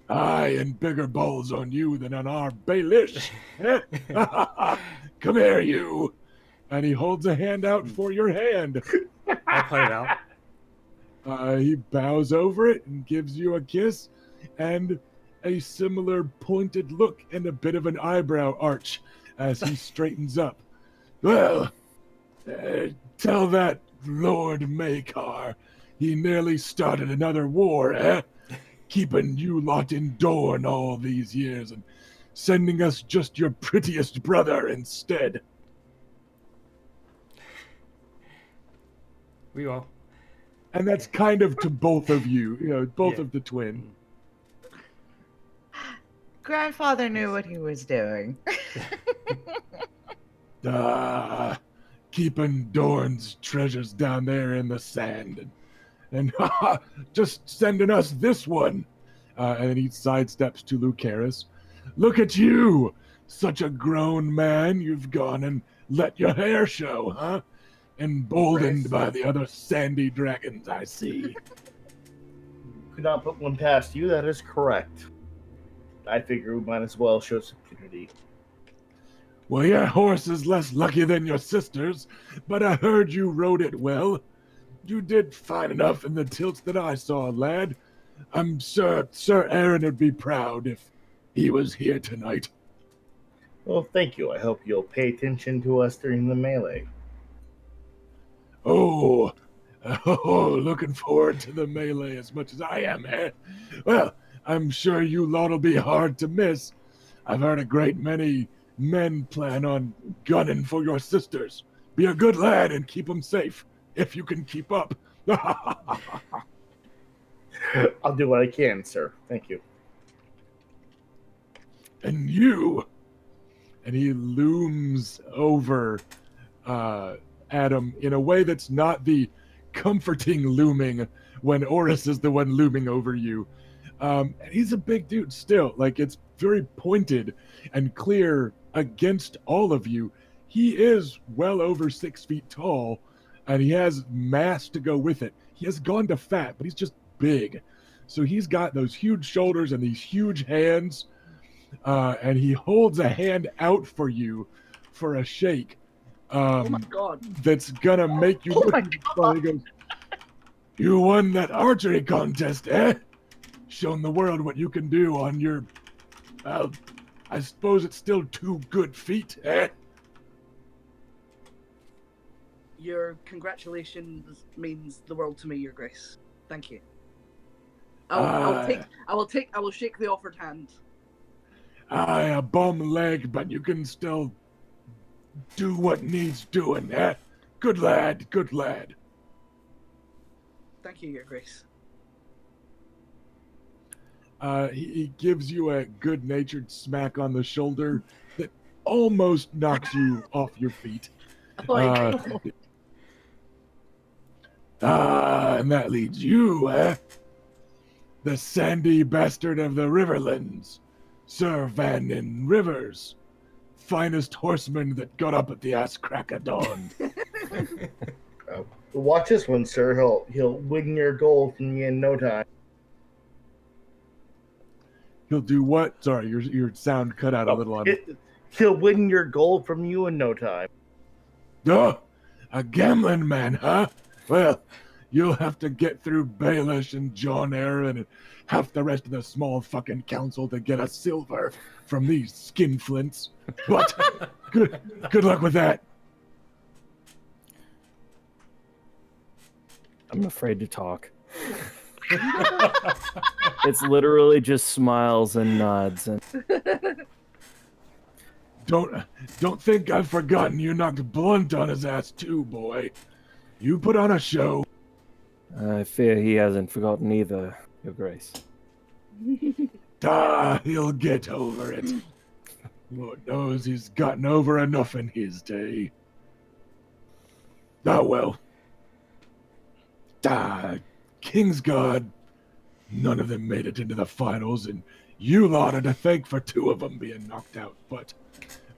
Aye, and bigger balls on you than on our Baelish. Come here, you. And he holds a hand out for your hand. I'll put it out. He bows over it and gives you a kiss and a similar pointed look and a bit of an eyebrow arch as he straightens up. Well, tell that Lord Maekar he nearly started another war, eh? Keeping you lot in Dorne all these years and sending us just your prettiest brother instead. We will. And that's kind of to both of you, both Yeah. of the twin. Grandfather knew what he was doing. Keeping Dorne's treasures down there in the sand and just sending us this one. And then he sidesteps to Lucaris. Look at you! Such a grown man, you've gone and let your hair show, huh? Emboldened by the other sandy dragons I see. Could not put one past you, that is correct. I figure we might as well show some unity. Well, your horse is less lucky than your sister's, but I heard you rode it well. You did fine enough in the tilts that I saw, lad. I'm sure Sir Aaron would be proud if he was here tonight. Well, thank you. I hope you'll pay attention to us during the melee. Oh, looking forward to the melee as much as I am, eh? Well, I'm sure you lot'll be hard to miss. I've heard a great many men plan on gunning for your sisters. Be a good lad and keep them safe, if you can keep up. I'll do what I can, sir. Thank you. and you. And he looms over Adam in a way that's not the comforting looming when Oris is the one looming over you. And he's a big dude still. Like, it's very pointed and clear against all of you. He is well over 6 feet tall, and he has mass to go with it. He has gone to fat, but he's just big. So he's got those huge shoulders and these huge hands, and he holds a hand out for you for a shake. Oh my god. That's gonna make you look even funny. He goes, "You won that archery contest, eh? Shown the world what you can do on your, well, I suppose it's still 2 good feet, eh?" Your congratulations means the world to me, Your Grace. Thank you. I will shake the offered hand. Aye, a bum leg, but you can still do what needs doing, eh? Good lad, good lad. Thank you, Your Grace. He gives you a good-natured smack on the shoulder that almost knocks you off your feet. And that leads you, eh? The sandy bastard of the Riverlands, Sir Vannon Rivers, finest horseman that got up at the ass crack of dawn. Watch this one, sir. He'll win your gold from you in no time. He'll do what? Sorry, your sound cut out a little on me. He'll win your gold from you in no time. Oh, a gambling man, huh? Well, you'll have to get through Baelish and John Aaron and half the rest of the small fucking council to get a silver from these skinflints. But good luck with that. I'm afraid to talk. It's literally just smiles and nods. And Don't think I've forgotten you knocked Blunt on his ass too, boy. You put on a show. I fear he hasn't forgotten either, Your Grace. He'll get over it. Lord knows he's gotten over enough in his day. Well. Kingsguard, none of them made it into the finals, and you lot are to thank for 2 of them being knocked out. But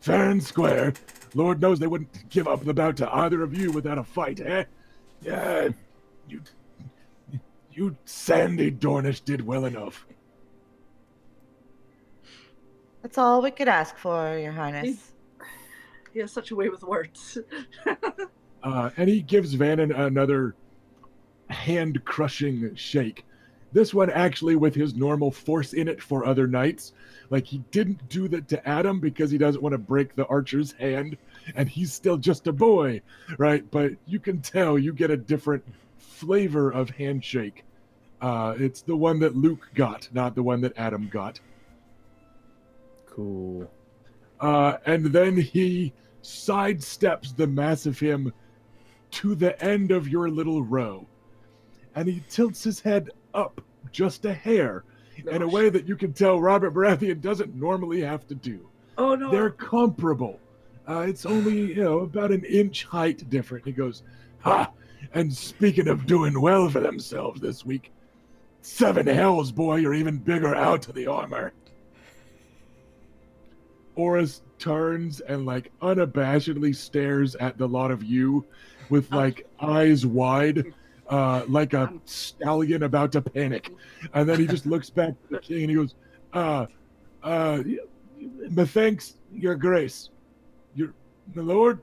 fair and square, Lord knows they wouldn't give up the bout to either of you without a fight, eh? Yeah, you Sandy Dornish did well enough. That's all we could ask for, Your Highness. He has such a way with words. And he gives Vannon another hand-crushing shake. This one actually with his normal force in it for other knights. Like, he didn't do that to Adam because he doesn't want to break the archer's hand, and he's still just a boy, right? But you can tell you get a different flavor of handshake. It's the one that Luke got, not the one that Adam got. Cool. And then he sidesteps the mass of him to the end of your little row. And he tilts his head up just a hair in a way that you can tell Robert Baratheon doesn't normally have to do. Oh, no. They're comparable. It's only, about an inch height different. He goes, "Ha! And speaking of doing well for themselves this week, 7 hells, boy, you're even bigger out of the armor." Oris turns and, unabashedly stares at the lot of you with, eyes wide, like a stallion about to panic. And then he just looks back to the king and he goes, "Methinks, Your Grace, my lord,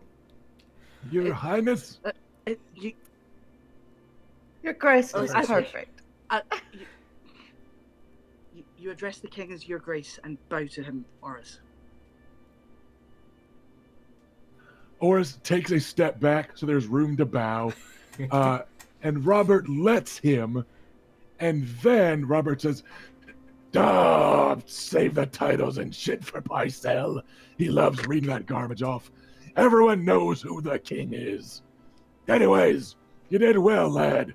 Your Highness." Your Grace is perfect. You address the king as Your Grace and bow to him, Oris. Oris takes a step back so there's room to bow. And Robert lets him. And then Robert says, save the titles and shit for Pycelle. He loves reading that garbage off. Everyone knows who the king is. Anyways, you did well, lad.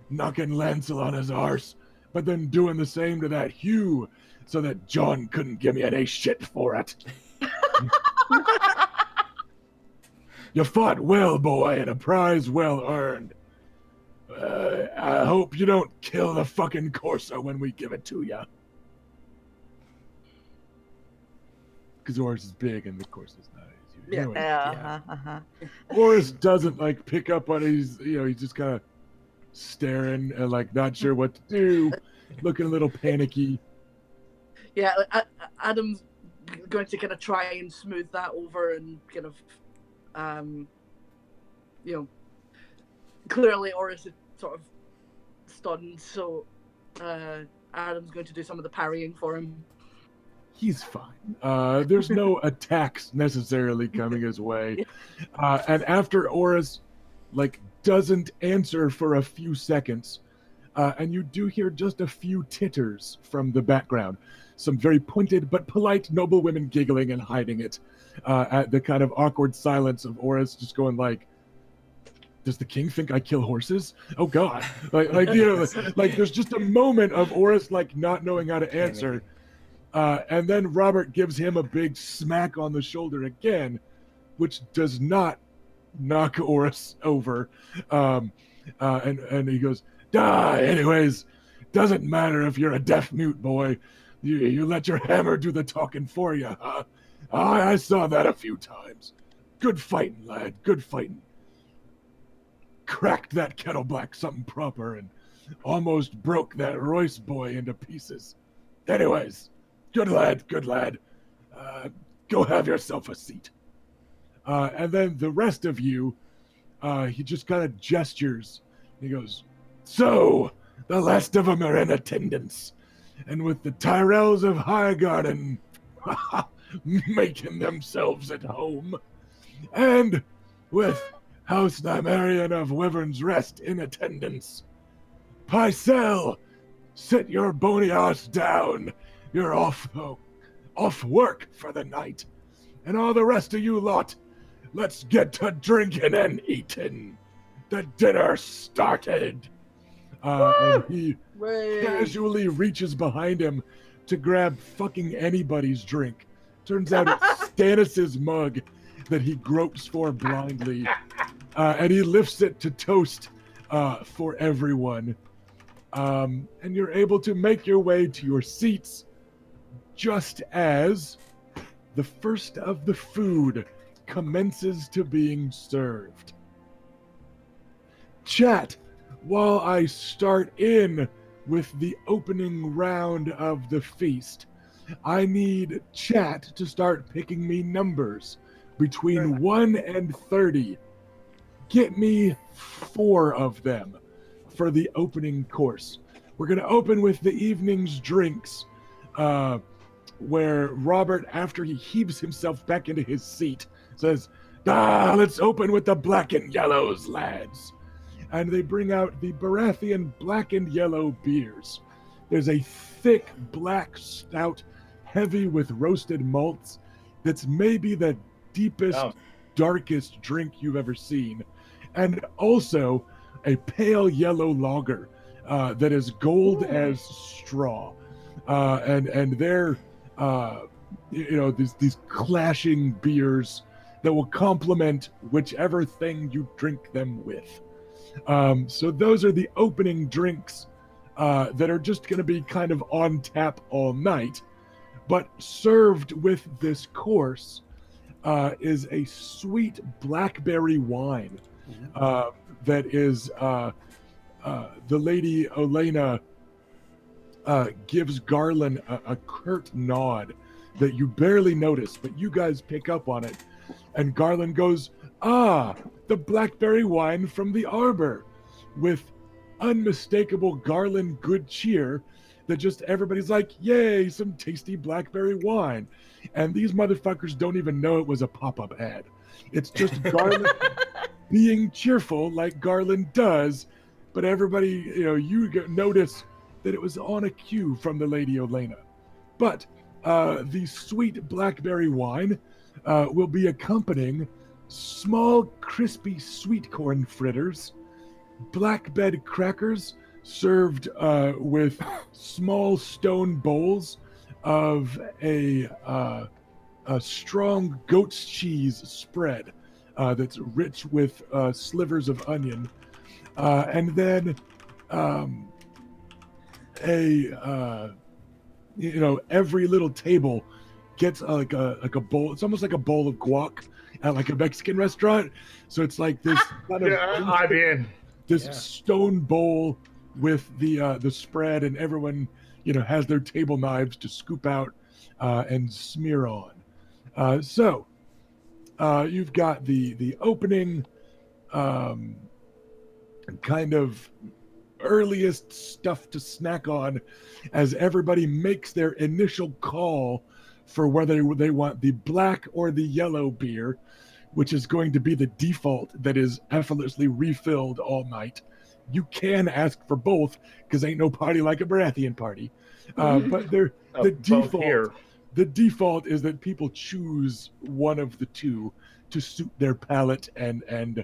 Knocking Lancel on his arse. but then doing the same to that Hugh so that John couldn't give me any shit for it. You fought well, boy, and a prize well earned. I hope you don't kill the fucking Corso when we give it to you. Because the horse is big and the Corso's not. Yeah. Anyway, Horace doesn't like pick up on it. He's just kind of staring and like not sure what to do, looking a little panicky. Yeah, Adam's going to kind of try and smooth that over and kind of, clearly Horace is sort of stunned, so Adam's going to do some of the parrying for him. He's fine. There's no attacks necessarily coming his way. And after Horace, doesn't answer for a few seconds, and you do hear just a few titters from the background. Some very pointed but polite noble women giggling and hiding it at the kind of awkward silence of Horace just going like, does the king think I kill horses? Oh God. There's just a moment of Horace not knowing how to answer. And then Robert gives him a big smack on the shoulder again, which does not knock Horace over. And he goes, anyways, doesn't matter if you're a deaf mute, boy. You let your hammer do the talking for you, huh? I saw that a few times. Good fighting, lad, good fighting. Cracked that kettle black something proper and almost broke that Royce boy into pieces. Anyways, good lad. Go have yourself a seat. And then the rest of you, he just kind of gestures. He goes, so, the last of them are in attendance. And with the Tyrells of Highgarden making themselves at home. And with House Nymerian of Wyvern's Rest in attendance. Pycelle, sit your bony ass down. You're off work for the night. And all the rest of you lot, let's get to drinking and eating. The dinner started. And he casually reaches behind him to grab fucking anybody's drink. Turns out it's Stannis's mug that he gropes for blindly. And he lifts it to toast for everyone. And you're able to make your way to your seats just as the first of the food commences to being served. Chat, while I start in with the opening round of the feast, I need chat to start picking me numbers between 1 and 30. Get me 4 of them for the opening course. We're going to open with the evening's drinks, where Robert, after he heaves himself back into his seat, says, let's open with the black and yellows, lads. And they bring out the Baratheon black and yellow beers. There's a thick black stout, heavy with roasted malts, that's maybe the deepest, darkest drink you've ever seen. And also a pale yellow lager that is gold as straw. And they're, these clashing beers that will complement whichever thing you drink them with. So those are the opening drinks that are just going to be kind of on tap all night. But served with this course is a sweet blackberry wine that is the lady Olenna gives Garland a curt nod that you barely notice, but you guys pick up on it. And Garland goes, the blackberry wine from the arbor, with unmistakable Garland good cheer that just everybody's like, yay, some tasty blackberry wine. And these motherfuckers don't even know it was a pop-up ad. It's just Garland being cheerful like Garland does, but everybody, you notice that it was on a cue from the Lady Olenna. But the sweet blackberry wine will be accompanying small, crispy sweet corn fritters, black bed crackers served with small stone bowls of a strong goat's cheese spread that's rich with slivers of onion, and then every little table gets like a bowl. It's almost like a bowl of guac at like a Mexican restaurant. So it's like this kind of I'm in. this stone bowl with the spread, and everyone has their table knives to scoop out and smear on. So you've got the opening kind of earliest stuff to snack on as everybody makes their initial call for whether they want the black or the yellow beer, which is going to be the default that is effortlessly refilled all night. You can ask for both because ain't no party like a Baratheon party. But the default is that people choose one of the two to suit their palate and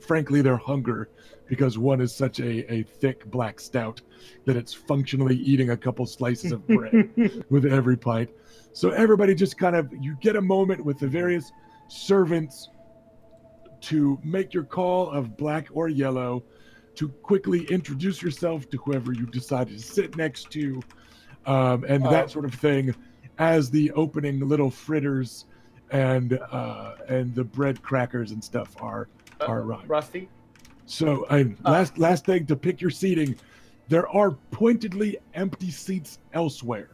frankly their hunger, because one is such a thick black stout that it's functionally eating a couple slices of bread with every pint. So everybody just you get a moment with the various servants to make your call of black or yellow, to quickly introduce yourself to whoever you decided to sit next to, and that sort of thing, as the opening little fritters and the bread crackers and stuff are arrived. Rusty? So last thing to pick your seating, there are pointedly empty seats elsewhere.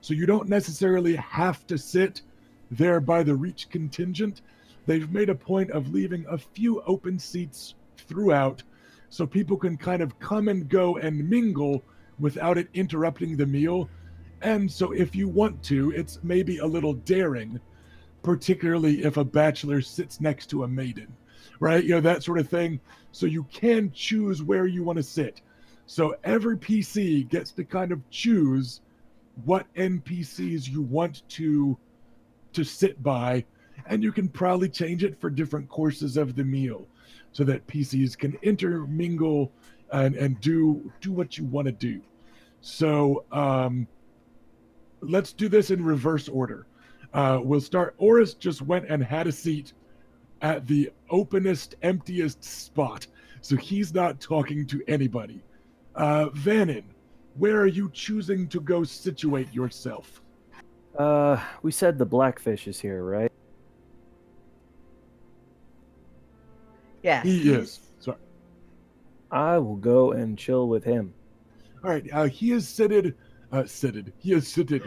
So you don't necessarily have to sit there by the reach contingent. They've made a point of leaving a few open seats throughout so people can kind of come and go and mingle without it interrupting the meal. And so if you want to, it's maybe a little daring, particularly if a bachelor sits next to a maiden, right? That sort of thing. So you can choose where you want to sit. So every PC gets to kind of choose what NPCs you want to sit by, and you can probably change it for different courses of the meal so that PCs can intermingle and do what you want to do. So let's do this in reverse order. We'll start. Oris just went and had a seat at the openest, emptiest spot, so he's not talking to anybody. Vannon, where are you choosing to go situate yourself? We said the Blackfish is here, right? Yes. He is. Sorry. I will go and chill with him. All right. He is seated. He is seated.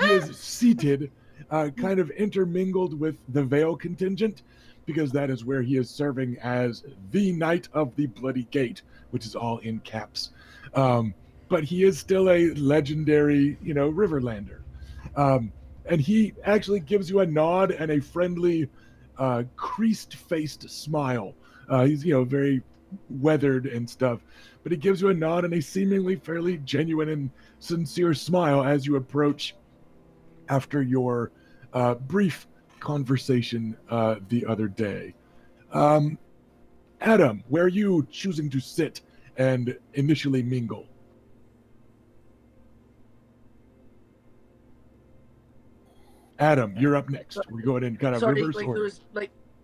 He is seated, kind of intermingled with the Vale contingent, because that is where he is serving as the Knight of the Bloody Gate, which is all in caps. But he is still a legendary, Riverlander. And he actually gives you a nod and a friendly, creased-faced smile. He's, very weathered and stuff, but he gives you a nod and a seemingly fairly genuine and sincere smile as you approach after your brief conversation the other day. Adam, where are you choosing to sit and initially mingle? Adam, you're up next. We go ahead and kind of reverse order. There was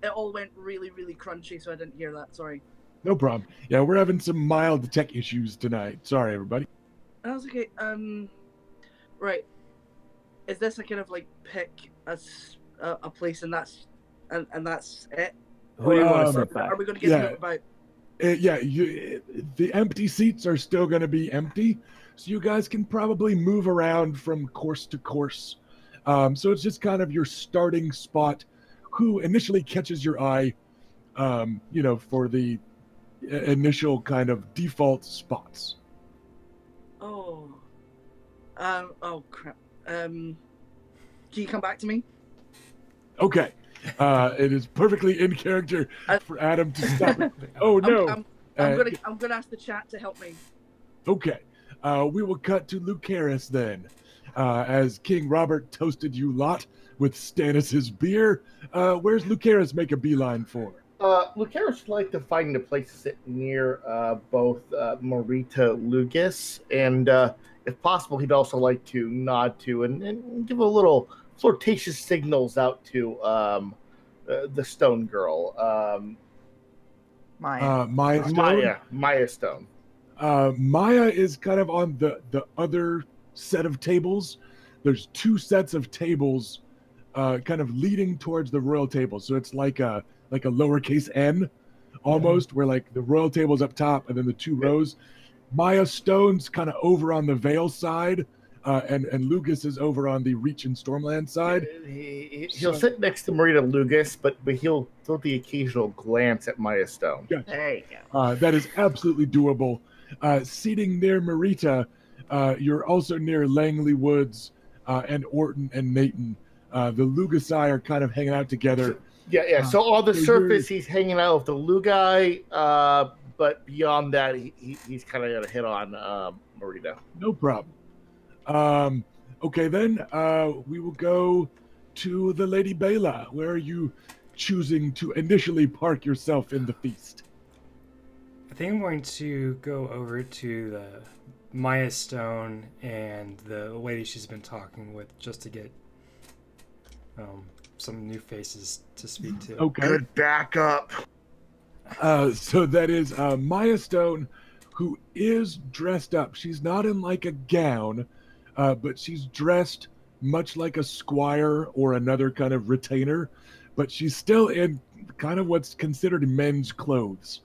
it all went really, really crunchy, so I didn't hear that. Sorry. No problem. Yeah, we're having some mild tech issues tonight. Sorry, everybody. That's okay. Right. Is this a kind of pick a place and that's it? Who do you want to sit by? Are we going to get to it about? The empty seats are still going to be empty, so you guys can probably move around from course to course. So it's just kind of your starting spot. Who initially catches your eye, for the initial kind of default spots? Oh crap. Can you come back to me? Okay. It is perfectly in character for Adam to stop it. Oh no! I'm gonna ask the chat to help me. Okay. We will cut to Lucaris then, as King Robert toasted you lot with Stannis's beer. Where's Lucaris make a beeline for? Lucaris would like to find a place to sit near both Morita Lucas, and if possible, he'd also like to nod to and give a little flirtatious signals out to the Stone Girl, Maya. Maya Stone. Maya Stone. Maya is kind of on the other set of tables. There's two sets of tables kind of leading towards the royal table. So it's like a lowercase n almost, where like the royal table's up top and then the two rows. Maya Stone's kind of over on the Vale side, and Lucas is over on the Reach and Stormland side. He'll sit next to Marita Lucas, but he'll throw the occasional glance at Maya Stone. Gotcha. There you go. That is absolutely doable. Seating near Marita, you're also near Langley Woods and Orton and Nathan. The Lugasai are kind of hanging out together. Yeah. So on the surface, he's hanging out with the Lugai, but beyond that, he's kind of got a hit on Marita. No problem. Okay, then we will go to the Lady Bela. Where are you choosing to initially park yourself in the feast? I think I'm going to go over to the Maya Stone and the lady she's been talking with just to get some new faces to speak to. Okay. Good backup. So that is Maya Stone, who is dressed up. She's not in like a gown, but she's dressed much like a squire or another kind of retainer, but she's still in kind of what's considered men's clothes.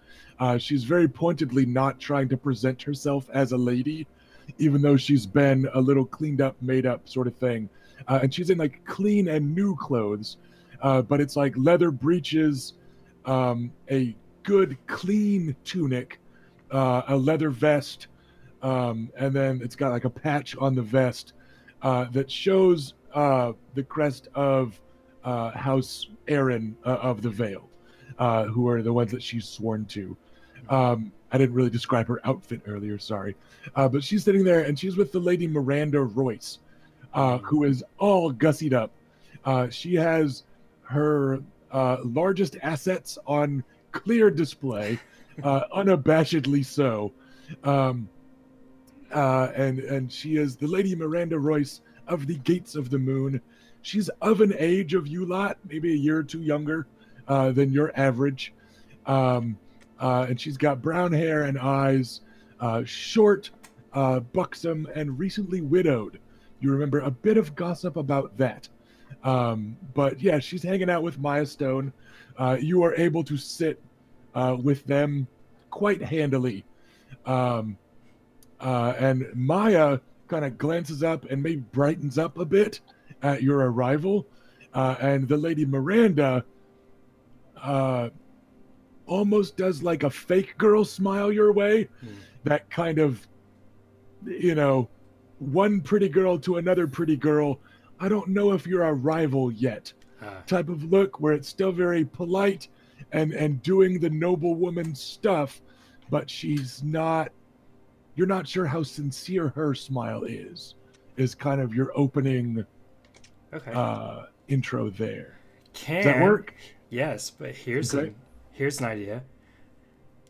She's very pointedly not trying to present herself as a lady, even though she's been a little cleaned up, made up sort of thing. And she's in like clean and new clothes, but it's like leather breeches, a good clean tunic, a leather vest, and then it's got like a patch on the vest that shows the crest of House Aaron of the Vale, who are the ones that she's sworn to. I didn't really describe her outfit earlier, sorry. But she's sitting there and she's with the Lady Miranda Royce, who is all gussied up. She has her largest assets on clear display, unabashedly so. And she is the Lady Miranda Royce of the Gates of the Moon. She's of an age of you lot, maybe a year or two younger than your average. And she's got brown hair and eyes, short, buxom, and recently widowed. You remember a bit of gossip about that. But yeah, she's hanging out with Maya Stone. You are able to sit with them quite handily. And Maya kind of glances up and maybe brightens up a bit at your arrival. And the Lady Miranda almost does like a fake girl smile your way. That kind of, one pretty girl to another pretty girl. I don't know if you're a rival yet type of look, where it's still very polite and doing the noble woman stuff, but she's not, you're not sure how sincere her smile is kind of your opening intro there. Does that work? Yes, but here's an idea.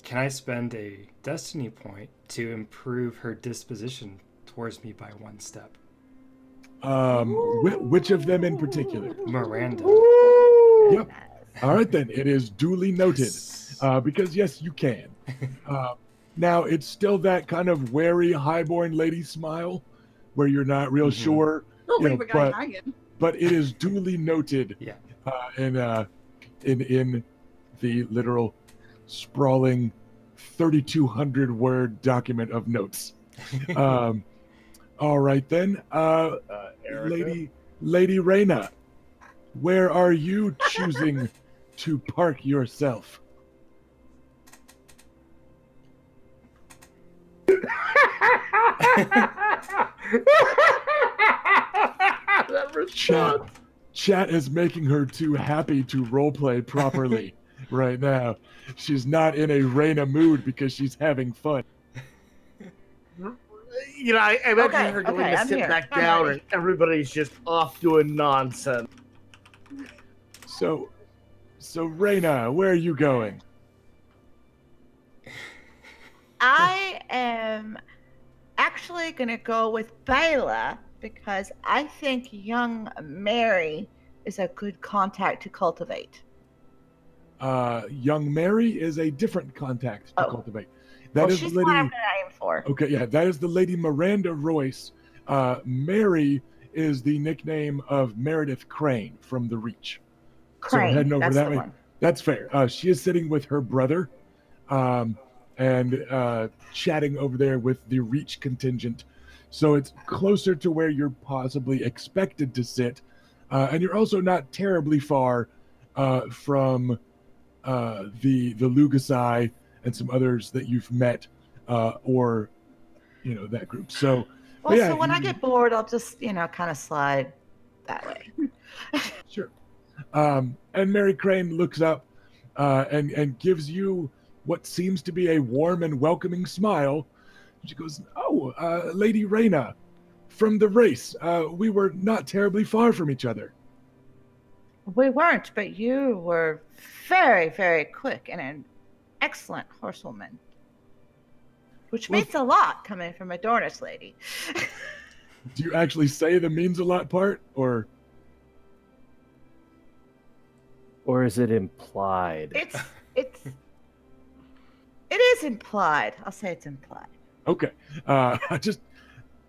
Can I spend a destiny point to improve her disposition towards me by one step? Which of them in particular? Miranda. Yep. All right, then. It is duly noted. Because, yes, you can. Now, it's still that kind of wary, highborn lady smile where you're not real sure. Don't leave a guy hanging. But it is duly noted in the literal sprawling 3,200 word document of notes. All right, then. Lady Reyna, where are you choosing to park yourself? Chat is making her too happy to roleplay properly right now. She's not in a Reyna mood because she's having fun. I imagine her going to sit back down and everybody's just off doing nonsense. So So, Raina, where are you going? I am actually going to go with Bela because I think young Mary is a good contact to cultivate. Young Mary is a different contact to cultivate. That is she's the lady. what I'm going to aim for. Okay, yeah, that is the Lady Miranda Royce. Mary is the nickname of Meredith Crane from The Reach. Crane, so heading over that's that the way. one. That's fair. She is sitting with her brother, and chatting over there with the Reach contingent. So it's closer to where you're possibly expected to sit, and you're also not terribly far from the Lugasai and some others that you've met, or that group. So, Well, yeah, so when I get bored, I'll just kind of slide that way. sure. And Mary Crane looks up and gives you what seems to be a warm and welcoming smile. She goes, "Oh, Lady Raina, from the race. We were not terribly far from each other." We weren't, but you were very, very quick and an excellent horsewoman. Which means a lot coming from a Dornish lady. Do you actually say the means a lot part, or is it implied? It is implied. I'll say it's implied. Okay.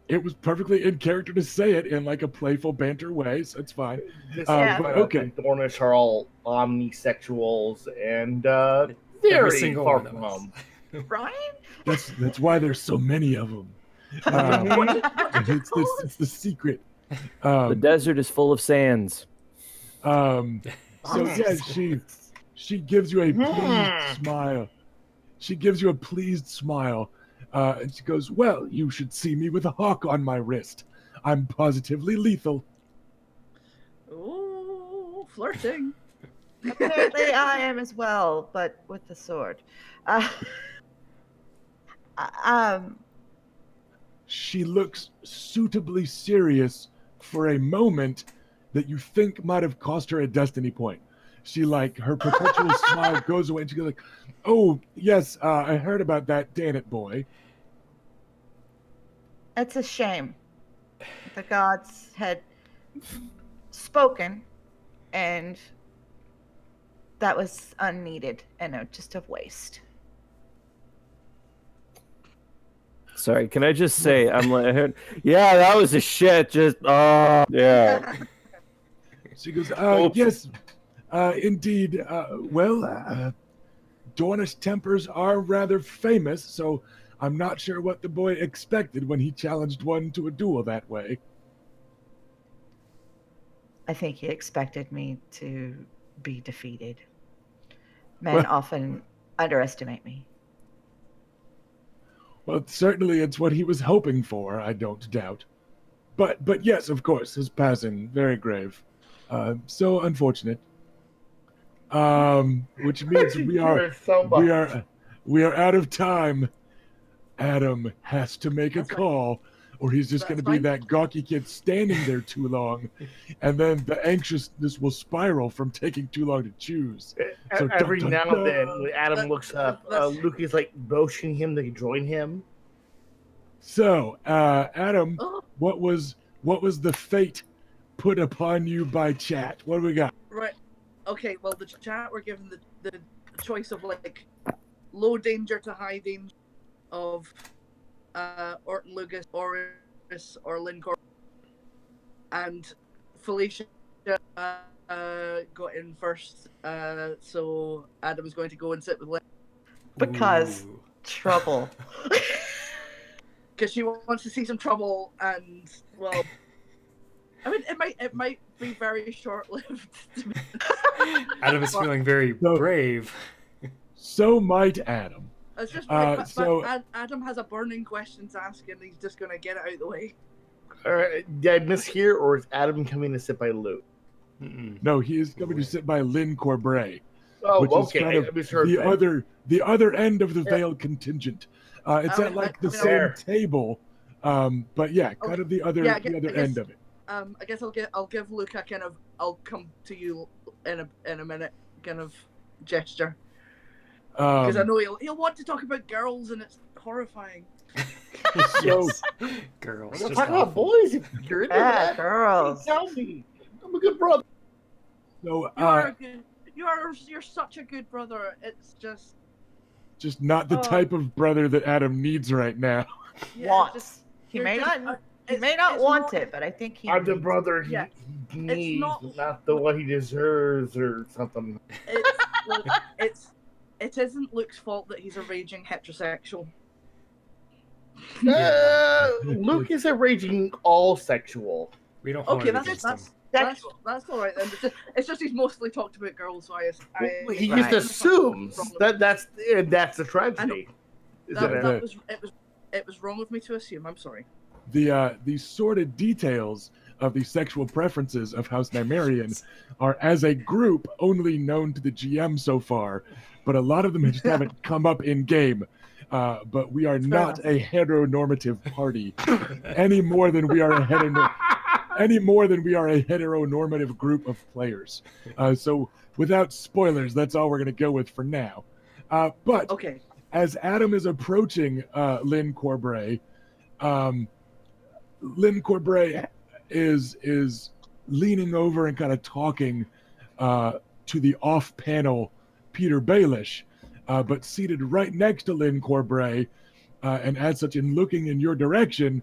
It was perfectly in character to say it in like a playful banter way, so it's fine. But okay. Dornish are all omnisexuals and Every very single far one from of us. home. Brian? That's why there's so many of them. It's the secret. The desert is full of sands. So yeah, she gives you a pleased smile. She gives you a pleased smile, and she goes, "Well, you should see me with a hawk on my wrist. I'm positively lethal." Ooh, flirting. Apparently I am as well, but with the sword. She looks suitably serious for a moment that you think might have cost her a destiny point. She her perpetual smile goes away, and she goes like, "Oh yes, I heard about that. Damn it, boy." It's a shame. The gods had spoken, and that was unneeded and just a waste. Sorry, can I just say, yeah, that was a shit. Just, yeah. She goes, "Yes, indeed. Dornish tempers are rather famous, so I'm not sure what the boy expected when he challenged one to a duel that way." I think he expected me to be defeated. Men often underestimate me. Well, certainly it's what he was hoping for, I don't doubt. But yes, of course, his passing, very grave. So unfortunate. Which means we are out of time. Adam has to make a call, or he's just going to be that gawky kid standing there too long, and then the anxiousness will spiral from taking too long to choose. So every now and then, when Adam looks up, Luke is motioning him to join him. So, Adam, what was the fate put upon you by chat? What do we got? Right. Okay. Well, the chat were given the choice of low danger to high danger of Orton Lugas, Oris, or Lincor, and Felicia got in first. So Adam is going to go and sit with Lynn. Because trouble. Because she wants to see some trouble, and well, I mean, it might be very short-lived. Adam is feeling very brave. So might Adam. It's just but Adam has a burning question to ask, and he's just gonna get it out of the way. All right, did I miss here, or is Adam coming to sit by Luke? No, he is coming to sit by Lynn Corbray. Oh, which okay. is kind of the other end of the veiled contingent. It's at the same table, but yeah, kind of the other end of it. I guess I'll give Luke I'll come to you in a minute, kind of gesture. Because I Um, know he'll want to talk about girls, and it's horrifying. Yes. Girls. I'm Just talking about awful. boys. If you're into Yeah, that, girls. tell me. I'm a good brother. so You're such a good brother. It's just just not the type of brother that Adam needs right now. yeah, Wants. just- He you're may just- not. He it's- may not it's want not- it, but I think he. I'm the needs brother he Yeah. needs, not- not the one he deserves or something. It isn't Luke's fault that he's a raging heterosexual. Luke is a raging all sexual. We don't hold Okay, it that's against him. that's all right then. It's just he's mostly talked about girls, so He Right. just assumes that's the tragedy. Is that it it was wrong of me to assume. I'm sorry. The sordid details of the sexual preferences of House Nymerian are, as a group, only known to the GM so far, but a lot of them just haven't come up in game. But we are not a heteronormative party any more than we are a heteronormative group of players. So without spoilers, that's all we're going to go with for now. But Okay. as Adam is approaching Lynn Corbray, Lynn Corbray is leaning over and kind of talking to the off-panel Peter Baelish, but seated right next to Lynn Corbray, and as such, in looking in your direction,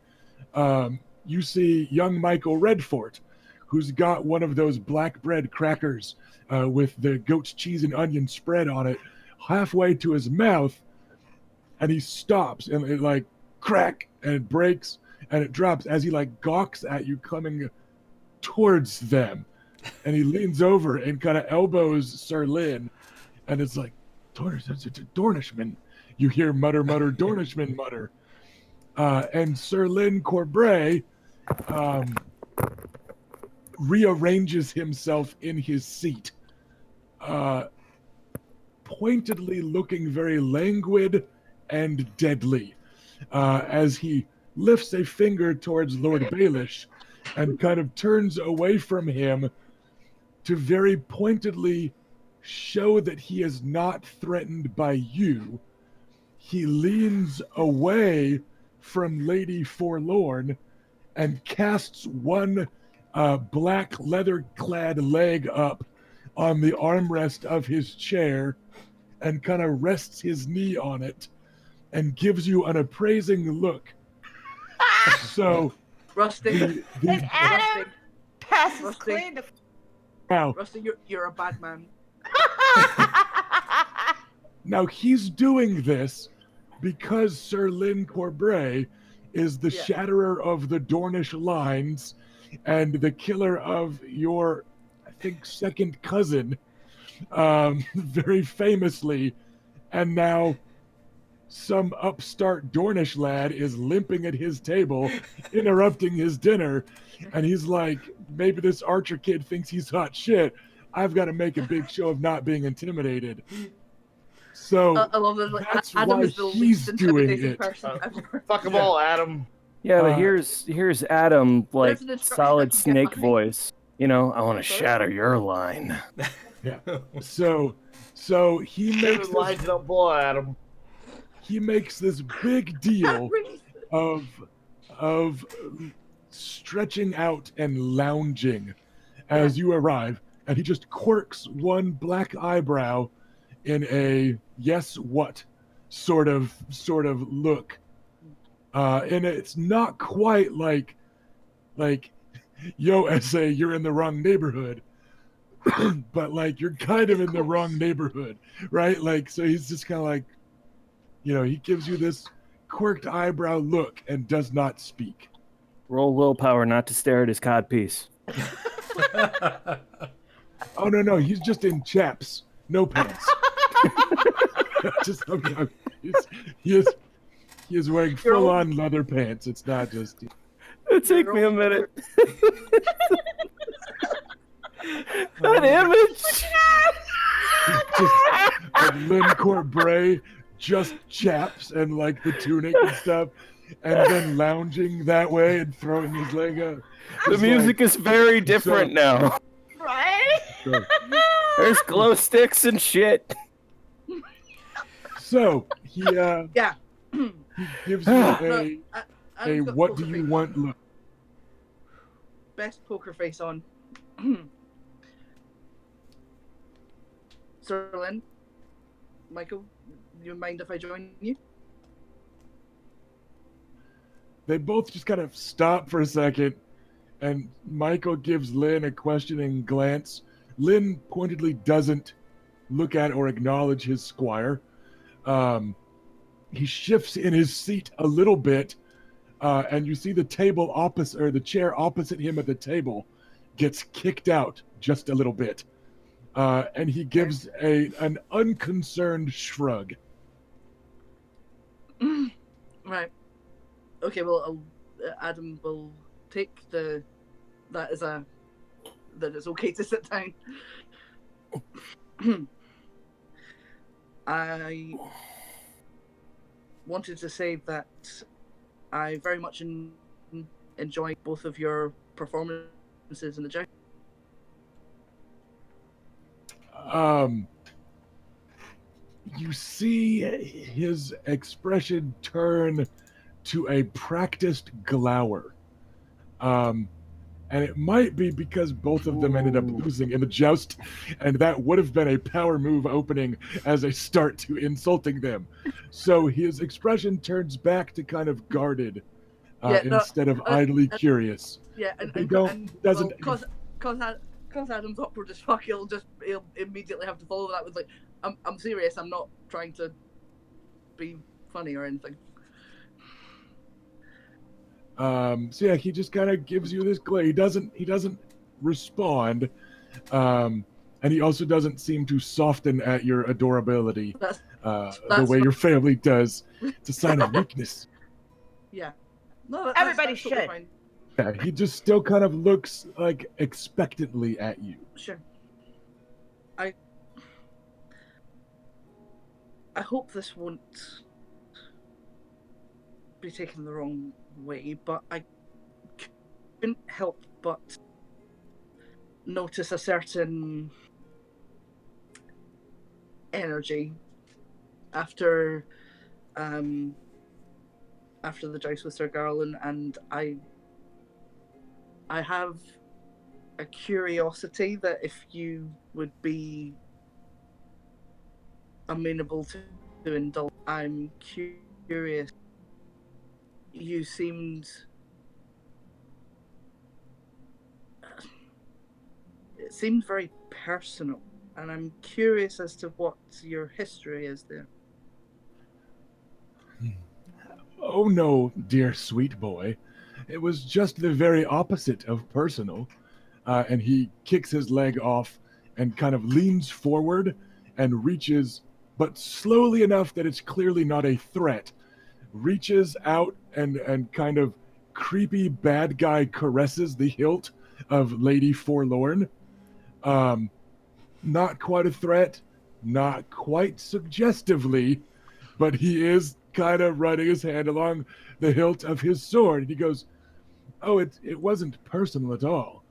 you see young Michael Redfort, who's got one of those black bread crackers with the goat's cheese and onion spread on it halfway to his mouth, and he stops and it like crack and it breaks and it drops as he like gawks at you coming towards them, and he leans over and kind of elbows Sir Lynn, and it's like Dornishman. You hear mutter Dornishman mutter, and Sir Lynn Corbray rearranges himself in his seat, pointedly looking very languid and deadly, as he lifts a finger towards Lord Baelish and kind of turns away from him to very pointedly show that he is not threatened by you. He leans away from Lady Forlorn and casts one black leather-clad leg up on the armrest of his chair and kind of rests his knee on it and gives you an appraising look. So, Rusty, And Adam passes Rusty. clean to. now, Rusty, you're a bad man. now he's doing this because Sir Lynn Corbray is the Yeah. shatterer of the Dornish lines and the killer of your, I think, second cousin, very famously, and now some upstart Dornish lad is limping at his table, interrupting his dinner, and he's like, maybe this Archer kid thinks he's hot shit. I've got to make a big show of not being intimidated. So I love that. that's Adam why is the he's least doing intimidating it. person ever. Fuck them all, Adam. Yeah, but Uh, here's Adam, like There's an instruction solid I can get snake behind. voice. You know, I want to Sorry? shatter your line. So he makes David this, lines it up below, Adam. he makes this big deal of stretching out and lounging as you arrive, and he just quirks one black eyebrow in a yes what sort of look, and it's not quite like yo SA, you're in the wrong neighborhood, but like you're kind of in the wrong neighborhood, right? Like, so he's just kind of like, you know, he gives you this quirked eyebrow look and does not speak. Roll willpower not to stare at his codpiece. Oh no, he's just in chaps, no pants. Just he is wearing full-on leather pants. It's not just. It'll take me a minute. That image. Just like Lynn Corbray, just chaps and like the tunic and stuff, and then lounging that way and throwing his leg up. The It's music is very different now. Right? like, There's glow sticks and shit. So he Yeah. he gives you a Adam's got what poker do you face. want look. Best poker face on. Sterling, Michael, you mind if I join you? They both just kind of stop for a second, and Michael gives Lynn a questioning glance. Lynn pointedly doesn't look at or acknowledge his squire. He shifts in his seat a little bit, and you see the table opposite, or the chair opposite him at the table, gets kicked out just a little bit, and he gives an unconcerned shrug. Right. Okay. Well, Adam will take that it's okay to sit down. I wanted to say that I very much enjoy both of your performances in the joust. You see his expression turn to a practiced glower. And it might be because both of them ended up losing in the joust, and that would have been a power move opening as a start to insulting them. So his expression turns back to kind of guarded instead of idly curious. Yeah, doesn't. Cause Adam's awkward as fuck. He'll immediately have to follow that with like, I'm serious. I'm not trying to be funny or anything. So yeah, he just kind of gives you this glare. He doesn't respond, and he also doesn't seem to soften at your adorability the way your family does. It's a sign of weakness. Yeah, no, Everybody that's totally should. fine. Yeah, he just still kind of looks like expectantly at you. Sure. I hope this won't be taken the wrong way, but I couldn't help but notice a certain energy after the joust with Sir Garland, and I have a curiosity that if you would be amenable to indulge. I'm curious. You seemed it seemed very personal, and I'm curious as to what your history is there. Oh no, dear sweet boy. It was just the very opposite of personal. And he kicks his leg off and kind of leans forward and reaches, but slowly enough that it's clearly not a threat, reaches out and kind of creepy bad guy caresses the hilt of Lady Forlorn. Not quite a threat, not quite suggestively, but he is kind of running his hand along the hilt of his sword. And he goes, "Oh, it wasn't personal at all.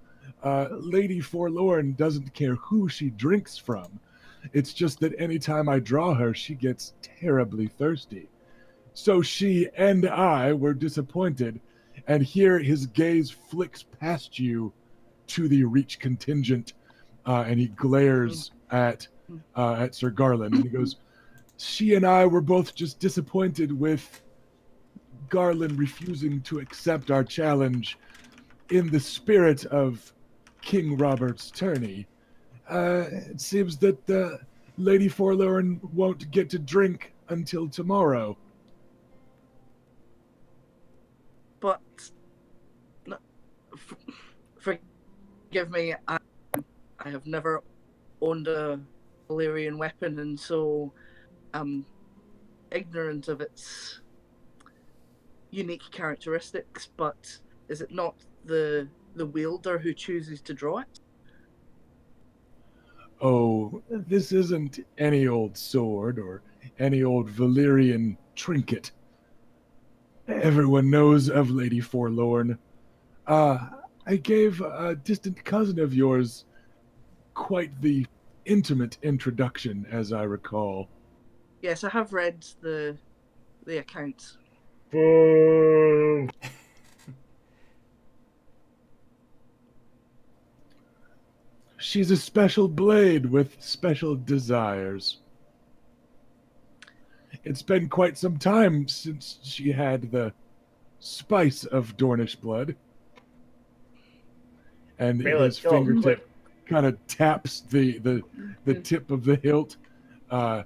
Lady Forlorn doesn't care who she drinks from. It's just that anytime I draw her, she gets terribly thirsty. So she and I were disappointed, and here his gaze flicks past you to the Reach contingent, and he glares at Sir Garland, and he goes, she and I were both just disappointed with Garland refusing to accept our challenge in the spirit of King Robert's tourney. It seems that Lady Forlorn won't get to drink until tomorrow." But forgive me, I have never owned a Valyrian weapon, and so I'm ignorant of its unique characteristics. But is it not the wielder who chooses to draw it? Oh, this isn't any old sword or any old Valyrian trinket. Everyone knows of Lady Forlorn. I gave a distant cousin of yours quite the intimate introduction, as I recall. Yes, I have read the accounts. Boo. She's a special blade with special desires. It's been quite some time since she had the spice of Dornish blood. And Bela, his kill him, fingertip kind of taps the tip of the hilt, the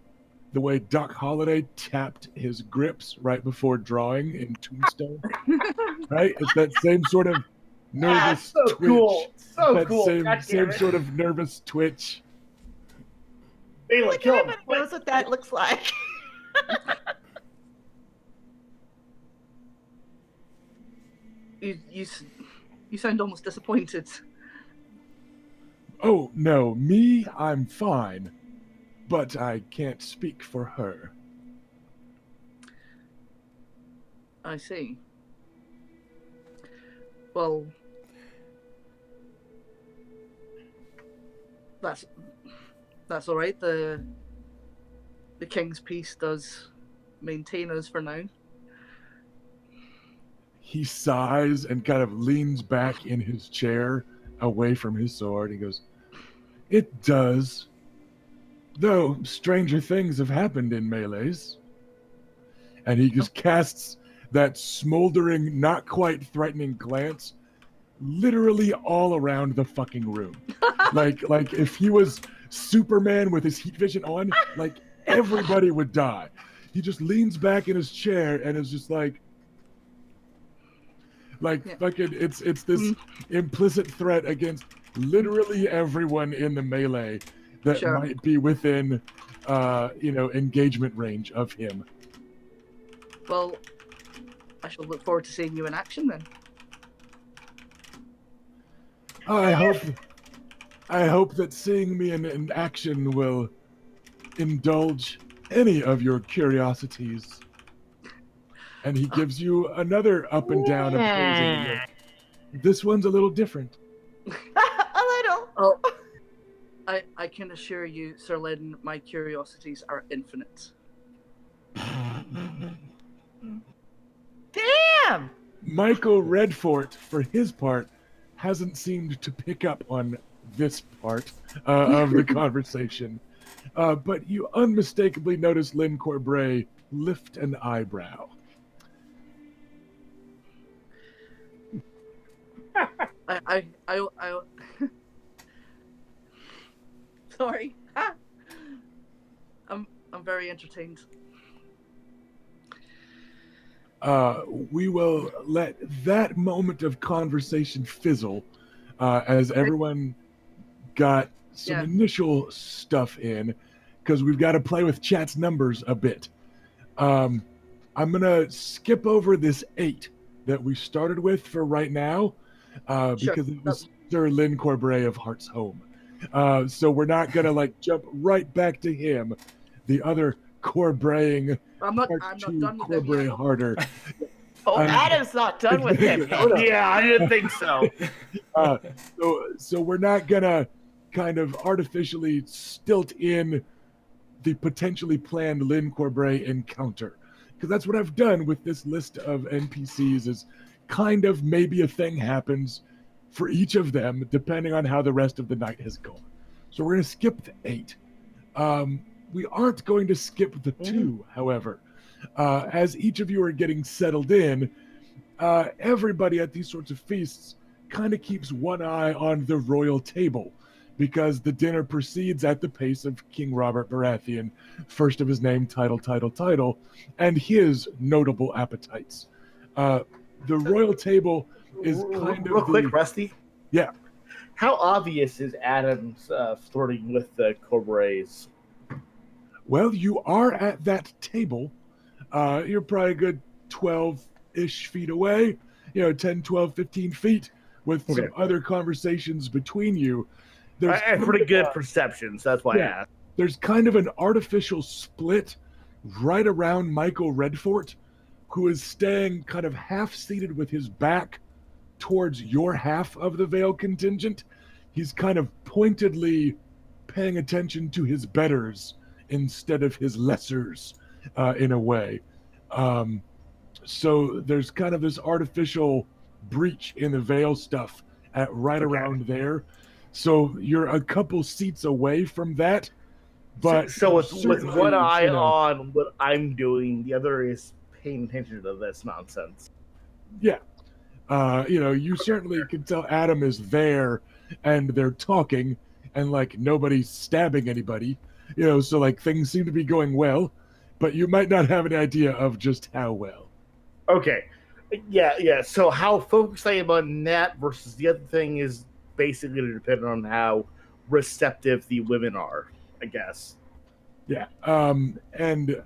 way Doc Holliday tapped his grips right before drawing in Tombstone. Right? It's that same sort of nervous so twitch. cool. So that cool. same, God damn same it. sort of nervous twitch. Bela, Like kill him. everybody knows what that looks like. You sound almost disappointed. Oh, no, me, I'm fine. But I can't speak for her. I see. Well, that's all right. The king's peace does maintain us for now. He sighs and kind of leans back in his chair away from his sword. He goes, "It does. Though stranger things have happened in melees." And he just casts that smoldering, not quite threatening glance literally all around the fucking room. like if he was Superman with his heat vision on, like everybody would die. He just leans back in his chair and is just like Yeah. fucking it's this implicit threat against literally everyone in the melee that Sure. might be within engagement range of him. Well, I shall look forward to seeing you in action then. I hope that seeing me in action will indulge any of your curiosities. And he gives you another up and down appraising look. This one's a little different. A little. Oh, I can assure you, Sir Lyn, my curiosities are infinite. Damn! Michael Redfort, for his part, hasn't seemed to pick up on this part of the conversation. But you unmistakably notice Lynn Corbray lift an eyebrow. I sorry. I'm very entertained. We will let that moment of conversation fizzle as everyone got some initial stuff in, because we've got to play with chat's numbers a bit. I'm going to skip over this 8 that we started with for right now because it was Sir Lynn Corbray of Heart's Home. So we're not going to jump right back to him. The other Corbraying I'm not Part 2 done with him Corbray yet. harder. Oh, Adam's not done with him. Yeah, I didn't think so. So we're not gonna kind of artificially stilt in the potentially planned Lynn Corbray encounter, because that's what I've done with this list of NPCs. Is kind of maybe a thing happens for each of them depending on how the rest of the night has gone. So we're gonna skip the 8. We aren't going to skip the 2, however. As each of you are getting settled in, everybody at these sorts of feasts kind of keeps one eye on the royal table, because the dinner proceeds at the pace of King Robert Baratheon, first of his name, title, and his notable appetites. The royal table is kind Real of quick, Rusty. Yeah. How obvious is Adam's flirting with the Corbrays? Well, you are at that table. You're probably a good 12-ish feet away, 10, 12, 15 feet, with some other conversations between you. I have pretty good perception, so that's why I asked. There's kind of an artificial split right around Michael Redfort, who is staying kind of half-seated with his back towards your half of the Vale contingent. He's kind of pointedly paying attention to his betters instead of his lessers, in a way. So there's kind of this artificial breach in the veil stuff right around there. So you're a couple seats away from that. But so with one eye you know, on what I'm doing, the other is paying attention to this nonsense. Yeah. You certainly can tell Adam is there and they're talking and like nobody's stabbing anybody, so like things seem to be going well, but you might not have any idea of just how well. Okay. Yeah. So how focused I am on that versus the other thing is basically going to depend on how receptive the women are, I guess. Yeah. And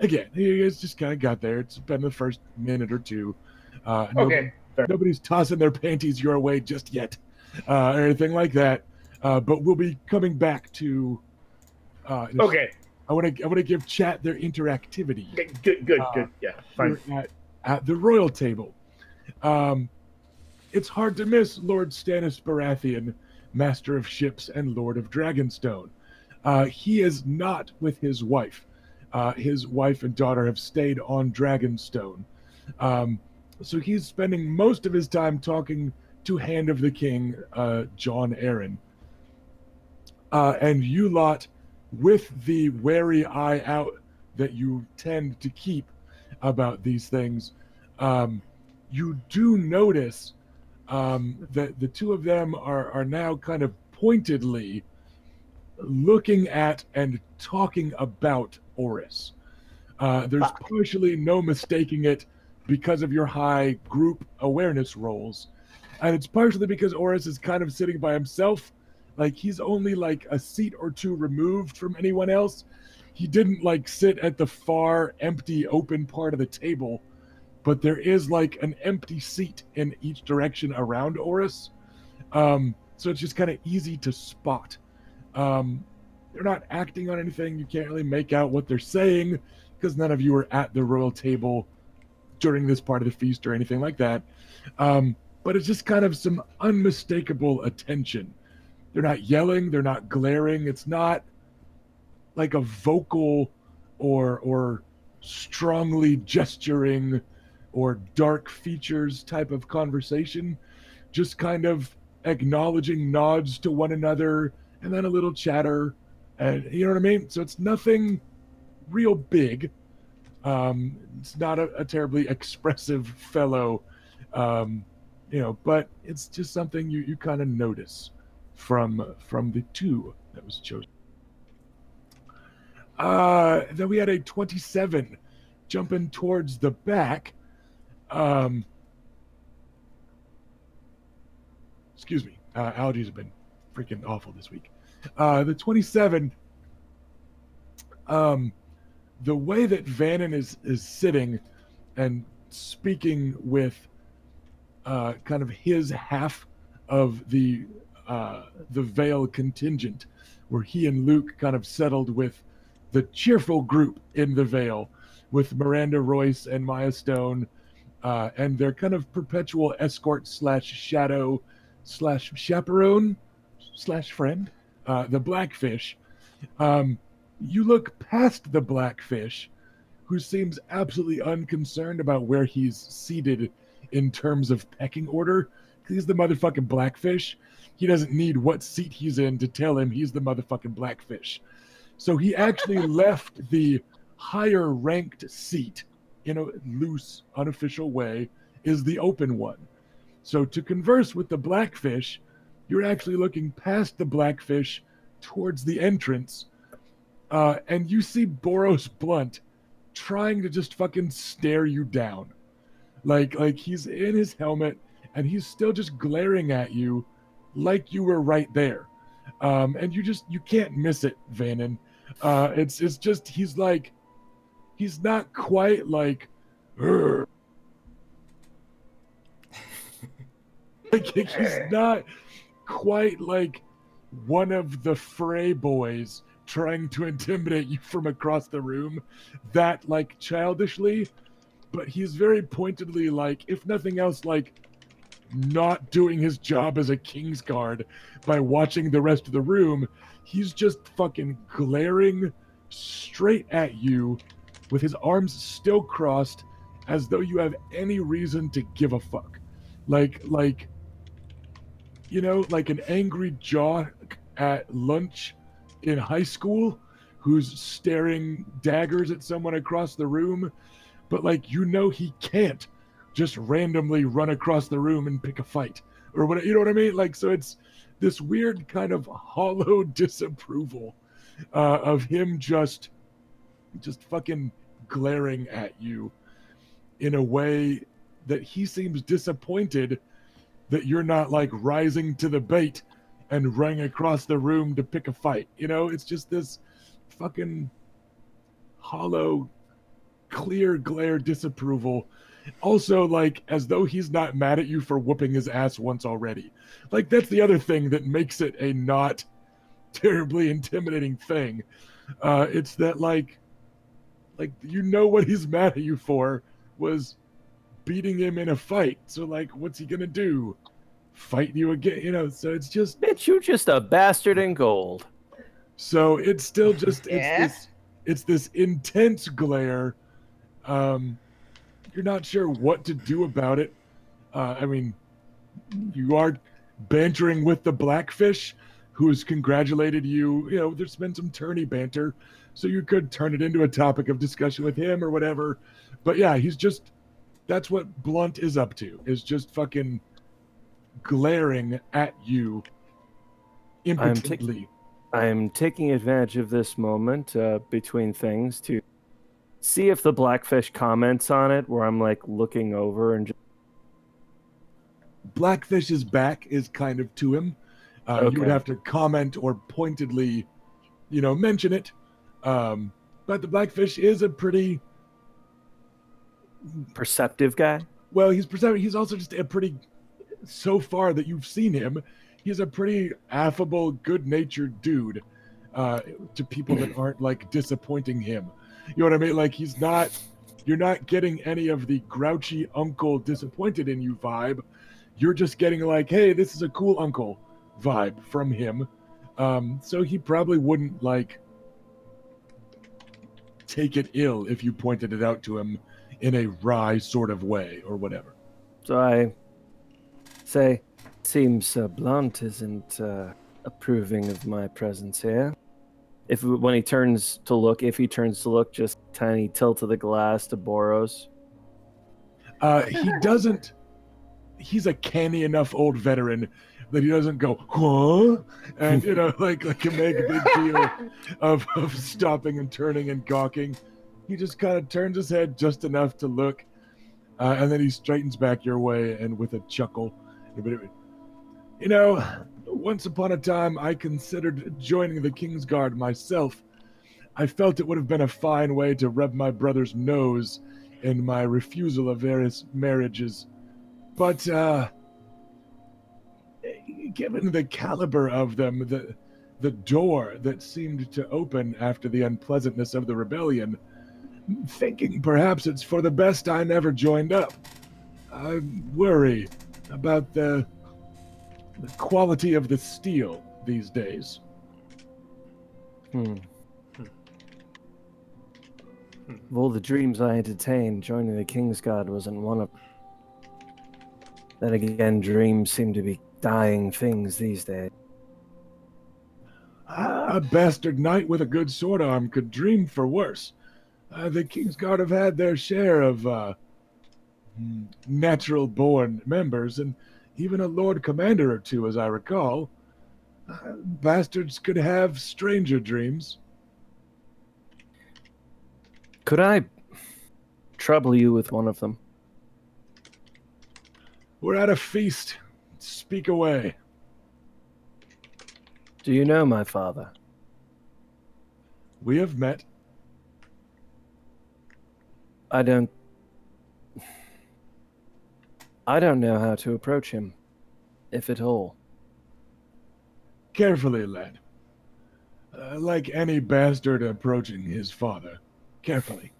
again, you guys just kind of got there. It's been the first minute or two. Okay. Nobody's tossing their panties your way just yet, or anything like that. But we'll be coming back to. Okay. I want to give chat their interactivity. Good. Yeah, fine. At the royal table. It's hard to miss Lord Stannis Baratheon, Master of Ships and Lord of Dragonstone. He is not with his wife. His wife and daughter have stayed on Dragonstone. So he's spending most of his time talking to Hand of the King, Jon Arryn. And you lot, with the wary eye out that you tend to keep about these things, you do notice that the two of them are now kind of pointedly looking at and talking about Oris. There's partially no mistaking it because of your high group awareness rolls. And it's partially because Oris is kind of sitting by himself. Like, he's only like a seat or two removed from anyone else. He didn't like sit at the far, empty, open part of the table, but there is like an empty seat in each direction around Oris. So it's just kind of easy to spot. They're not acting on anything. You can't really make out what they're saying because none of you are at the royal table during this part of the feast or anything like that. But it's just kind of some unmistakable attention. They're not yelling. They're not glaring. It's not like a vocal or strongly gesturing or dark features type of conversation. Just kind of acknowledging nods to one another and then a little chatter. And you know what I mean? So it's nothing real big. It's not a terribly expressive fellow, but it's just something you kind of notice from the two that was chosen. Then we had a 27 jumping towards the back. Excuse me. Allergies have been freaking awful this week. The 27, the way that Vannon is sitting and speaking with kind of his half of the Vale contingent, where he and Luke kind of settled with the cheerful group in the Vale, with Miranda Royce and Maya Stone, and their kind of perpetual escort / shadow / chaperone / friend, the Blackfish. You look past the Blackfish, who seems absolutely unconcerned about where he's seated in terms of pecking order. He's the motherfucking Blackfish. He doesn't need what seat he's in to tell him he's the motherfucking Blackfish. So he actually left the higher ranked seat in a loose, unofficial way, is the open one. So to converse with the Blackfish, you're actually looking past the Blackfish towards the entrance, and you see Boros Blunt trying to just fucking stare you down. Like he's in his helmet, and he's still just glaring at you like you were right there. And you can't miss it, Vannon. It's just, he's not quite like, he's not quite like one of the Frey boys trying to intimidate you from across the room, that like childishly, but he's very pointedly like, if nothing else, like not doing his job as a Kingsguard by watching the rest of the room. He's just fucking glaring straight at you with his arms still crossed as though you have any reason to give a fuck. Like like an angry jock at lunch in high school who's staring daggers at someone across the room, but he can't just randomly run across the room and pick a fight or what, you know what I mean? So it's this weird kind of hollow disapproval of him just fucking glaring at you in a way that he seems disappointed that you're not rising to the bait and running across the room to pick a fight. It's just this fucking hollow, clear glare disapproval. Also, as though he's not mad at you for whooping his ass once already. That's the other thing that makes it a not terribly intimidating thing. It's that what he's mad at you for was beating him in a fight. So what's he gonna do? Fight you again? So it's just, Bitch, you just a bastard in gold. So it's still just Yeah. it's this intense glare. You're not sure what to do about it. I mean, you are bantering with the Blackfish, who has congratulated you. There's been some tourney banter, so you could turn it into a topic of discussion with him or whatever. But yeah, that's what Blunt is up to, is just fucking glaring at you impotently. I'm taking advantage of this moment between things to see if the Blackfish comments on it, where I'm looking over and just... Blackfish's back is kind of to him. Okay. You would have to comment or pointedly, mention it. But the Blackfish is a pretty perceptive guy. Well, he's perceptive. He's also just a pretty, so far that you've seen him, he's a pretty affable, good-natured dude to people that aren't disappointing him. You know what I mean? You're not getting any of the grouchy uncle disappointed in you vibe. You're just getting hey, this is a cool uncle vibe from him. So he probably wouldn't take it ill if you pointed it out to him in a wry sort of way or whatever. So I say, seems Blunt isn't approving of my presence here. If he turns to look, just tiny tilt of the glass to Boros. He doesn't. He's a canny enough old veteran that he doesn't go, huh? And, can make a big deal of stopping and turning and gawking. He just kind of turns his head just enough to look, and then he straightens back your way and with a chuckle. Once upon a time, I considered joining the Kingsguard myself. I felt it would have been a fine way to rub my brother's nose in my refusal of various marriages. But, given the caliber of them, the door that seemed to open after the unpleasantness of the rebellion, thinking perhaps it's for the best I never joined up. I worry about the quality of the steel these days. Of all the dreams I entertained, joining the Kingsguard wasn't one of them. Then again, dreams seem to be dying things these days. A bastard knight with a good sword arm could dream for worse. The Kingsguard have had their share of natural-born members, and even a Lord Commander or two, as I recall. Bastards could have stranger dreams. Could I trouble you with one of them? We're at a feast. Speak away. Do you know my father? We have met. I don't know how to approach him, if at all. Carefully, lad. Like any bastard approaching his father. Carefully.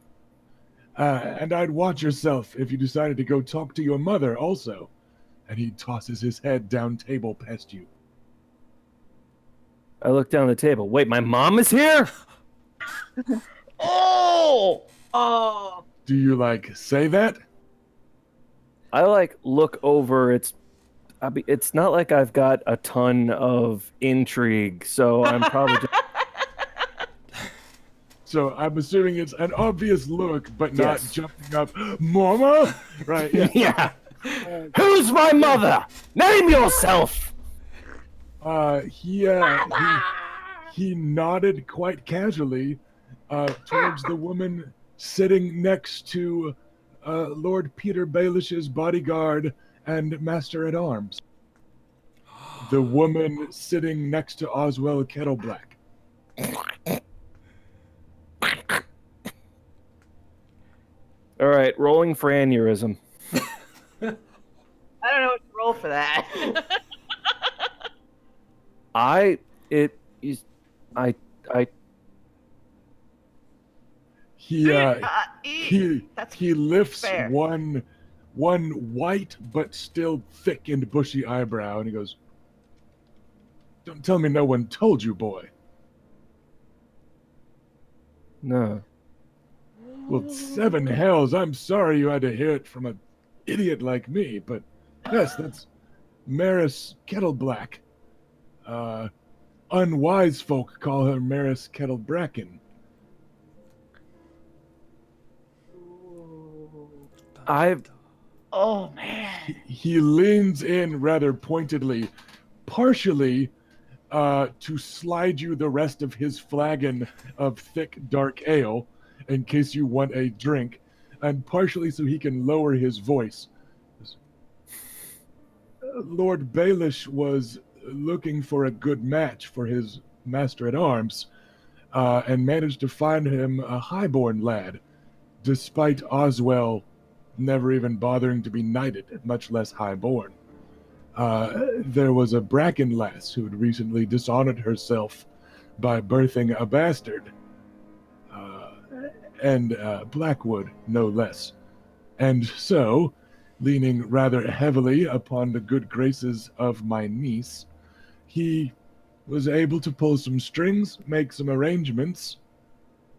And I'd watch yourself if you decided to go talk to your mother also. and he tosses his head down table past you. I look down the table. Wait, my mom is here? Oh! Oh, Do you say that? I look over. It's not like I've got a ton of intrigue, so I'm probably just... So I'm assuming it's an obvious look, but not Yes. jumping up, Mama? Right, yeah. Yeah. Who's my mother? Name yourself. He nodded quite casually towards the woman sitting next to Lord Peter Baelish's bodyguard and master-at-arms. The woman sitting next to Oswell Kettleblack. All right, rolling for aneurysm. I don't know what to roll for that. He lifts fair. one white but still thick and bushy eyebrow, and he goes, "Don't tell me no one told you, boy." No. Well, seven hells, I'm sorry you had to hear it from an idiot like me, but yes, that's Maris Kettleblack. Unwise folk call her Maris Kettlebracken. Oh man. He leans in rather pointedly, partially to slide you the rest of his flagon of thick, dark ale, in case you want a drink, and partially so he can lower his voice. Lord Baelish was looking for a good match for his master-at-arms, and managed to find him a highborn lad, despite Oswell never even bothering to be knighted, much less highborn. There was a Bracken lass who had recently dishonored herself by birthing a bastard, and Blackwood, no less. And so, leaning rather heavily upon the good graces of my niece, he was able to pull some strings, make some arrangements,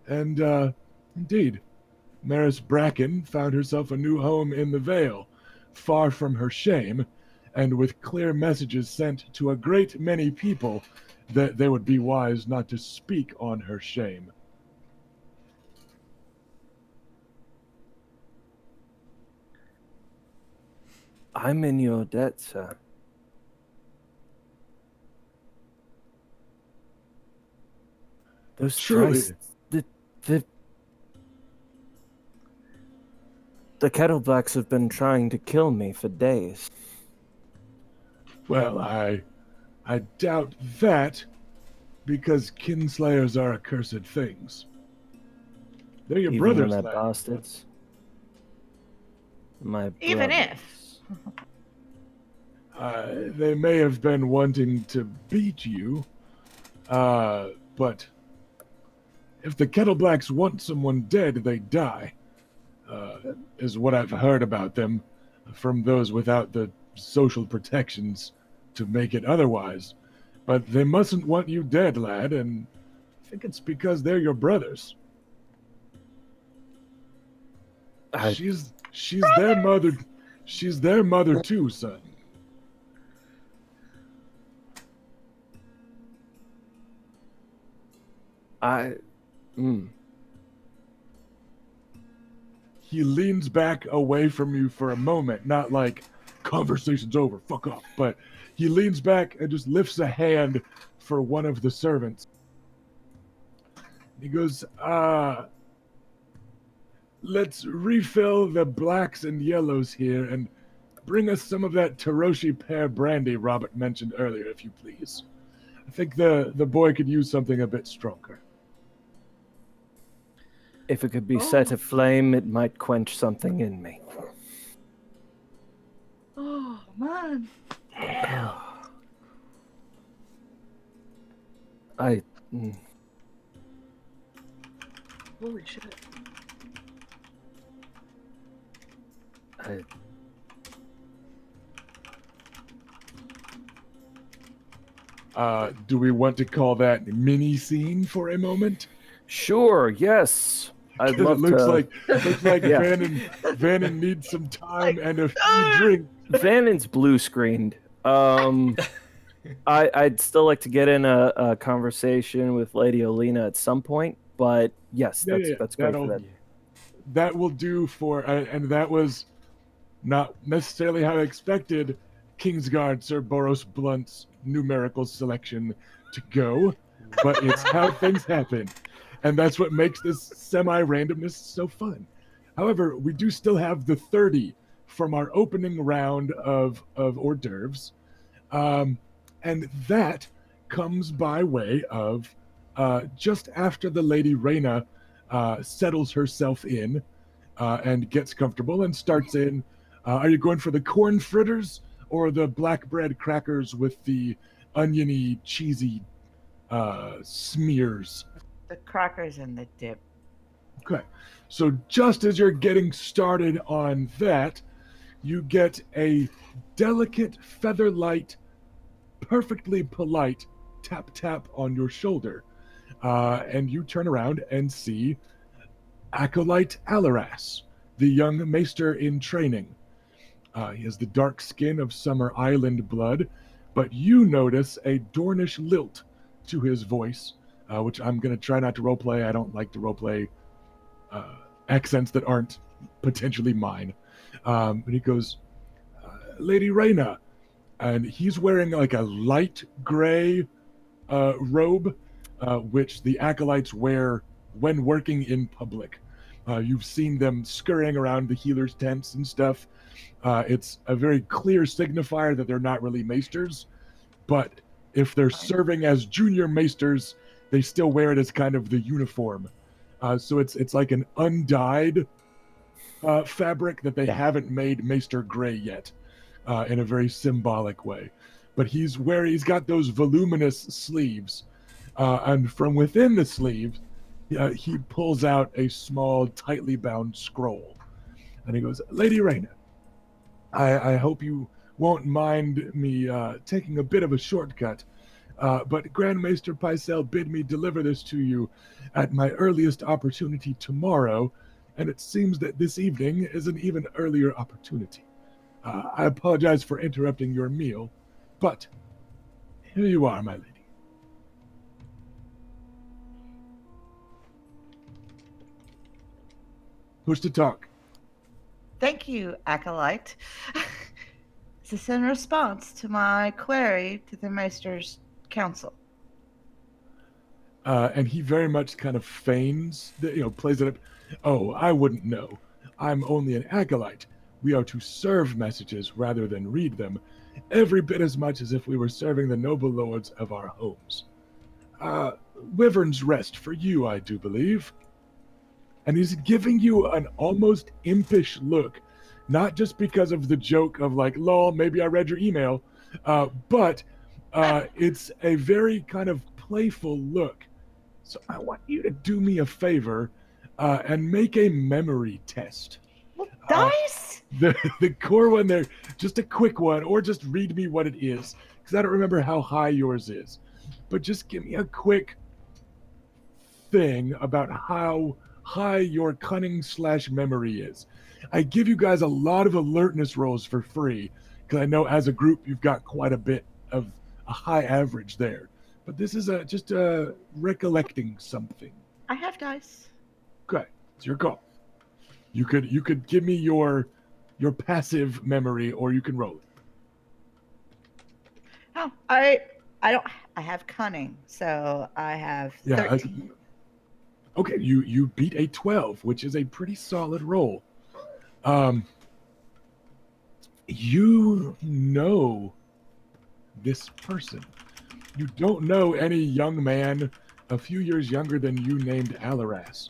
and indeed, Maris Bracken found herself a new home in the Vale, far from her shame, and with clear messages sent to a great many people that they would be wise not to speak on her shame. I'm in your debt, sir. Those Truly. The Kettleblacks have been trying to kill me for days. Well, I doubt that, because kinslayers are accursed things. They're your Even brothers, when they're lad. bastards. My Even brothers. if. They may have been wanting to beat you, but if the Kettleblacks want someone dead, they die, is what I've heard about them from those without the social protections to make it otherwise. But they mustn't want you dead, lad, and I think it's because they're your brothers. She's their mother. She's their mother too, son. He leans back away from you for a moment, not like conversation's over, fuck off, but he leans back and just lifts a hand for one of the servants. He goes, let's refill the blacks and yellows here and bring us some of that Taroshi pear brandy Robert mentioned earlier, if you please. I think the boy could use something a bit stronger. If it could be set aflame, it might quench something in me. oh man. Holy shit. Do we want to call that mini scene for a moment? Sure, yes. I'd It love looks to. like Yeah. Vannon needs some time and a few drinks. Vannon's blue screened. I'd still like to get in a conversation with Lady Olena at some point, but yes, that's great for that. That will do for, and that was not necessarily how I expected Kingsguard Sir Boros Blunt's numerical selection to go, but it's how things happen. And that's what makes this semi-randomness so fun. However, we do still have the 30 from our opening round of hors d'oeuvres. And that comes by way of just after the Lady Reyna settles herself in and gets comfortable and starts in. Are you going for the corn fritters or the black bread crackers with the oniony, cheesy smears? The crackers and the dip. Okay. So just as you're getting started on that, you get a delicate, feather-light, perfectly polite tap on your shoulder. And you turn around and see Acolyte Alaras, the young maester in training. He has the dark skin of Summer Island blood, but you notice a Dornish lilt to his voice, which I'm going to try not to roleplay. I don't like to roleplay accents that aren't potentially mine. But he goes, Lady Reyna, and he's wearing like a light gray robe, which the acolytes wear when working in public. You've seen them scurrying around the healers' tents and stuff. It's a very clear signifier that they're not really maesters, but if they're serving as junior maesters, they still wear it as kind of the uniform. So it's like an undyed fabric that they haven't made maester gray yet, in a very symbolic way. But he's got those voluminous sleeves, and from within the sleeves, he pulls out a small, tightly bound scroll, and he goes, Lady Reyna, I hope you won't mind me taking a bit of a shortcut, but Grand Maester Pycelle bid me deliver this to you at my earliest opportunity tomorrow, and it seems that this evening is an even earlier opportunity. I apologize for interrupting your meal, but here you are, my lady. Who's to talk? Thank you, Acolyte. Is this in response to my query to the Maester's Council? And he very much kind of feigns, plays it up. Oh, I wouldn't know. I'm only an acolyte. We are to serve messages rather than read them, every bit as much as if we were serving the noble lords of our homes. Wyvern's Rest for you, I do believe. And he's giving you an almost impish look, not just because of the joke of like, lol, maybe I read your email, but it's a very kind of playful look. So I want you to do me a favor and make a memory test. Dice? The core one there, just a quick one, or just read me what it is, because I don't remember how high yours is. But just give me a quick thing about how high your cunning/memory is. I give you guys a lot of alertness rolls for free, because I know as a group you've got quite a bit of a high average there. But this is just recollecting something. I have dice. Okay, it's your call. You could give me your passive memory, or you can roll it. Oh, I have cunning, so I have 13. Okay, you beat a 12, which is a pretty solid roll. You know this person. You don't know any young man a few years younger than you named Alaras.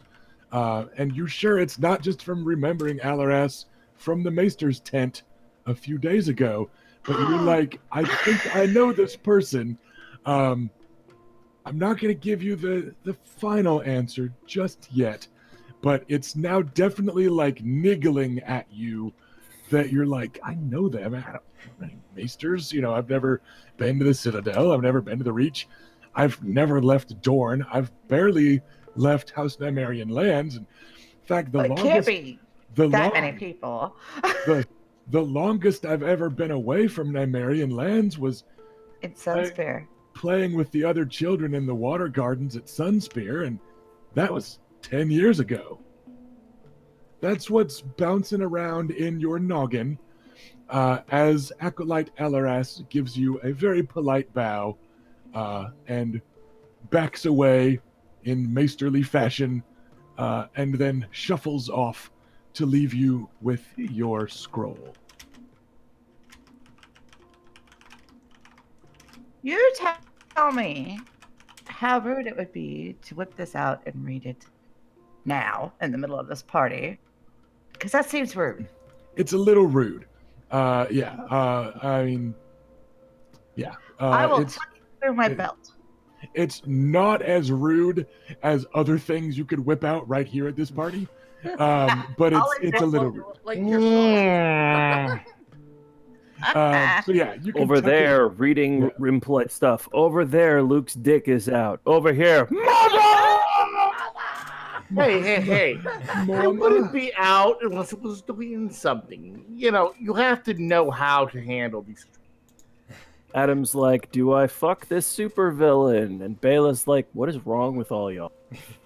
And you're sure it's not just from remembering Alaras from the Maester's tent a few days ago, but you're like, I think I know this person. I'm not going to give you the final answer just yet, but it's now definitely like niggling at you that you're like, I know them. I don't know any maesters. You know, I've never been to the Citadel. I've never been to the Reach. I've never left Dorne. I've barely left House Nymerian lands. And in fact, It can't be that many people. the longest I've ever been away from Nymerian lands was In Sunspear. playing with the other children in the water gardens at Sunspear, and that was 10 years ago. That's what's bouncing around in your noggin as Acolyte Alaras gives you a very polite bow and backs away in masterly fashion and then shuffles off to leave you with your scroll. You tell me how rude it would be to whip this out and read it now in the middle of this party. Because that seems rude. It's a little rude. I mean, yeah. I will tuck it through my belt. It's not as rude as other things you could whip out right here at this party, but it's a little rude. Like your So yeah, you can Over tuck there, it. reading impolite stuff. Over there, Luke's dick is out. Over here, mother! Hey. It wouldn't be out unless it was doing something. You know, you have to know how to handle these. Adam's like, do I fuck this supervillain? And Bela's like, what is wrong with all y'all?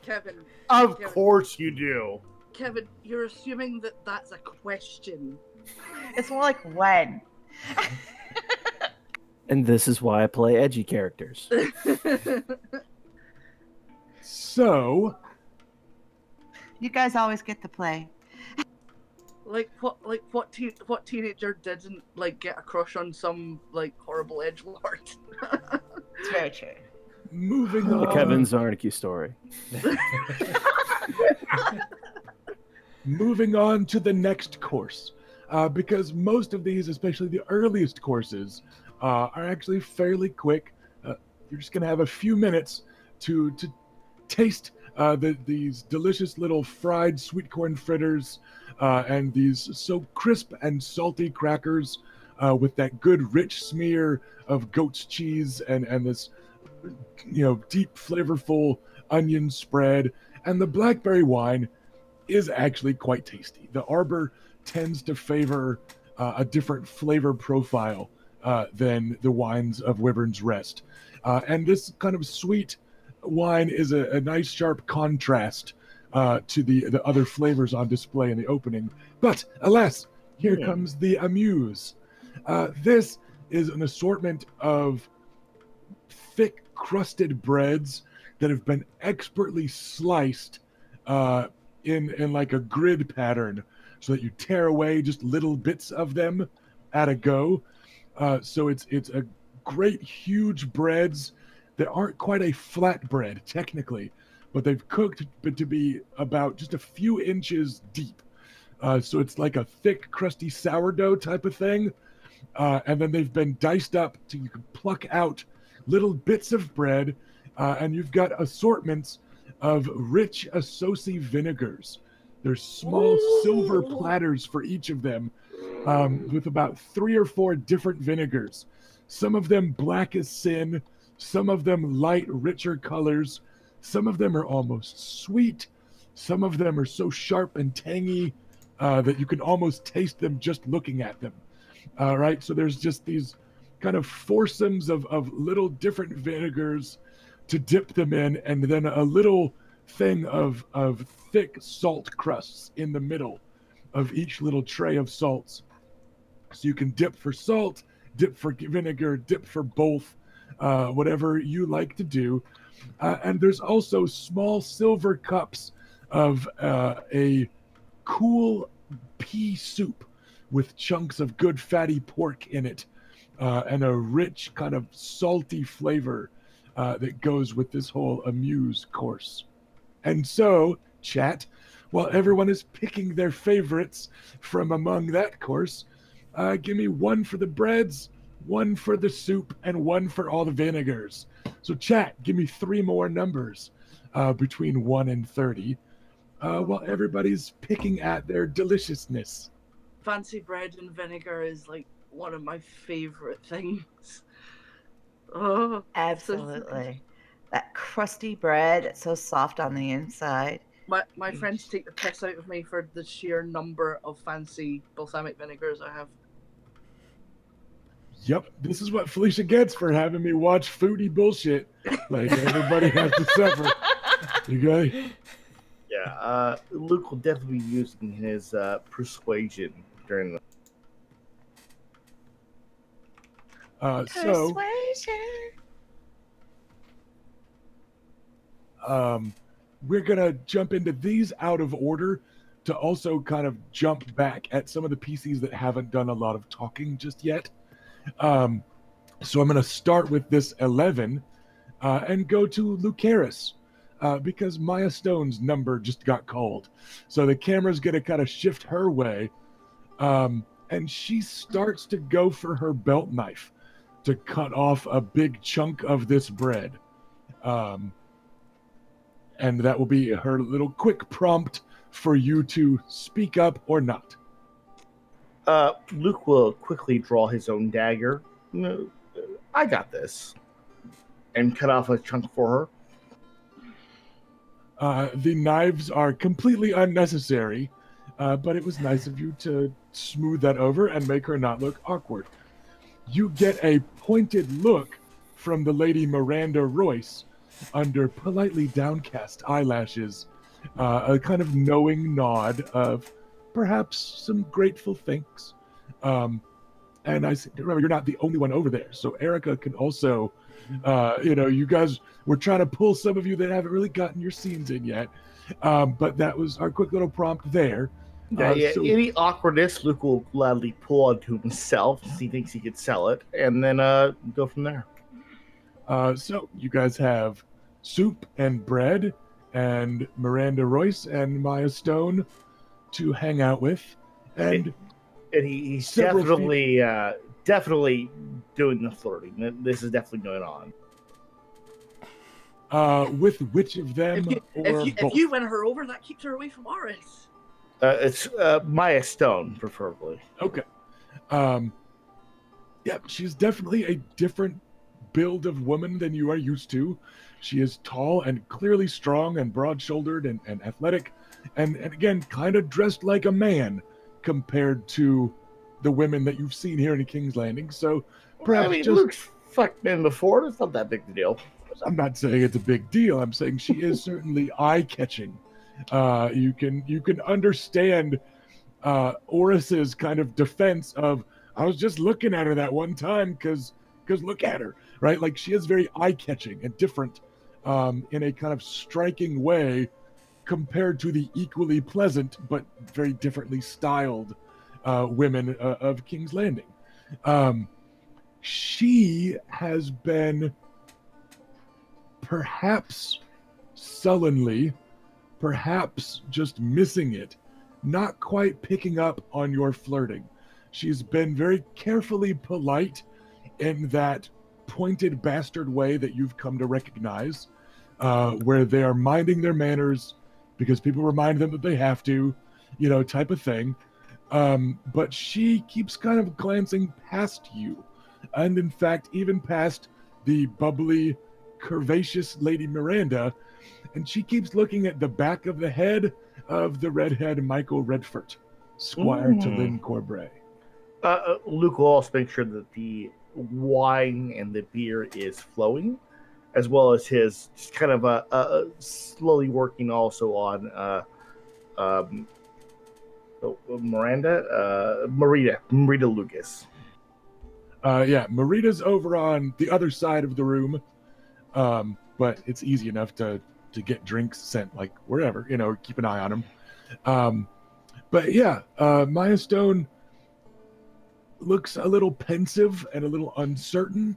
Kevin. Of course you do. Kevin, you're assuming that that's a question. It's more like when. And this is why I play edgy characters. So, You guys always get to play. What teenager didn't like get a crush on some like horrible edgelord? It's very true. moving The on. Kevin Zarnicki story. Moving on to the next course, because most of these, especially the earliest courses, are actually fairly quick. You're just gonna have a few minutes to taste these delicious little fried sweet corn fritters and these so crisp and salty crackers with that good rich smear of goat's cheese and this deep flavorful onion spread. And the blackberry wine is actually quite tasty. The Arbor tends to favor a different flavor profile than the wines of Wyvern's Rest. And this kind of sweet wine is a nice sharp contrast to the other flavors on display in the opening. But alas, here comes the amuse. This is an assortment of thick crusted breads that have been expertly sliced in like a grid pattern so that you tear away just little bits of them at a go. So it's a great huge breads that aren't quite a flat bread technically, but they've cooked to be about just a few inches deep. So it's like a thick, crusty sourdough type of thing. And then they've been diced up so you can pluck out little bits of bread. And you've got assortments of rich Associ vinegars. There's small silver platters for each of them with about 3 or 4 different vinegars. Some of them black as sin, some of them light, richer colors. Some of them are almost sweet. Some of them are so sharp and tangy that you can almost taste them just looking at them. Right? So there's just these kind of foursomes of little different vinegars to dip them in, and then a little thing of thick salt crusts in the middle of each little tray of salts. So you can dip for salt, dip for vinegar, dip for both, whatever you like to do. And there's also small silver cups of a cool pea soup with chunks of good fatty pork in it and a rich kind of salty flavor that goes with this whole amuse course. And so, chat, while everyone is picking their favorites from among that course, give me 1 for the breads, 1 for the soup, and 1 for all the vinegars. So chat, give me 3 more numbers between 1 and 30 while everybody's picking at their deliciousness. fancy bread and vinegar is like one of my favorite things. Oh, Absolutely. That crusty bread, it's so soft on the inside. My friends take the piss out of me for the sheer number of fancy balsamic vinegars I have. Yep, this is what Felicia gets for having me watch foodie bullshit. Like everybody has to suffer. You guys. Yeah, Luke will definitely be using his persuasion during the. So we're gonna jump into these out of order to also kind of jump back at some of the PCs that haven't done a lot of talking just yet. So I'm gonna start with this 11 and go to Lucaris. Because Maya Stone's number just got called. So the camera's going to kind of shift her way. And she starts to go for her belt knife to cut off a big chunk of this bread. And that will be her little quick prompt for you to speak up or not. Luke will quickly draw his own dagger. No, I got this. And cut off a chunk for her. The knives are completely unnecessary, but it was nice of you to smooth that over and make her not look awkward. You get a pointed look from the Lady Miranda Royce under politely downcast eyelashes, a kind of knowing nod of perhaps some grateful thanks. And I said, remember, you're not the only one over there, so Erica can also, you guys were trying to pull some of you that haven't really gotten your scenes in yet. But that was our quick little prompt there. So any awkwardness, Luke will gladly pull onto himself since he thinks he could sell it, and then go from there. So you guys have soup and bread and Miranda Royce and Maya Stone to hang out with. And he's definitely doing the flirting. This is definitely going on. With which of them? If you win her over, that keeps her away from Oris. It's Maya Stone, preferably. Okay. Yeah, she's definitely a different build of woman than you are used to. She is tall and clearly strong and broad-shouldered and athletic, and again, kind of dressed like a man compared to the women that you've seen here in King's Landing. So perhaps Luke's fucked men before. It's not that big a deal. I'm not saying it's a big deal. I'm saying she is certainly eye-catching. You can understand Oris's kind of defense of, I was just looking at her that one time because look at her, right? Like, she is very eye-catching and different in a kind of striking way compared to the equally pleasant but very differently styled women of King's Landing. She has been perhaps sullenly, perhaps just missing it, not quite picking up on your flirting. She's been very carefully polite in that pointed bastard way that you've come to recognize, where they are minding their manners because people remind them that they have to, type of thing. But she keeps kind of glancing past you, and in fact, even past the bubbly, curvaceous Lady Miranda, and she keeps looking at the back of the head of the redhead Michael Redford, Squire to Lynn Corbray. Luke will also make sure that the wine and the beer is flowing, as well as his just kind of slowly working also on Marita Lucas. Yeah, Marita's over on the other side of the room, but it's easy enough to get drinks sent, like, wherever, keep an eye on them. But yeah, Maya Stone looks a little pensive and a little uncertain,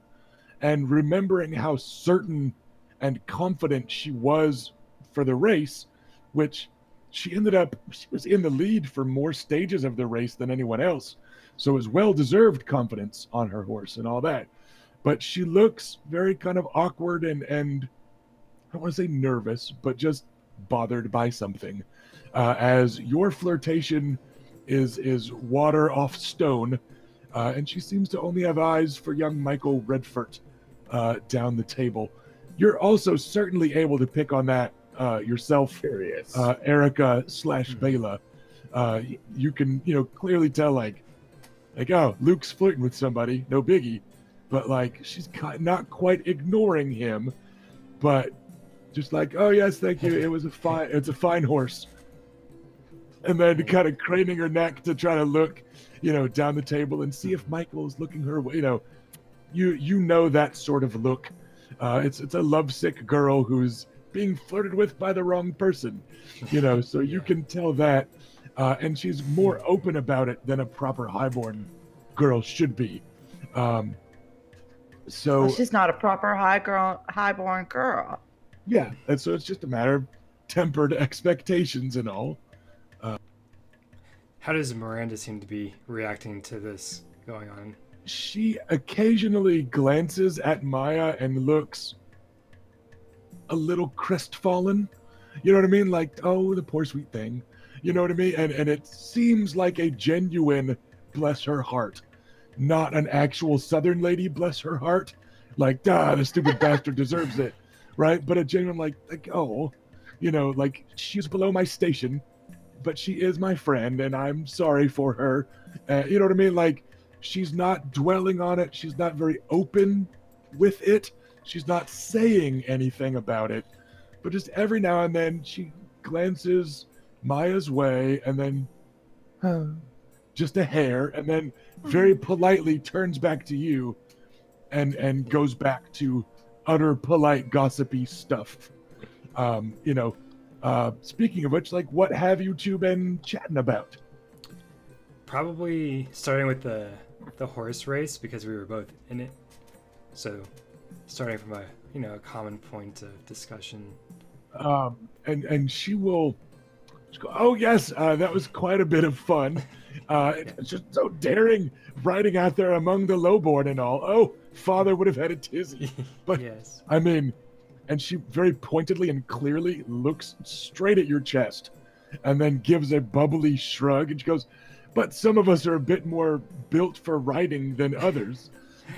and remembering how certain and confident she was for the race, which she was in the lead for more stages of the race than anyone else, so it was well-deserved confidence on her horse and all that. But she looks very kind of awkward and I don't want to say nervous, but just bothered by something, as your flirtation is water off stone, and she seems to only have eyes for young Michael Redford down the table. You're also certainly able to pick on that yourself, Curious. Erica / Bela. You can, clearly tell, like, oh, Luke's flirting with somebody, no biggie, but like she's not quite ignoring him, but just like, oh yes, thank you, it's a fine horse, and then kind of craning her neck to try to look, down the table and see if Michael's looking her way. You know that sort of look. It's a lovesick girl who's being flirted with by the wrong person, so you can tell that. And she's more open about it than a proper highborn girl should be. So Well, she's not a proper highborn girl. Yeah, and so it's just a matter of tempered expectations and all. How does Miranda seem to be reacting to this going on? She occasionally glances at Maya and looks a little crestfallen. You know what I mean? Like, oh, the poor sweet thing. You know what I mean? And it seems like a genuine bless her heart, not an actual Southern lady bless her heart. Like, the stupid bastard deserves it, right? But a genuine like, oh, like she's below my station, but she is my friend, and I'm sorry for her. You know what I mean? Like, she's not dwelling on it. She's not very open with it. She's not saying anything about it, but just every now and then she glances Maya's way, and then just a hair, and then very politely turns back to you and goes back to utter polite gossipy stuff. Speaking of which, like, what have you two been chatting about? Probably starting with the horse race, because we were both in it. So starting from a common point of discussion. And she will go, oh yes, that was quite a bit of fun. It's just so daring, riding out there among the lowborn and all. Oh, father would have had a tizzy. But yes. I mean, and she very pointedly and clearly looks straight at your chest and then gives a bubbly shrug, and she goes, but some of us are a bit more built for riding than others.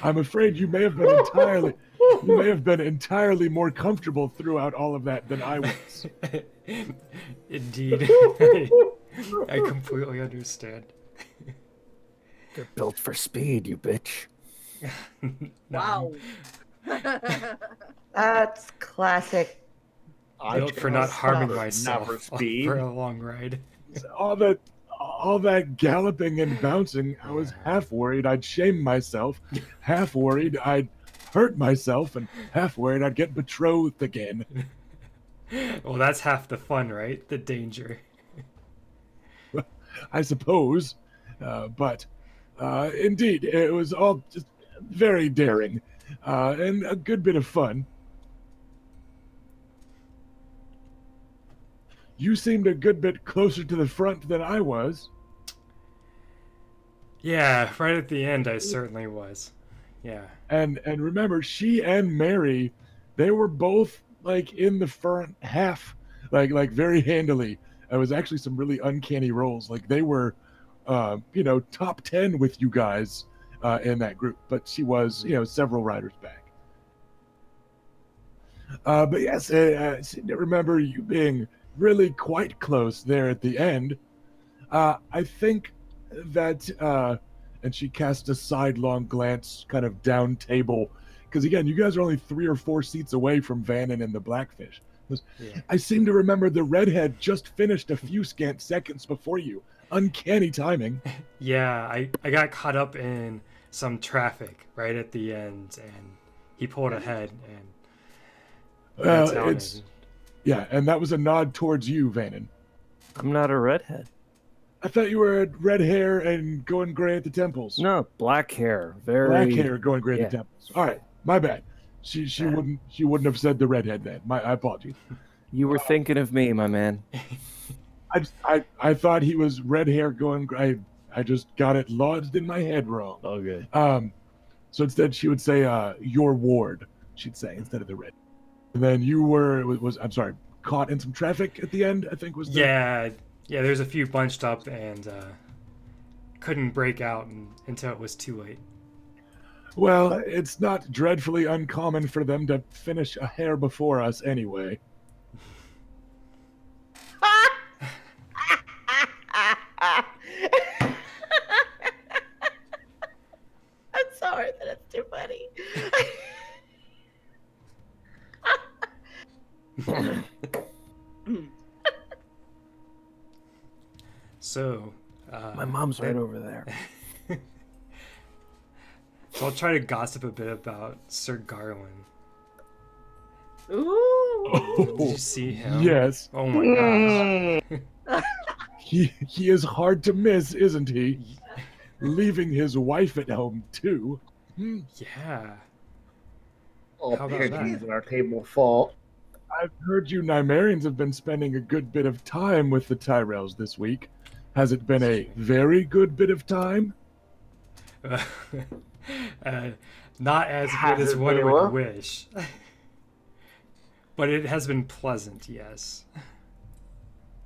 I'm afraid you may have been entirely more comfortable throughout all of that than I was. Indeed. I completely understand. You're built for speed, you bitch. Wow. That's classic. Built for not harming Not myself for speed. for a long ride. All that galloping and bouncing, I was half worried I'd shame myself, half worried I'd hurt myself, and half worried I'd get betrothed again. Well, that's half the fun, right? The danger. I suppose. But indeed, it was all just very daring and a good bit of fun. You seemed a good bit closer to the front than I was. Yeah, right at the end, I certainly was. Yeah. And remember, she and Mary, they were both like in the front half, like very handily. It was actually some really uncanny rolls. Like they were, top 10 with you guys in that group. But she was, several riders back. But yes, I seem to remember you being really quite close there at the end. I think that, and she cast a sidelong glance kind of down table, because again, you guys are only 3 or 4 seats away from Vannon and the Blackfish. Yeah. I seem to remember the redhead just finished a few scant seconds before you. Uncanny timing. Yeah, I got caught up in some traffic right at the end, and he pulled ahead, and yeah, and that was a nod towards you, Vannon. I'm not a redhead. I thought you were red hair and going gray at the temples. No, black hair. Black hair going gray at the temples. All right, my bad. She wouldn't have said the redhead then. My apologies. You were thinking of me, my man. I thought he was red hair going gray. I just got it lodged in my head wrong. Oh, good. So instead she would say your ward. She'd say instead of the red. And then you were caught in some traffic at the end, I think was the... Yeah, there's a few bunched up, and couldn't break out until it was too late. Well, it's not dreadfully uncommon for them to finish a hair before us anyway. I'm sorry that it's too funny. So, My mom's right over there. so I'll try to gossip a bit about Sir Garland. Ooh. Did you see him? Yes. Oh my gosh. He is hard to miss, isn't he? Leaving his wife at home, too. Yeah. All How about pigeons that? in our table fall. I've heard you Nymerians have been spending a good bit of time with the Tyrells this week. Has it been a very good bit of time? Not as Has good as it one been would what? wish. But it has been pleasant, yes.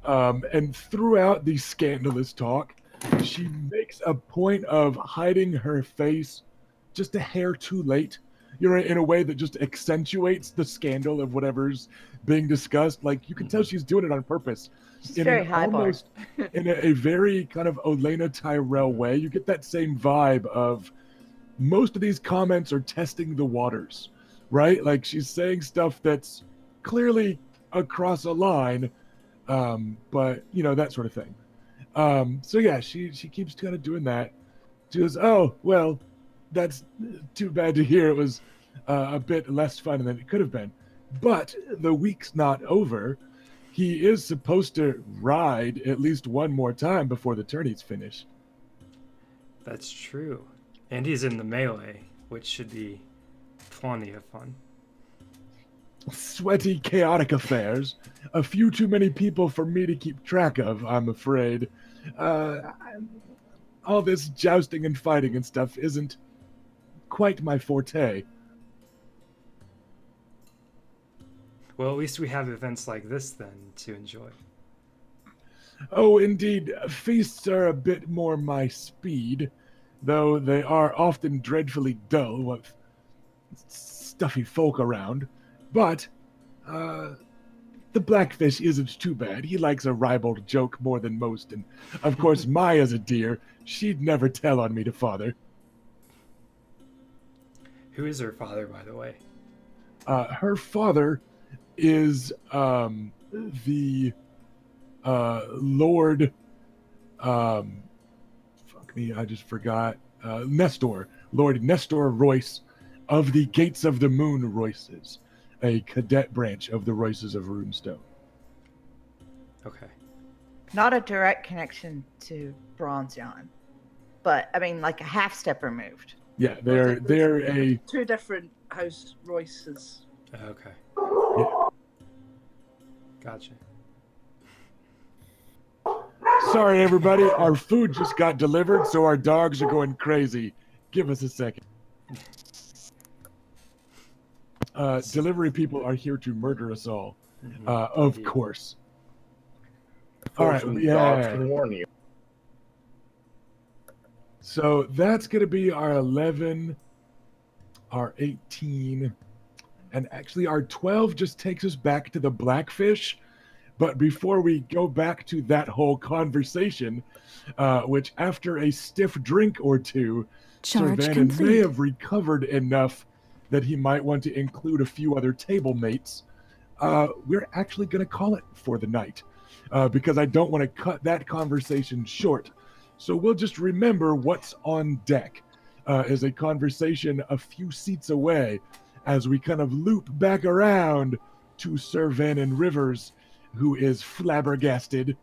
And throughout the scandalous talk, she makes a point of hiding her face just a hair too late. In a way that just accentuates the scandal of whatever's being discussed. Like, you can tell she's doing it on purpose. She's In very an high bar. almost in a very kind of Olenna Tyrell way. You get that same vibe of most of these comments are testing the waters, right? Like, she's saying stuff that's clearly across a line, but that sort of thing. So yeah, she keeps kind of doing that. She goes, "Oh well, that's too bad to hear. It was a bit less fun than it could have been, but the week's not over. He is supposed to ride at least one more time before the tourney's finished." That's true. And he's in the melee, which should be plenty of fun. Sweaty, chaotic affairs. A few too many people for me to keep track of, I'm afraid. All this jousting and fighting and stuff isn't quite my forte. Well, at least we have events like this then to enjoy. Oh, indeed, feasts are a bit more my speed, though they are often dreadfully dull with stuffy folk around. But, the Blackfish isn't too bad. He likes a ribald joke more than most, and of course Maya's a dear. She'd never tell on me to father. Who is her father, by the way? Her father is the Lord. Fuck me, I just forgot. Nestor, Lord Nestor Royce of the Gates of the Moon Royces, a cadet branch of the Royces of Runestone. Okay. Not a direct connection to Bronzeon, but I mean, like a half step removed. Yeah, they're a Two different House Royces. Okay. yeah. Gotcha. Sorry, everybody. Our food just got delivered, so our dogs are going crazy. Give us a second. Delivery people are here to murder us all. Of Indeed. course. All right, Fortunately, dogs can yeah. warn you. So that's going to be our 11, our 18, and actually our 12 just takes us back to the Blackfish. But before we go back to that whole conversation, which after a stiff drink or two, Sir Charge Vannon may complete. have recovered enough that he might want to include a few other table mates, we're actually going to call it for the night, because I don't want to cut that conversation short. So we'll just remember what's on deck as a conversation a few seats away as we kind of loop back around to Sir Vannon Rivers, who is flabbergasted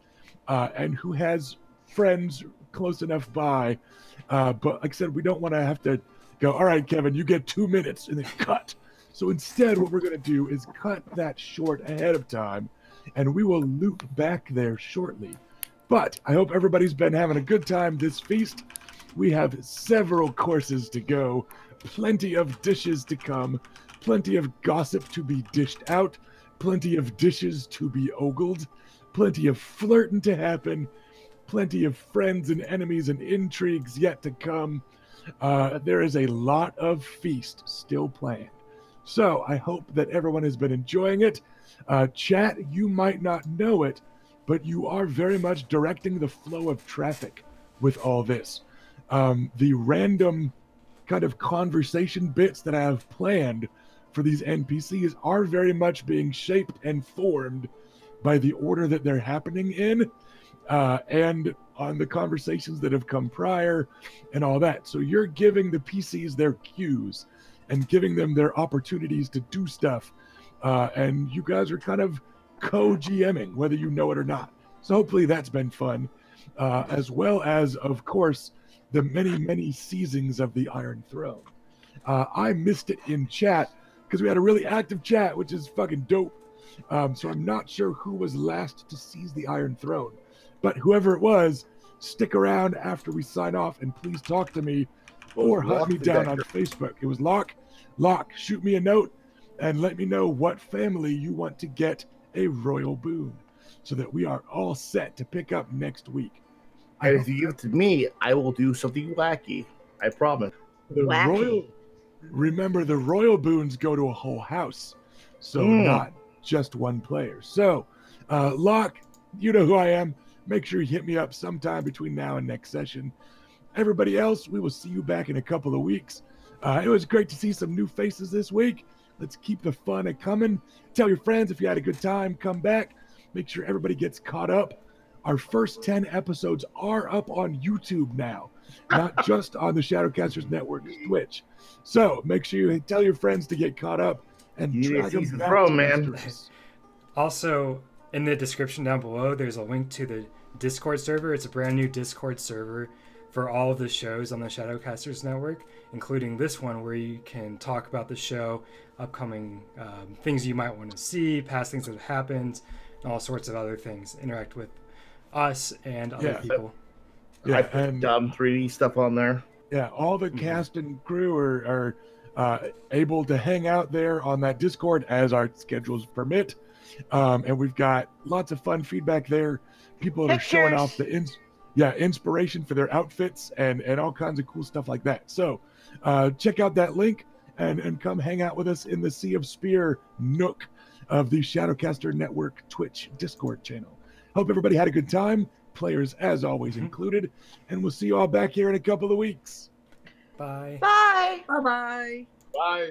and who has friends close enough by. But like I said, we don't want to have to go, all right, Kevin, you get 2 minutes and then cut. So instead, what we're going to do is cut that short ahead of time, and we will loop back there shortly. But I hope everybody's been having a good time this feast. We have several courses to go, plenty of dishes to come, plenty of gossip to be dished out, plenty of dishes to be ogled, plenty of flirting to happen, plenty of friends and enemies and intrigues yet to come. There is a lot of feast still planned. So I hope that everyone has been enjoying it. Chat, you might not know it, but you are very much directing the flow of traffic with all this. The random kind of conversation bits that I have planned for these NPCs are very much being shaped and formed by the order that they're happening in, and on the conversations that have come prior and all that. So you're giving the PCs their cues and giving them their opportunities to do stuff. And you guys are kind of co-GMing, whether you know it or not. So hopefully that's been fun, as well as, of course, the many, many seizings of the Iron Throne. I missed it in chat because we had a really active chat, which is fucking dope. So I'm not sure who was last to seize the Iron Throne, but whoever it was, stick around after we sign off and please talk to me or hunt me down on Facebook. It was Locke. Locke, shoot me a note and let me know what family you want to get a royal boon so that we are all set to pick up next week. And if you give it to me, I will do something wacky. I promise. Remember, the royal boons go to a whole house, so not just one player. So, Locke, you know who I am. Make sure you hit me up sometime between now and next session. Everybody else, we will see you back in a couple of weeks. It was great to see some new faces this week. Let's keep the fun coming. Tell your friends if you had a good time, come back. Make sure everybody gets caught up. Our first 10 episodes are up on YouTube now, not just on the Shadowcasters Network's Twitch. So make sure you tell your friends to get caught up and drag them back to man. Also, in the description down below, there's a link to the Discord server. It's a brand new Discord server for all of the shows on the Shadowcasters Network, including this one where you can talk about the show, upcoming things you might want to see, past things that have happened, and all sorts of other things. Interact with us and other people. Yeah, I put dumb 3D stuff on there. Yeah, all the cast and crew are able to hang out there on that Discord as our schedules permit. And we've got lots of fun feedback there. People that are showing off the inspiration for their outfits and all kinds of cool stuff like that. So check out that link and come hang out with us in the Sea of Spear nook of the Shadowcaster Network Twitch Discord channel. Hope everybody had a good time, players as always included, and we'll see you all back here in a couple of weeks. Bye. Bye. Bye-bye. Bye.